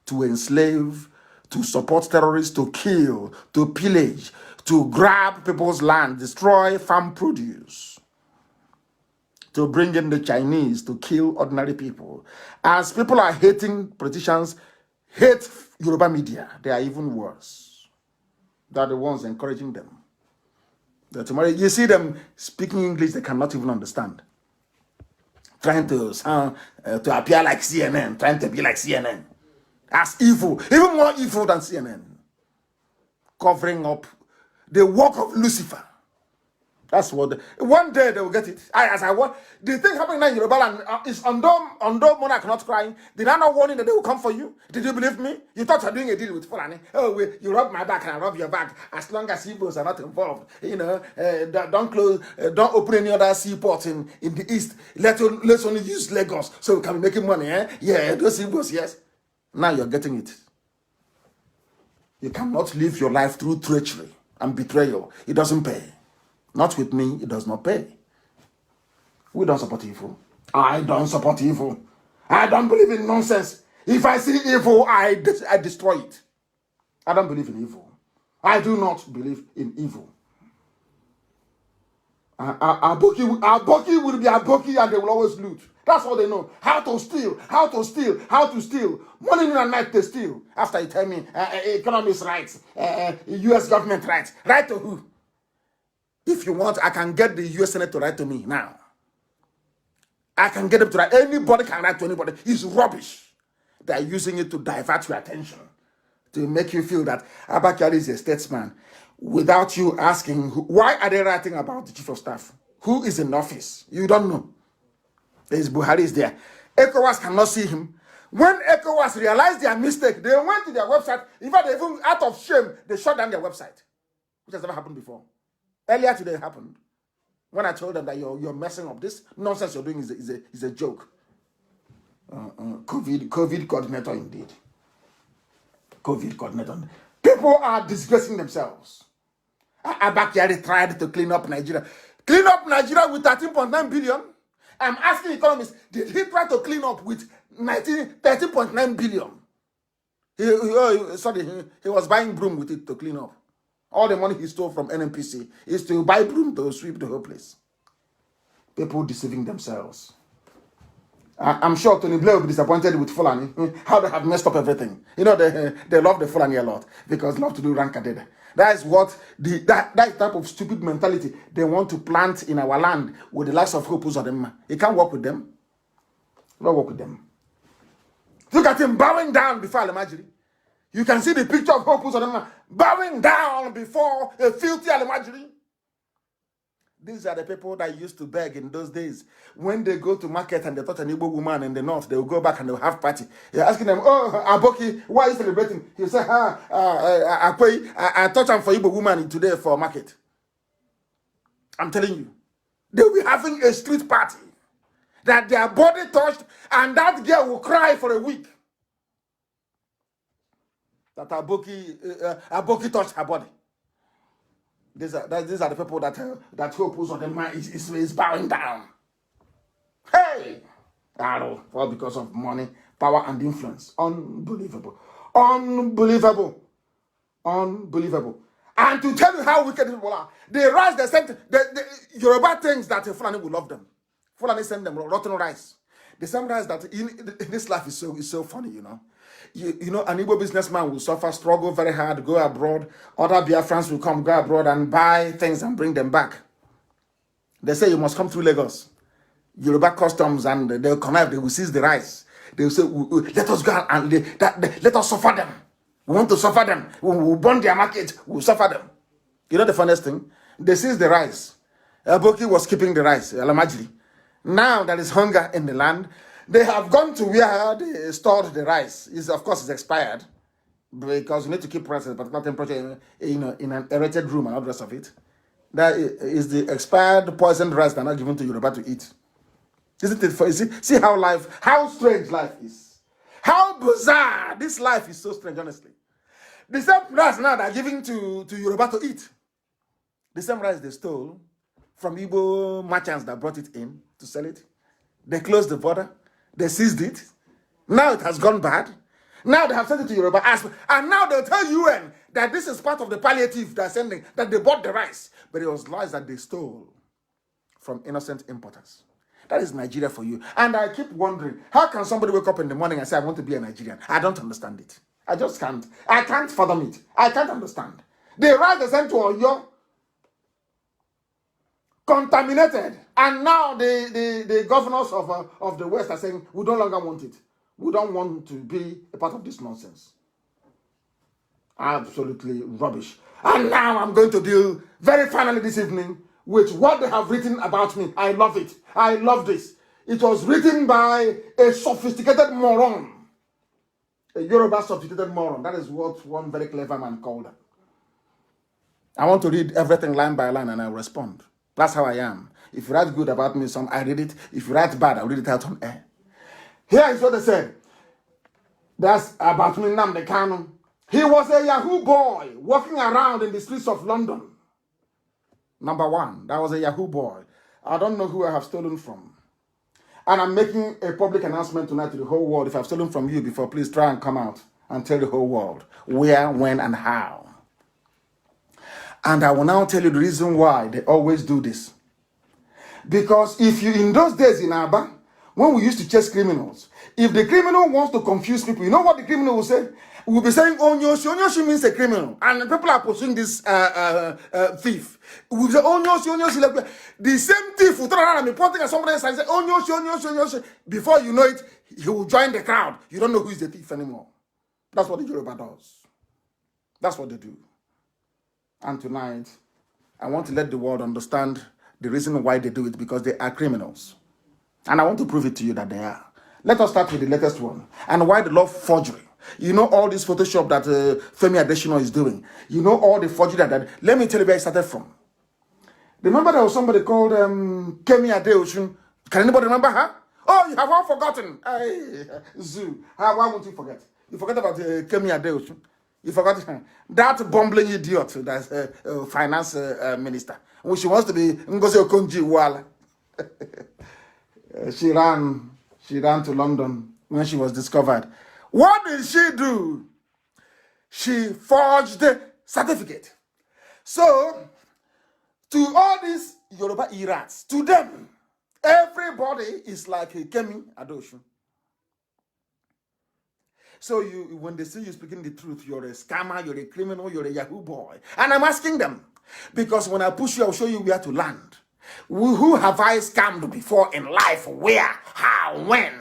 to enslave, to support terrorists, to kill, to pillage, to grab people's land, destroy farm produce, to bring in the Chinese to kill ordinary people. As people are hating politicians, hate Yoruba media, they are even worse. They are the ones encouraging them. Tomorrow, you see them speaking English they cannot even understand. Trying to sound, to appear like CNN, trying to be like CNN. As evil, even more evil than CNN. Covering up the work of Lucifer. That's what one day they will get it. The thing happening now in Yoruba land is Ondo monarch not crying. Did I not warn you that they will come for you? Did you believe me? You thought you were doing a deal with Fulani. Oh, you rub my back and I rub your back. As long as Igbos are not involved, don't open any other seaport in the east. Let's only use Lagos so we can be making money. Yeah, those Igbos, yes. Now you're getting it. You cannot live your life through treachery and betrayal. It doesn't pay. Not with me, it does not pay. We don't support evil. I don't support evil. I don't believe in nonsense. If I see evil, I destroy it. I don't believe in evil. I do not believe in evil. Aboki will be Aboki and they will always loot. That's all they know. How to steal. Morning and night they steal. After you tell me, economists' rights, U.S. government rights. Right to who? If you want, I can get the U.S. Senate to write to me now. I can get them to write. Anybody can write to anybody. It's rubbish. They're using it to divert your attention, to make you feel that Abakari is a statesman, without you asking, why are they writing about the chief of staff? Who is in office? You don't know. There's Buhari is there. ECOWAS cannot see him. When ECOWAS realized their mistake, they went to their website. In fact, even out of shame, they shut down their website, which has never happened before. Earlier today it happened when I told them that you're messing up. This nonsense you're doing is a joke. COVID coordinator indeed. COVID coordinator. People are disgracing themselves. Abakari tried to clean up Nigeria. Clean up Nigeria with 13.9 billion. I'm asking economists, did he try to clean up with 13.9 billion? He was buying broom with it to clean up. All the money he stole from NNPC is to buy broom to sweep the whole place. People deceiving themselves. I'm sure Tony Blair will be disappointed with Fulani, how they have messed up everything. They love the Fulani a lot because they love to do rankadede. That is what that type of stupid mentality they want to plant in our land with the likes of Hope Uzodinma. You can't work with them. You don't work with them. Look at him bowing down before Alimajiri. You can see the picture of Hope Uzodinma bowing down before a filthy Alimajiri. These are the people that used to beg in those days. When they go to market and they touch an Igbo woman in the north, they will go back and they'll have party. You're asking them, oh, Aboki, why are you celebrating? He'll say, I touch him for Igbo woman today for market. I'm telling you. They'll be having a street party that their body touched, and that girl will cry for a week. That Aboki touched her body. These are the people that hope who's on the mind is bowing down. Hey! All because of money, power, and influence. Unbelievable. Unbelievable. Unbelievable. And to tell you how wicked people are, the rice they sent, the Yoruba thinks that Fulani will love them. Fulani send them rotten rice. The same rice that in this life is so funny, you know. You know, an Igbo businessman will suffer, struggle very hard, go abroad. Other Biafrans will come, go abroad and buy things and bring them back. They say you must come through Lagos. Yoruba customs, and they'll connive, they will seize the rice. They will say, let us go and let us suffer them. We want to suffer them. We'll burn their market, we'll suffer them. You know the funniest thing? They seized the rice. Aboki was keeping the rice, Alamajiri. Now there is hunger in the land. They have gone to where they stored the rice. Of course, it's expired because you need to keep rice at a particular temperature, in an aerated room and all the rest of it. That is the expired, poisoned rice that are not given to Yoruba to eat. Isn't it? See how strange life is. How bizarre. This life is so strange, honestly. The same rice now they're giving to Yoruba to eat. The same rice they stole from Igbo merchants that brought it in to sell it. They closed the border. They seized it. Now it has gone bad. Now they have sent it to Yoruba. And now they'll tell UN that this is part of the palliative they're sending, that they bought the rice. But it was rice that they stole from innocent importers. That is Nigeria for you. And I keep wondering, how can somebody wake up in the morning and say, I want to be a Nigerian? I don't understand it. I just can't. I can't fathom it. I can't understand. The rice they sent to Oyo, contaminated, and now the governors of the West are saying, we no longer want it. We don't want to be a part of this nonsense. Absolutely rubbish. And now I'm going to deal very finally this evening with what they have written about me. I love it. I love this. It was written by a sophisticated moron. A Yoruba sophisticated moron. That is what one very clever man called her. I want to read everything line by line and I respond. That's how I am. If you write good about me, I read it. If you write bad, I'll read it out on air. Here is what they said. That's about Mazi Nnamdi Kanu. He was a Yahoo boy walking around in the streets of London. Number one, that was a Yahoo boy. I don't know who I have stolen from. And I'm making a public announcement tonight to the whole world. If I've stolen from you before, please try and come out and tell the whole world where, when, and how. And I will now tell you the reason why they always do this. Because if you, in those days in Aba, when we used to chase criminals, if the criminal wants to confuse people, you know what the criminal will say? We'll be saying Onyoshi. Onyoshi means a criminal. And people are pursuing this thief. We'll say Onyoshi, Onyoshi. Like, the same thief will turn around and be pointing at somebody else and say Onyoshi, Onyoshi, Onyoshi. Before you know it, he will join the crowd. You don't know who is the thief anymore. That's what the Yoruba does. That's what they do. And tonight, I want to let the world understand the reason why they do it, because they are criminals. And I want to prove it to you that they are. Let us start with the latest one. And why the love forgery. You know all this Photoshop that Femi Adesina is doing. You know all the forgery that... Let me tell you where it started from. Remember there was somebody called Kemi Adeosun. Can anybody remember her? Oh, you have all forgotten. Hey, Zoo. Why won't you forget? You forget about Kemi Adeosun. You forgot that bumbling idiot that's finance minister. When she wants to be Ngozi Okonjo-Iweala. She ran to London when she was discovered. What did she do? She forged the certificate. So, to all these Yoruba irats, to them, everybody is like a Kemi Adeosun. So when they see you speaking the truth, you're a scammer, you're a criminal, you're a Yahoo boy. And I'm asking them, because when I push you, I'll show you where to land. Who have I scammed before in life? Where? How? When?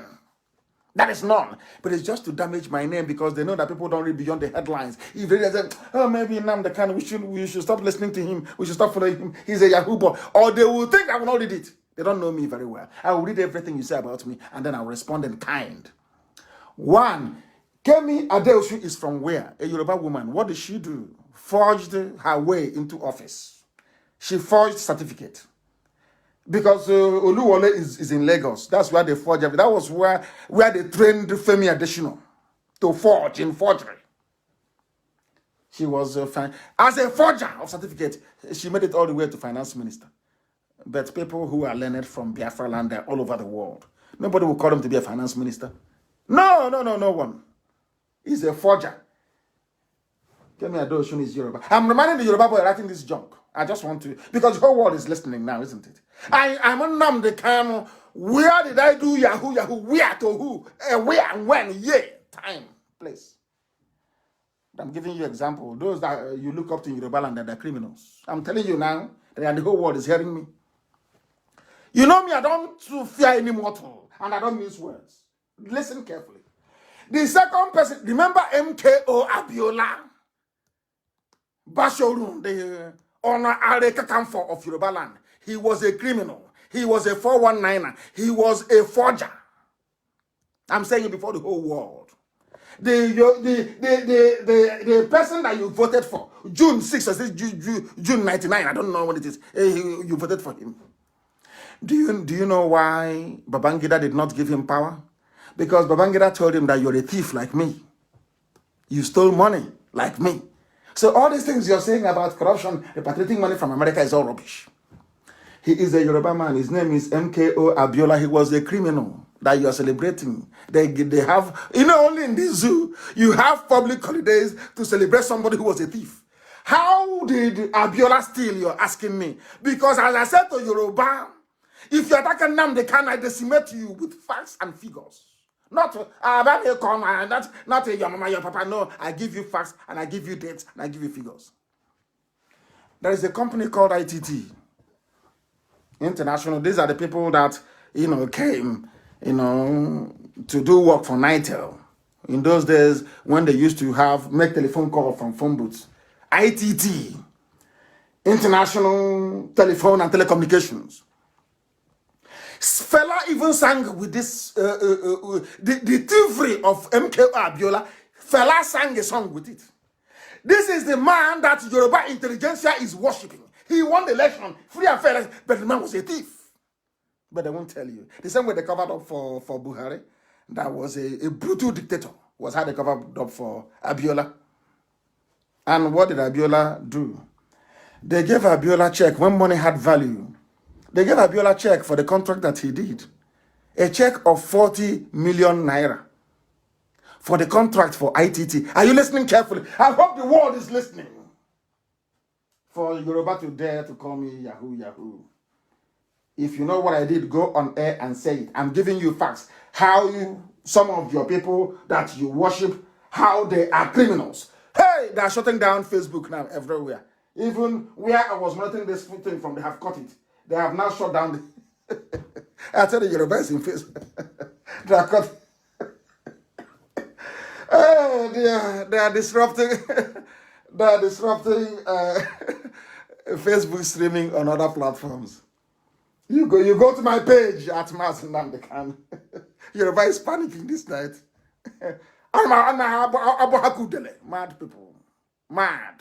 That is none. But it's just to damage my name because they know that people don't read beyond the headlines. If they say, oh, maybe Nnamdi Kanu, we should stop listening to him. We should stop following him. He's a Yahoo boy. Or they will think I will not read it. They don't know me very well. I will read everything you say about me and then I'll respond in kind. One, Kemi Adeosu is from where? A Yoruba woman. What did she do? Forged her way into office. She forged certificate. Because Oluwole is in Lagos. That's where they forged everything. That was where they trained Femi Adesina to forge in forgery. She was as a forger of certificate. She made it all the way to finance minister. But people who are learned from Biafra land are all over the world. Nobody will call him to be a finance minister. No one. He's a forger. Kemi Adeosun is Yoruba. I'm reminding the Yoruba boy writing this junk. I just want to, because the whole world is listening now, isn't it? I'm Nnamdi Kanu. Where did I do Yahoo? Where to who? Where and when? Yeah, time, place. I'm giving you example. Those that you look up to in Yoruba land, they're criminals. I'm telling you now, and the whole world is hearing me. You know me, I don't fear any mortal, and I don't mince words. Listen carefully. The second person, remember MKO Abiola? Bashorun, the Honor Arekakamfo of Yoruba land. He was a criminal. He was a 419er. He was a forger. I'm saying it before the whole world. The person that you voted for, June 6th or June 99, I don't know what it is. You voted for him. Do you know why Babangida did not give him power? Because Babangida told him that you're a thief like me. You stole money like me. So all these things you're saying about corruption, repatriating money from America is all rubbish. He is a Yoruba man. His name is MKO Abiola. He was a criminal that you are celebrating. They have, only in this zoo, you have public holidays to celebrate somebody who was a thief. How did Abiola steal, you're asking me? Because as I said to Yoruba, if you attack Nnamdi Kanu, I decimate you with facts and figures. Not your mama, your papa. No, I give you facts and I give you dates and I give you figures. There is a company called ITT International. These are the people that came to do work for Nitel in those days when they used to make telephone call from phone booths. ITT International Telephone and Telecommunications. Fela even sang with this, the thievery of MKO Abiola. Fela sang a song with it. This is the man that Yoruba intelligentsia is worshipping. He won the election, free and fair, but the man was a thief. But they won't tell you. The same way they covered up for Buhari, that was a brutal dictator, was how they covered up for Abiola. And what did Abiola do? They gave Abiola check when money had value. They gave Abiola check for the contract that he did. A check of 40 million naira for the contract for ITT. Are you listening carefully? I hope the world is listening. For Yoruba to dare to call me Yahoo. If you know what I did, go on air and say it. I'm giving you facts. How some of your people that you worship, how they are criminals. Hey, they are shutting down Facebook now everywhere. Even where I was monitoring this thing from, they have cut it. They have now shut down I tell the Yoruba is in Facebook. They are cut. They are disrupting. They are disrupting Facebook streaming on other platforms. You go to my page at Mazi Nnamdi Kanu. Yoruba is panicking this night. Mad people. Mad.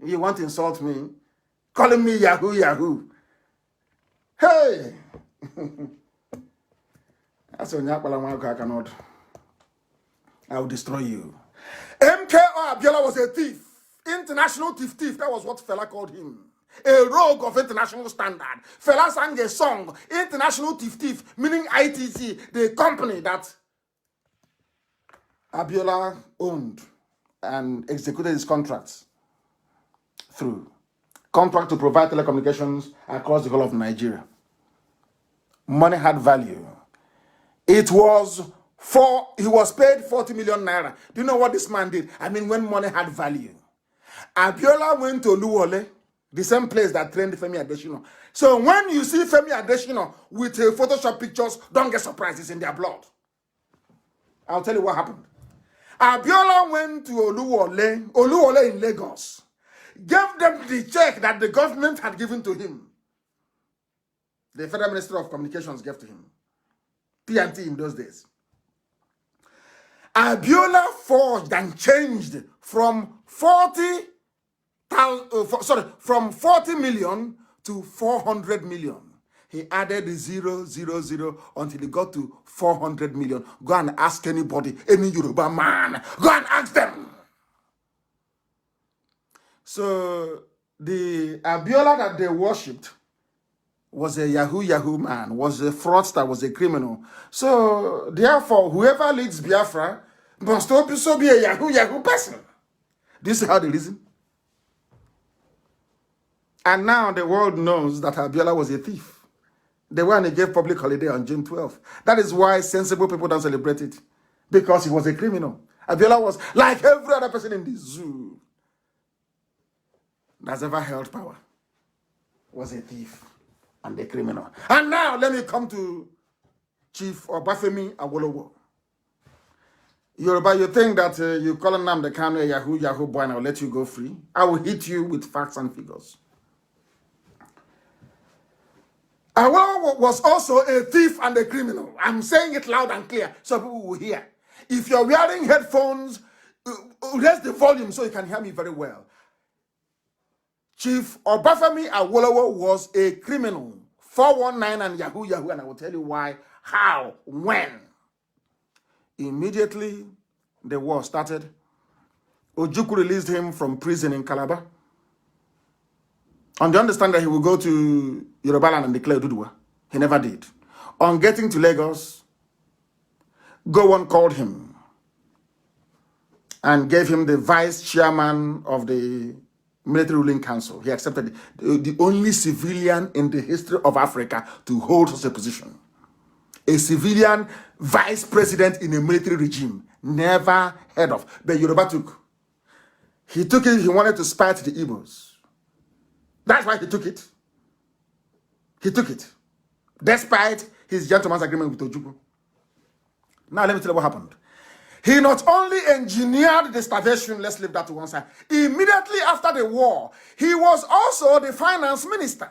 You want to insult me? Calling me Yahoo. Hey! That's when I cannot. I will destroy you. MKO Abiola was a thief. International thief. That was what Fela called him. A rogue of international standard. Fela sang a song. International thief. Meaning ITC, the company that Abiola owned and executed his contracts through. Contract to provide telecommunications across the whole of Nigeria. Money had value. He was paid 40 million naira. Do you know what this man did? I mean, when money had value. Abiola went to Oluwole, the same place that trained Femi Adesina. So when you see Femi Adesina with Photoshop pictures, don't get surprised, it's in their blood. I'll tell you what happened. Abiola went to Oluwole in Lagos, gave them the check that the government had given to him. The Federal Minister of Communications gave to him. P&T in those days. Abiola forged and changed from 40 million to 400 million. He added 000 until he got to 400 million. Go and ask anybody, any Yoruba man. Go and ask them. So the Abiola that they worshipped was a Yahoo man, was a fraudster, was a criminal. So therefore, whoever leads Biafra must also be a Yahoo person. This is how they reason. And now the world knows that Abiola was a thief. The one he gave public holiday on June 12th. That is why sensible people don't celebrate it. Because he was a criminal. Abiola was like every other person in the zoo that's ever held power. Was a thief and a criminal. And now let me come to Chief Obafemi Awolowo. Yoruba, you think that you call Nnamdi Kanu a Yahoo boy and I'll let you go free? I will hit you with facts and figures. Awolowo was also a thief and a criminal. I'm saying it loud and clear so people will hear. If you're wearing headphones, raise the volume so you can hear me very well. Chief Obafemi Awolowo was a criminal. 419 and Yahoo, and I will tell you why, how, when. Immediately, the war started. Ojukwu released him from prison in Calabar. On the understanding that he will go to Yorubaland and declare Ududua. He never did. On getting to Lagos, Gowon called him and gave him the vice chairman of the military ruling council. He accepted it. The only civilian in the history of Africa to hold such a position. A civilian vice president in a military regime. Never heard of. But Yoruba took. He took it, he wanted to spite the Igbos. That's why he took it. He took it. Despite his gentleman's agreement with Ojukwu. Now let me tell you what happened. He not only engineered the starvation, let's leave that to one side. Immediately after the war, he was also the finance minister.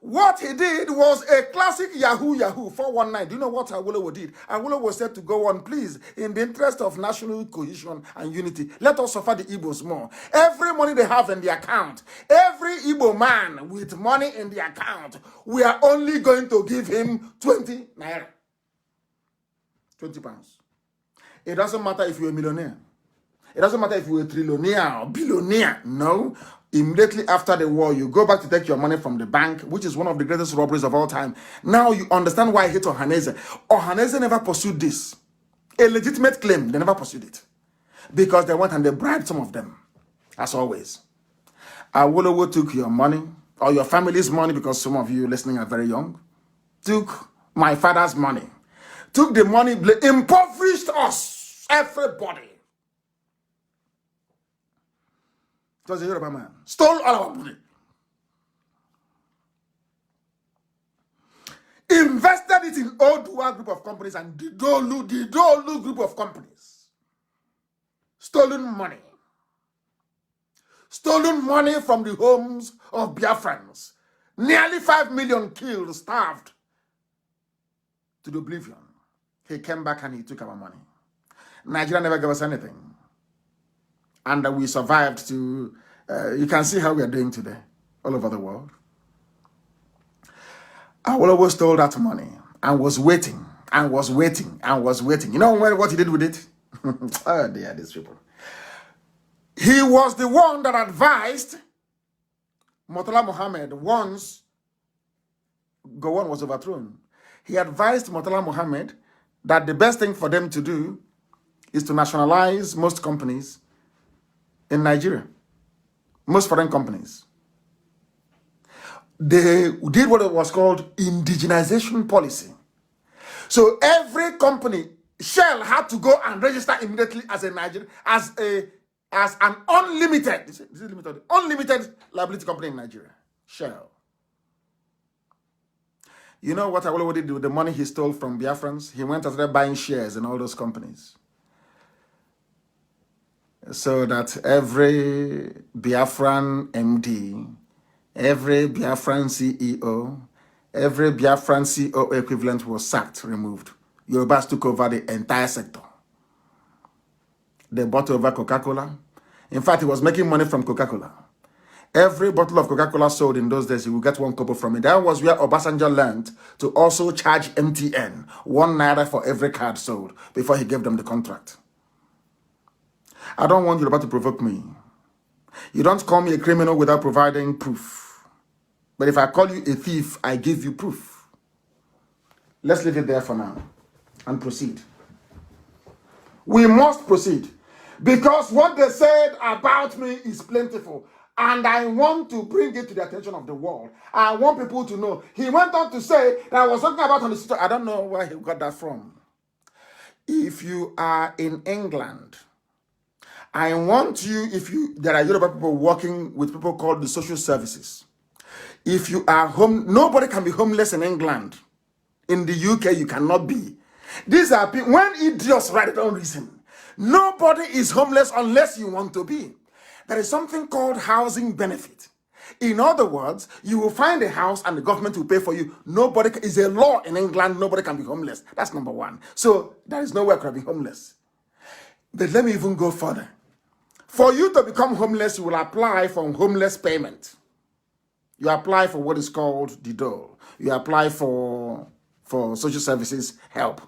What he did was a classic Yahoo 419. Do you know what Awolowo did? Awolowo said to go on, please, in the interest of national cohesion and unity, let us suffer the Igbos more. Every money they have in the account, every Igbo man with money in the account, we are only going to give him 20 naira. 20 pounds. It doesn't matter if you're a millionaire. It doesn't matter if you're a trillionaire or billionaire. No. Immediately after the war, you go back to take your money from the bank, which is one of the greatest robberies of all time. Now you understand why I hate Ohaneze. Ohaneze never pursued this. A legitimate claim, they never pursued it. Because they went and they bribed some of them. As always. Awolowo took your money, or your family's money, because some of you listening are very young. Took my father's money. Took the money, impoverished us, everybody. It was a Yoruba man. Stole all our money. Invested it in Odua group of companies and the Dolu group of companies. Stolen money. Stolen money from the homes of Biafrans. Nearly 5 million killed, starved to the oblivion. He came back and he took our money. Nigeria never gave us anything. And we survived to, you can see how we are doing today, all over the world. Awolowo stole that money and was waiting, and was waiting, and was waiting. You know what he did with it? Oh dear, these people. He was the one that advised Murtala Muhammad once Gowon was overthrown. He advised Murtala Muhammad that the best thing for them to do is to nationalize most companies in Nigeria. Most foreign companies. They did what was called indigenization policy. So every company, Shell had to go and register immediately as a Nigerian, as an unlimited, unlimited liability company in Nigeria. Shell. You know what Awolowo did with the money he stole from Biafrans? He went and started buying shares in all those companies. so that every Biafran MD, every Biafran CEO, every Biafran CEO equivalent was sacked, removed. Yorubas took over the entire sector. They bought over Coca-Cola. In fact, he was making money from Coca-Cola. Every bottle of Coca-Cola sold in those days, he would get 1 kobo from it. That was where Obasanjo learned to also charge MTN 1 naira for every card sold before he gave them the contract. I don't want Yoruba to provoke me. You don't call me a criminal without providing proof. But if I call you a thief, I give you proof. Let's leave it there for now and proceed. We must proceed because what they said about me is plentiful. And I want to bring it to the attention of the world. I want people to know. He went on to say that I was talking about on the street. I don't know where he got that from. If you are in England, I want you, there are Yoruba people working with people called the social services. If you are home, nobody can be homeless in England. In the UK, you cannot be. These are people, when idiots write it on reason, nobody is homeless unless you want to be. There is something called housing benefit. In other words, you will find a house and the government will pay for you. Nobody is a law in England, nobody can be homeless. That's number one. So there is nowhere to be homeless. But let me even go further. For you to become homeless, you will apply for homeless payment. You apply for what is called the dole. You apply for social services help.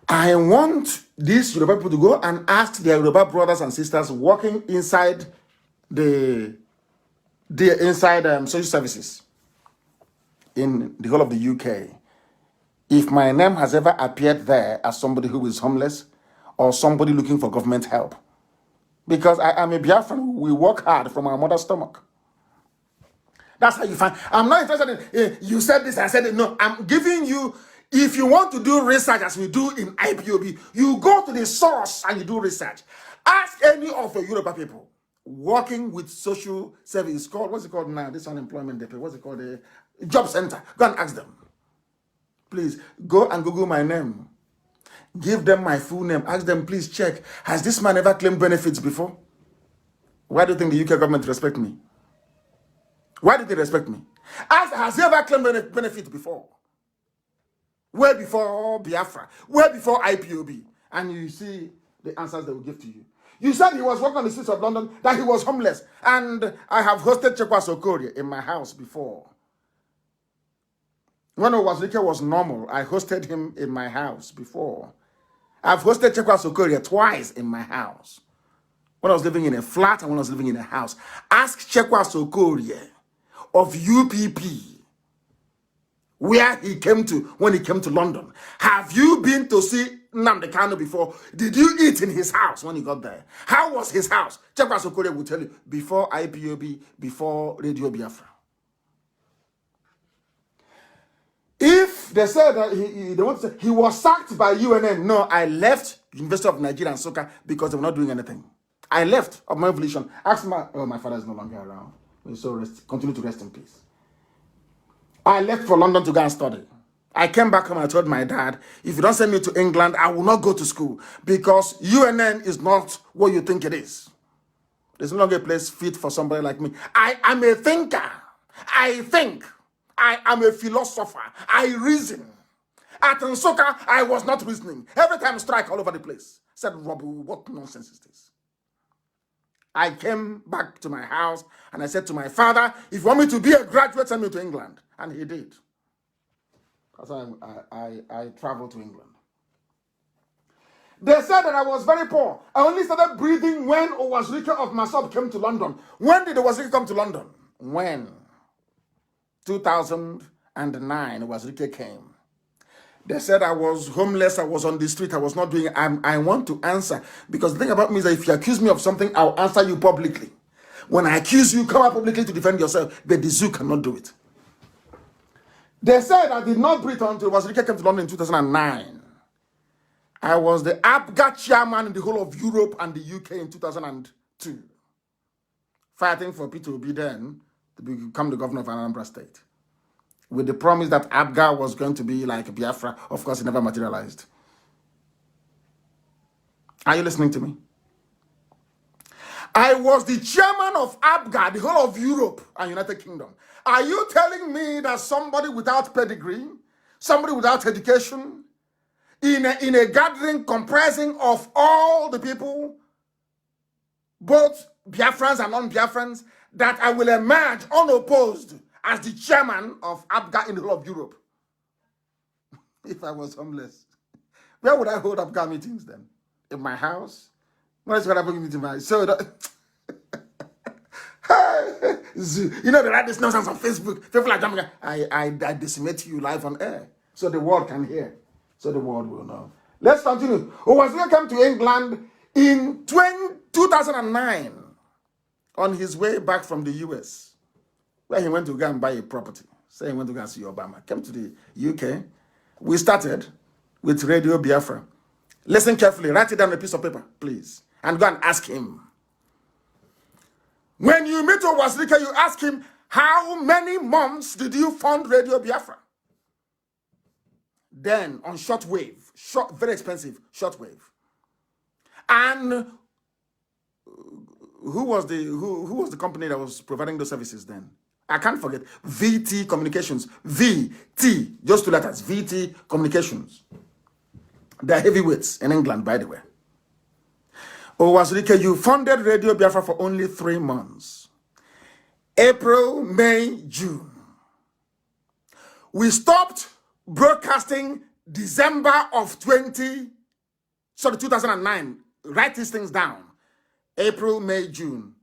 I want these Yoruba people to go and ask their Yoruba brothers and sisters working inside social services in the whole of the UK, if my name has ever appeared there as somebody who is homeless or somebody looking for government help. Because I am a Biafran, we work hard from our mother's stomach. That's how you find. I'm not interested in, you said this, I said it. No, I'm giving you, if you want to do research as we do in IPOB, you go to the source and you do research. Ask any of the Yoruba people working with social service, what's it called now? This unemployment, what's it called? The job center. Go and ask them. Please, go and Google my name. Give them my full name. Ask them, please check. Has this man ever claimed benefits before? Why do you think the UK government respect me? Why did they respect me? Ask, has he ever claimed benefit before? Way before Biafra. Way before IPOB. And you see the answers they will give to you. You said he was walking on the streets of London, that he was homeless. And I have hosted Chekwa Sokoria in my house before. When Owazirike was normal, I hosted him in my house before. I've hosted Chekwa Sokoria twice in my house. When I was living in a flat and when I was living in a house. Ask Chekwa Sokoria of UPP where he came to when he came to London. Have you been to see Nnamdi Kanu before? Did you eat in his house when he got there? How was his house? Chekwa Sokoria will tell you before IPOB, before Radio Biafra. If they said that they want to say he was sacked by UNN, no, I left University of Nigeria and Soka because they were not doing anything. I left of my volition. Ask my father is no longer around. So continue to rest in peace. I left for London to go and study. I came back home and I told my dad, if you don't send me to England, I will not go to school because UNN is not what you think it is. There's no longer a place fit for somebody like me. I am a thinker. I think. I am a philosopher. I reason. At Nsoka, I was not reasoning. Every time strike all over the place. I said, Robu, what nonsense is this? I came back to my house and I said to my father, if you want me to be a graduate, send me to England. And he did. Because I traveled to England. They said that I was very poor. I only started breathing when Owazirike of Masop came to London. When did Owazirike come to London? When? 2009, Owazirike came. They said I was homeless, I was on the street, I was not doing it. I want to answer. Because the thing about me is that if you accuse me of something, I'll answer you publicly. When I accuse you, come out publicly to defend yourself. But the zoo cannot do it. They said I did not breathe until Owazirike came to London in 2009. I was the APGA chairman in the whole of Europe and the UK in 2002. Fighting for Peter Obi then to become the governor of Anambra State. With the promise that APGA was going to be like Biafra. Of course, it never materialized. Are you listening to me? I was the chairman of ABGA, the whole of Europe and United Kingdom. Are you telling me that somebody without pedigree, somebody without education, in a gathering comprising of all the people, both Biafrans and non-Biafrans, that I will emerge unopposed as the chairman of ABGA in the whole of Europe? If I was homeless, where would I hold ABGA meetings then? In my house? What is what I'm meeting my so that, you know, they write this nonsense on Facebook. People are jumping. I decimate you live on air so the world can hear, so the world will know. Let's continue. Owasile came to England in 2009 on his way back from the US, where he went to go and buy a property. Say he went to go and see Obama. Came to the UK. We started with Radio Biafra. Listen carefully. Write it down on a piece of paper, please. And go and ask him. When you meet Owasile, you ask him, how many months did you fund Radio Biafra? Then on shortwave, very expensive shortwave. And who was the company that was providing those services then? I can't forget. VT Communications. VT, just two letters. VT Communications. They're heavyweights in England, by the way. Owasile, you funded Radio Biafra for only 3 months. April, May, June. We stopped broadcasting December of 2009. Write these things down. April, May, June.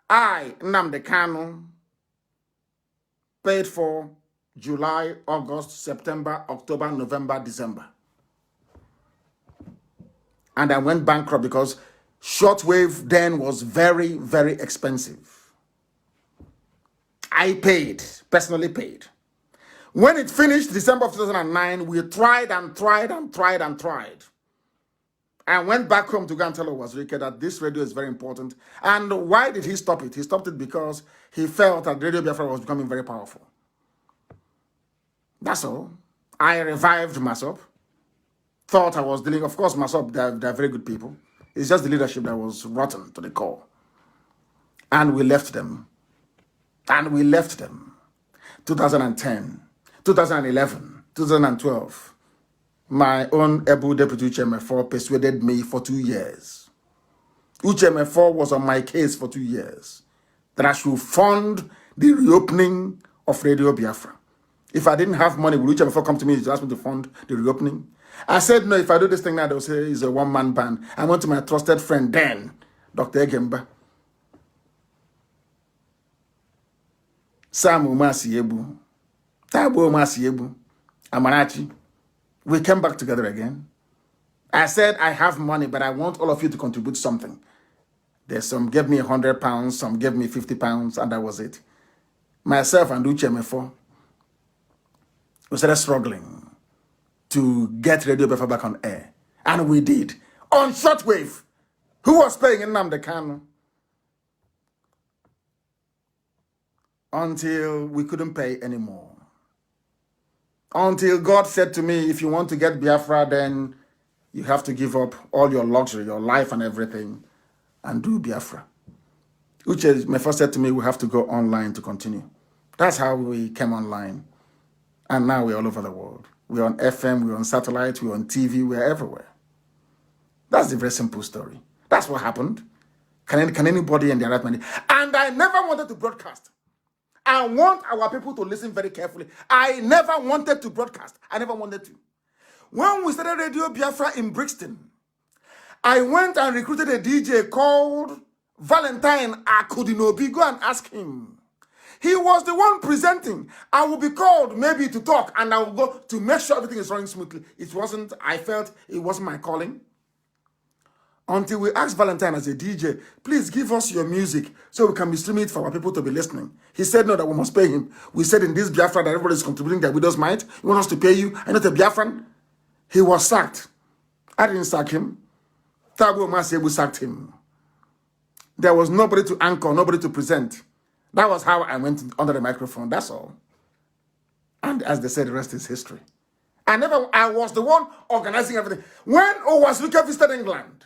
I, Nnamdi Kanu, paid for July, August, September, October, November, December. And I went bankrupt because shortwave then was very, very expensive. I paid, personally paid. When it finished December of 2009, we tried and tried and tried and tried. I went back home to go and tell Owasile that this radio is very important. And why did he stop it? He stopped it because he felt that Radio Biafra was becoming very powerful. That's all. I revived Masop. Thought I was dealing, of course, Masop, they're very good people. It's just the leadership that was rotten to the core. And we left them. 2010, 2011, 2012. My own Ebu Deputy Ucheme4 persuaded me for 2 years. Ucheme4 was on my case for 2 years that I should fund the reopening of Radio Biafra. If I didn't have money, would Ucheme4 come to me to ask me to fund the reopening? I said, no, if I do this thing now, they'll say it's a one-man band. I went to my trusted friend then, Dr. Egemba. Samu Masiebu, Tabo Masiebu, Amarachi. We came back together again. I said, I have money, but I want all of you to contribute something. There's some gave me £100, some gave me £50, and that was it. Myself and Ucheme4, we started struggling to get Radio Biafra back on air. And we did. On shortwave. Who was paying Nnamdi Kanu? Until we couldn't pay anymore. Until God said to me, if you want to get Biafra, then you have to give up all your luxury, your life and everything, and do Biafra. Ucheme4 said to me, we have to go online to continue. That's how we came online. And now we're all over the world. We're on FM, we're on satellite, we're on TV, we're everywhere. That's the very simple story. That's what happened. Can anybody in their right mind? And I never wanted to broadcast. I want our people to listen very carefully. I never wanted to broadcast. I never wanted to. When we started Radio Biafra in Brixton, I went and recruited a DJ called Valentine Akudinobi. Go and ask him. He was the one presenting. I will be called maybe to talk, and I will go to make sure everything is running smoothly. It wasn't, I felt it wasn't my calling. Until we asked Valentine as a DJ, please give us your music so we can be streaming it for our people to be listening. He said no, that we must pay him. We said in this Biafra that everybody is contributing their widow's mite. You want us to pay you? I'm not a Biafran. He was sacked. I didn't sack him. Tabo Masebu sacked him. There was nobody to anchor, nobody to present. That was how I went under the microphone. That's all. And as they said, the rest is history. I was the one organizing everything. When Owasile visited England,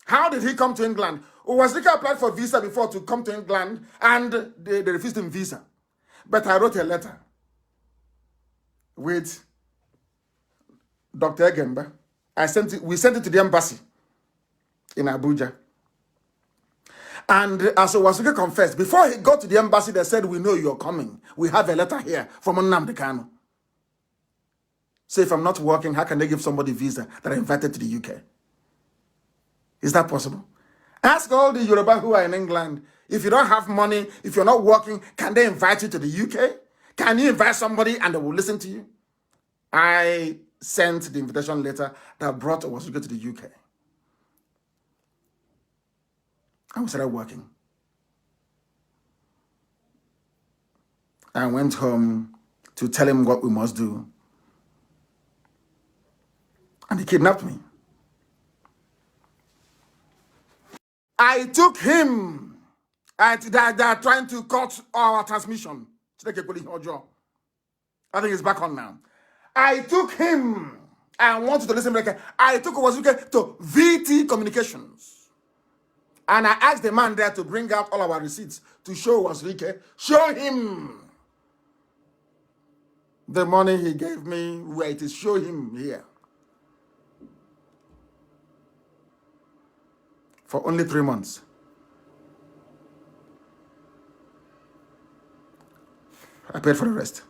how did he come to England? Wazirike applied for visa before to come to England, and they refused him visa. But I wrote a letter with Dr. Egemba. We sent it to the embassy in Abuja. And as Wazirike confessed, before he got to the embassy, they said, we know you're coming. We have a letter here from Nnamdi Kanu. So if I'm not working, how can they give somebody visa that are invited to the UK? Is that possible? Ask all the Yoruba who are in England, if you don't have money, if you're not working, can they invite you to the UK? Can you invite somebody and they will listen to you? I sent the invitation letter that brought Wazirike to the UK. And we started working. I went home to tell him what we must do. And he kidnapped me. I took him. They are trying to cut our transmission. I think it's back on now. I took him. I wanted to listen. I took Wazirike to VT Communications. And I asked the man there to bring out all our receipts to show Wazirike. Show him the money he gave me, where it is. Show him here. For only 3 months. I paid for the rest.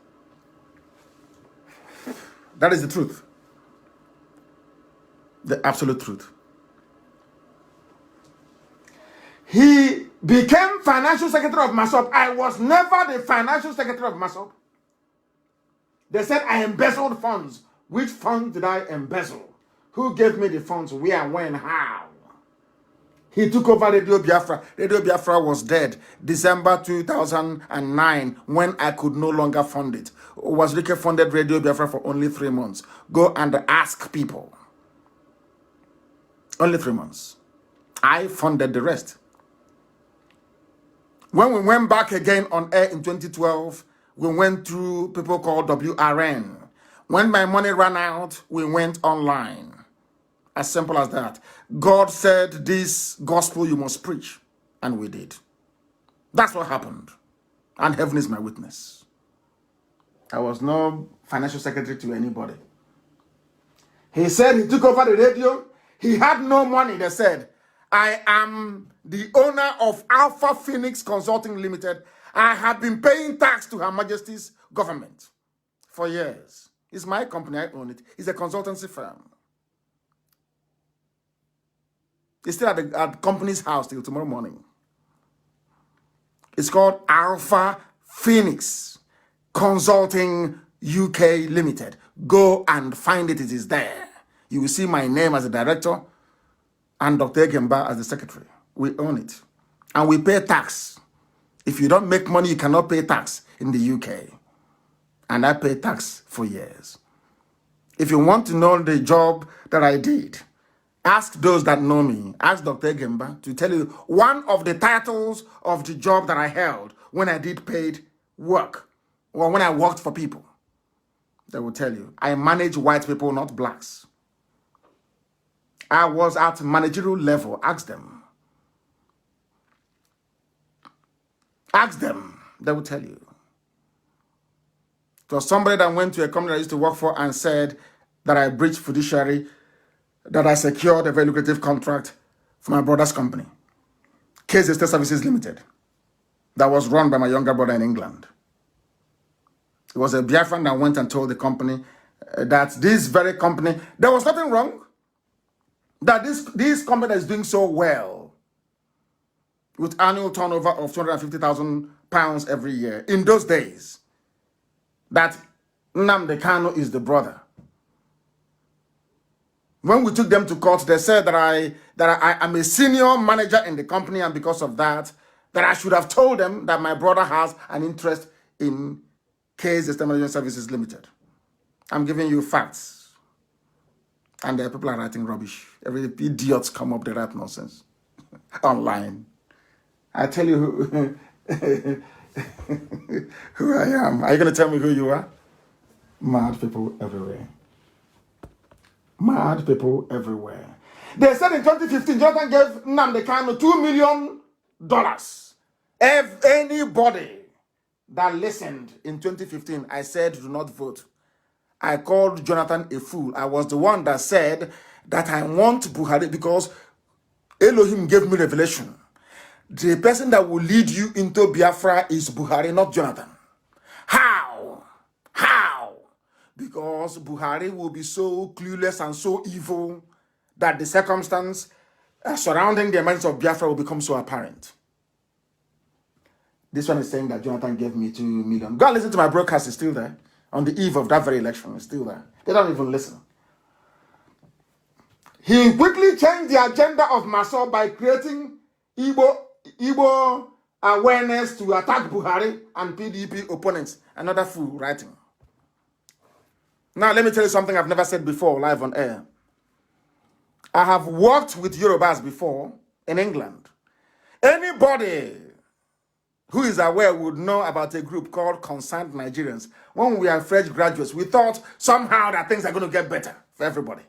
That is the truth. The absolute truth. He became financial secretary of MASOP. I was never the financial secretary of MASOP. They said I embezzled funds. Which funds did I embezzle? Who gave me the funds? Where, when, how? He took over Radio Biafra. Radio Biafra was dead December 2009 when I could no longer fund it. Wazirike funded Radio Biafra for only 3 months. Go and ask people. Only 3 months. I funded the rest. When we went back again on air in 2012, we went through people called WRN. When my money ran out, we went online. As simple as that. God said, this gospel you must preach. And we did. That's what happened. And heaven is my witness. I was no financial secretary to anybody. He said he took over the radio. He had no money. They said, I am the owner of Alpha Phoenix Consulting Limited. I have been paying tax to Her Majesty's government for years. It's my company. I own it. It's a consultancy firm. It's still at the company's house till tomorrow morning. It's called Alpha Phoenix Consulting UK Limited. Go and find it. It is there. You will see my name as a director and Dr. Egemba as the secretary. We own it. And we pay tax. If you don't make money, you cannot pay tax in the UK. And I pay tax for years. If you want to know the job that I did, ask those that know me. Ask Dr. Egemba to tell you one of the titles of the job that I held when I did paid work or when I worked for people. They will tell you. I manage white people, not blacks. I was at managerial level. Ask them. Ask them. They will tell you. It was somebody that went to a company I used to work for and said that I breached fiduciary, that I secured a very lucrative contract for my brother's company, Case Estate Services Limited, that was run by my younger brother in England. It was a Biafran that went and told the company that this very company, there was nothing wrong, that this company that is doing so well, with annual turnover of £250,000 every year, in those days, that Nnamdi Kanu is the brother. When we took them to court, they said that I am a senior manager in the company, and because of that, that I should have told them that my brother has an interest in Case Estate Services Limited. I'm giving you facts. And the people are writing rubbish. Every idiots come up, they write nonsense online. I tell you who I am. Are you going to tell me who you are? Mad people everywhere. Mad people everywhere. They said in 2015, Jonathan gave Nnamdi Kanu $2 million. If anybody that listened in 2015, I said do not vote. I called Jonathan a fool. I was the one that said that I want Buhari because Elohim gave me revelation. The person that will lead you into Biafra is Buhari, not Jonathan. How? How? Because Buhari will be so clueless and so evil that the circumstance surrounding the emergence of Biafra will become so apparent. This one is saying that Jonathan gave me $2 million. Go and listen to my broadcast, it's still there. On the eve of that very election, it's still there. They don't even listen. He quickly changed the agenda of Maso by creating Igbo awareness to attack Buhari and PDP opponents. Another fool writing. Now, let me tell you something I've never said before live on air. I have worked with Yorubas before in England. Anybody who is aware would know about a group called Concerned Nigerians. When we are fresh graduates, we thought somehow that things are going to get better for everybody.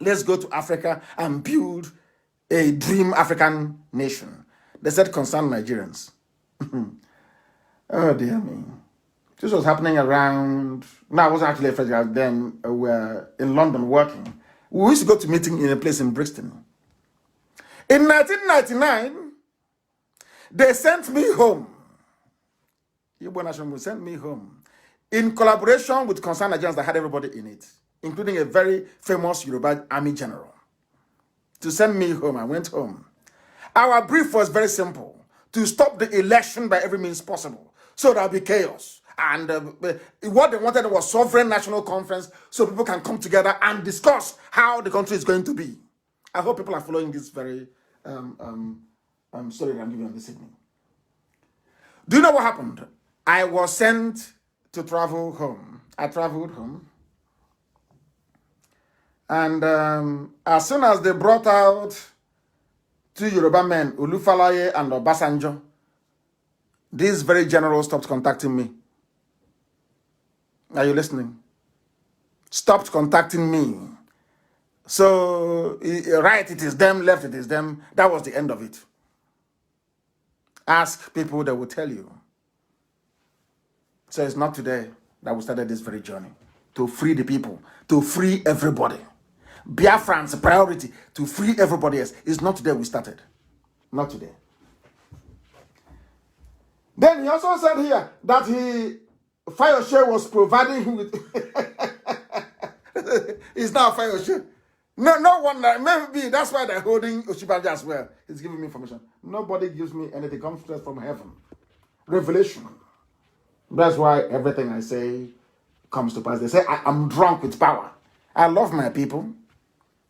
Let's go to Africa and build a dream African nation. They said Concerned Nigerians. Oh, dear me. This was happening around... No, I wasn't actually a fresh graduate then. We were in London working. We used to go to meeting in a place in Brixton. In 1999, they sent me home. Igbo Nation will send me home in collaboration with Concerned Nigerians that had everybody in it, including a very famous Yoruba army general. To send me home, I went home. Our brief was very simple: to stop the election by every means possible, so there'll be chaos. And what they wanted was sovereign national conference, so people can come together and discuss how the country is going to be. I hope people are following this very story that I'm giving you this evening. Do you know what happened? I was sent to travel home. I traveled home. And as soon as they brought out two Yoruba men, Olufalaye and Obasanjo, these very generals stopped contacting me. Are you listening? Stopped contacting me. So, right, it is them, left, it is them. That was the end of it. Ask people, they will tell you. So it's not today that we started this very journey. To free the people, to free everybody. Biafran's priority, to free everybody else. It's not today we started. Not today. Then he also said here that Fayose was providing him with... It's now Fayose. No wonder. Maybe that's why they're holding Oshibaja as well. He's giving me information. Nobody gives me anything. It comes straight from heaven. Revelation. That's why everything I say comes to pass. They say I'm drunk with power. I love my people.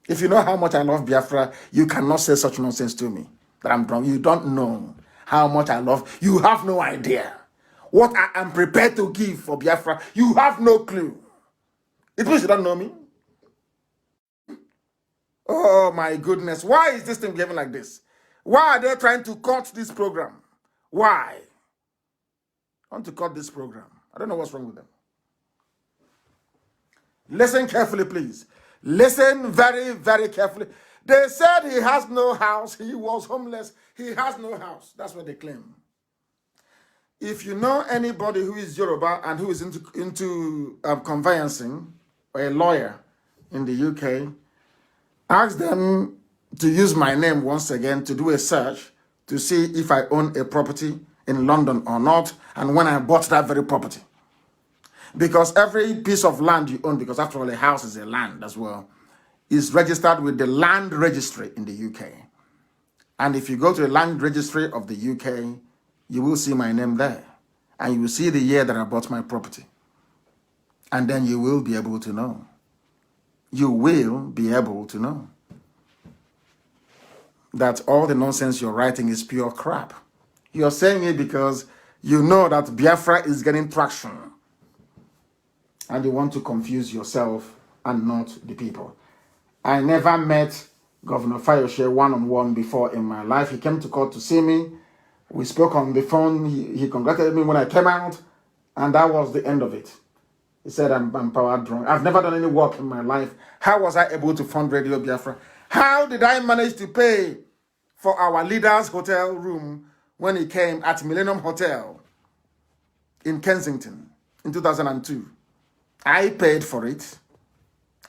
If you know how much I love Biafra, you cannot say such nonsense to me that I'm drunk. You don't know how much I love. You have no idea what I am prepared to give for Biafra. You have no clue. It means you don't know me. Oh my goodness. Why is this thing behaving like this? Why are they trying to cut this program? Why? I want to cut this program. I don't know what's wrong with them. Listen carefully, please. Listen very, very carefully. They said he has no house. He was homeless. He has no house. That's what they claim. If you know anybody who is Yoruba and who is into conveyancing, or a lawyer in the UK, ask them to use my name once again to do a search to see if I own a property in London or not, and when I bought that very property. Because every piece of land you own, because after all, a house is a land as well, is registered with the land registry in the UK. And if you go to the land registry of the UK, you will see my name there. And you will see the year that I bought my property. And then you will be able to know. You will be able to know that all the nonsense you're writing is pure crap. You're saying it because you know that Biafra is getting traction. And you want to confuse yourself and not the people. I never met Governor Fayose one-on-one before in my life. He came to court to see me. We spoke on the phone. He congratulated me when I came out. And that was the end of it. He said, I'm power drunk. I've never done any work in my life. How was I able to fund Radio Biafra? How did I manage to pay for our leader's hotel room when he came at Millennium Hotel in Kensington in 2002? I paid for it.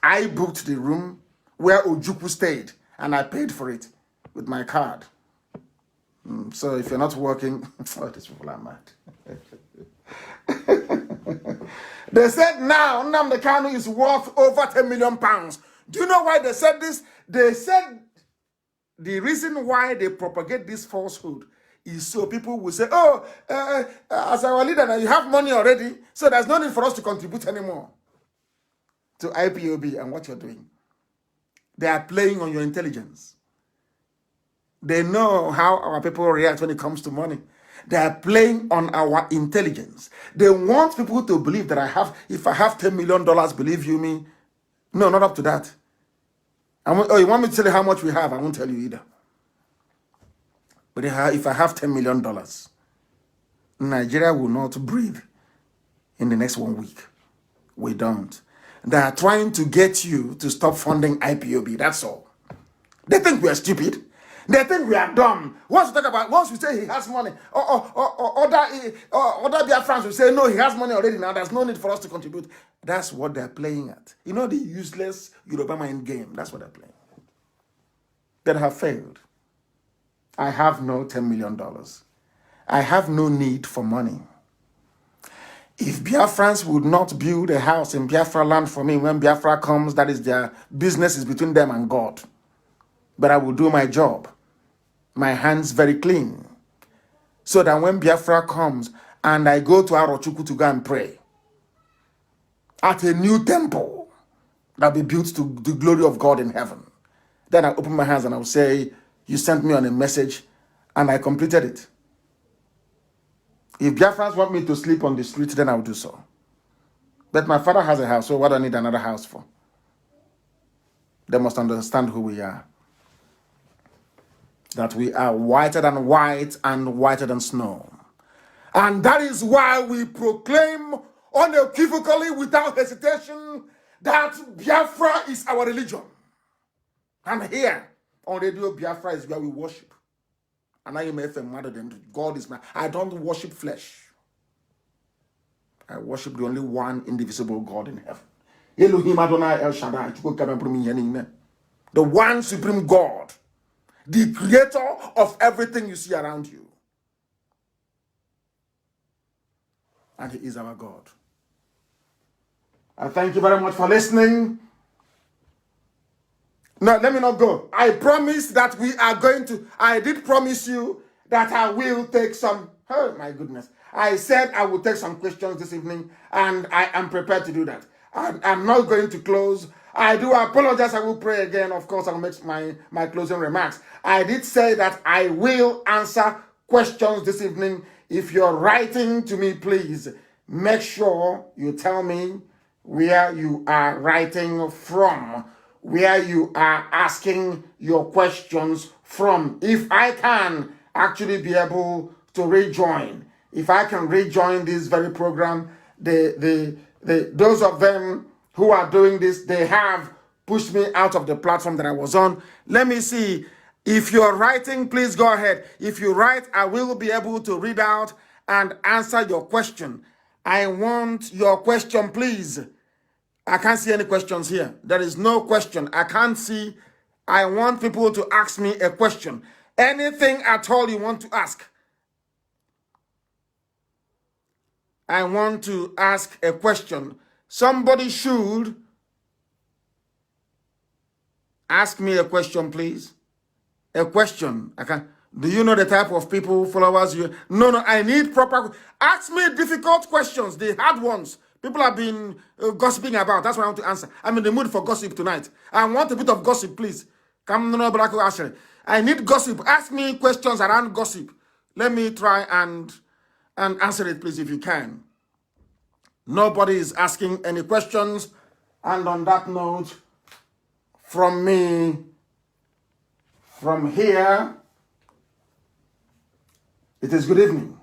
I booked the room where Ojukwu stayed, and I paid for it with my card. So if you're not working, oh, these people are mad. They said now Nnamdi Kanu is worth over 10 million pounds. Do you know why they said this? They said the reason why they propagate this falsehood is so people will say, oh, as our leader, now you have money already, so there's no need for us to contribute anymore to IPOB and what you're doing. They are playing on your intelligence. They know how our people react when it comes to money. They are playing on our intelligence. They want people to believe that if I have $10 million, believe you me. No, not up to that. Oh, you want me to tell you how much we have? I won't tell you either. But if I have $10 million, Nigeria will not breathe in the next 1 week. We don't. They are trying to get you to stop funding IPOB. That's all. They think we are stupid. They think we are dumb. Once we say he has money, other Biafrans will say, no, he has money already now. There's no need for us to contribute. That's what they're playing at. You know the useless Yoruba mind game. That's what they're playing. They have failed. I have no $10 million. I have no need for money. If Biafrans would not build a house in Biafra land for me when Biafra comes, that is their business, is between them and God. But I will do my job. My hands very clean. So that when Biafra comes and I go to Arochukwu to go and pray at a new temple that will be built to the glory of God in heaven, then I open my hands and I will say, you sent me on a message and I completed it. If Biafrans want me to sleep on the street, then I will do so. But my father has a house, so what do I need another house for? They must understand who we are. That we are whiter than white and whiter than snow. And that is why we proclaim unequivocally, without hesitation, that Biafra is our religion. And here on Radio Biafra is where we worship. And I am FM mother than God is my. I don't worship flesh. I worship the only one indivisible God in heaven. Elohim Adonai El Shaddai. The one supreme God. The creator of everything you see around you. And he is our God. I thank you very much for listening. No, let me not go. I promise that we are going to, I did promise you that I will take some, oh my goodness. I said I will take some questions this evening and I am prepared to do that. I'm not going to close. I do apologize. I will pray again. Of course, I'll make my closing remarks. I did say that I will answer questions this evening. If you're writing to me, please make sure you tell me where you are writing from, where you are asking your questions from. If I can actually be able to rejoin, if I can rejoin this very program, those of them who are doing this, they have pushed me out of the platform that I was on. Let me see. If you're writing, please go ahead. If you write, I will be able to read out and answer your question. I want your question, please. I can't see any questions here. There is no question. I can't see. I want people to ask me a question. Anything at all you want to ask. I want to ask a question. Somebody should ask me a question, please. A question. Do you know the type of people, followers you? No, I need proper. Ask me difficult questions, the hard ones. People have been gossiping about. That's what I want to answer. I'm in the mood for gossip tonight. I want a bit of gossip, please. I need gossip. Ask me questions around gossip. Let me try and answer it, please, if you can. Nobody is asking any questions. And on that note, from me, from here, it is good evening.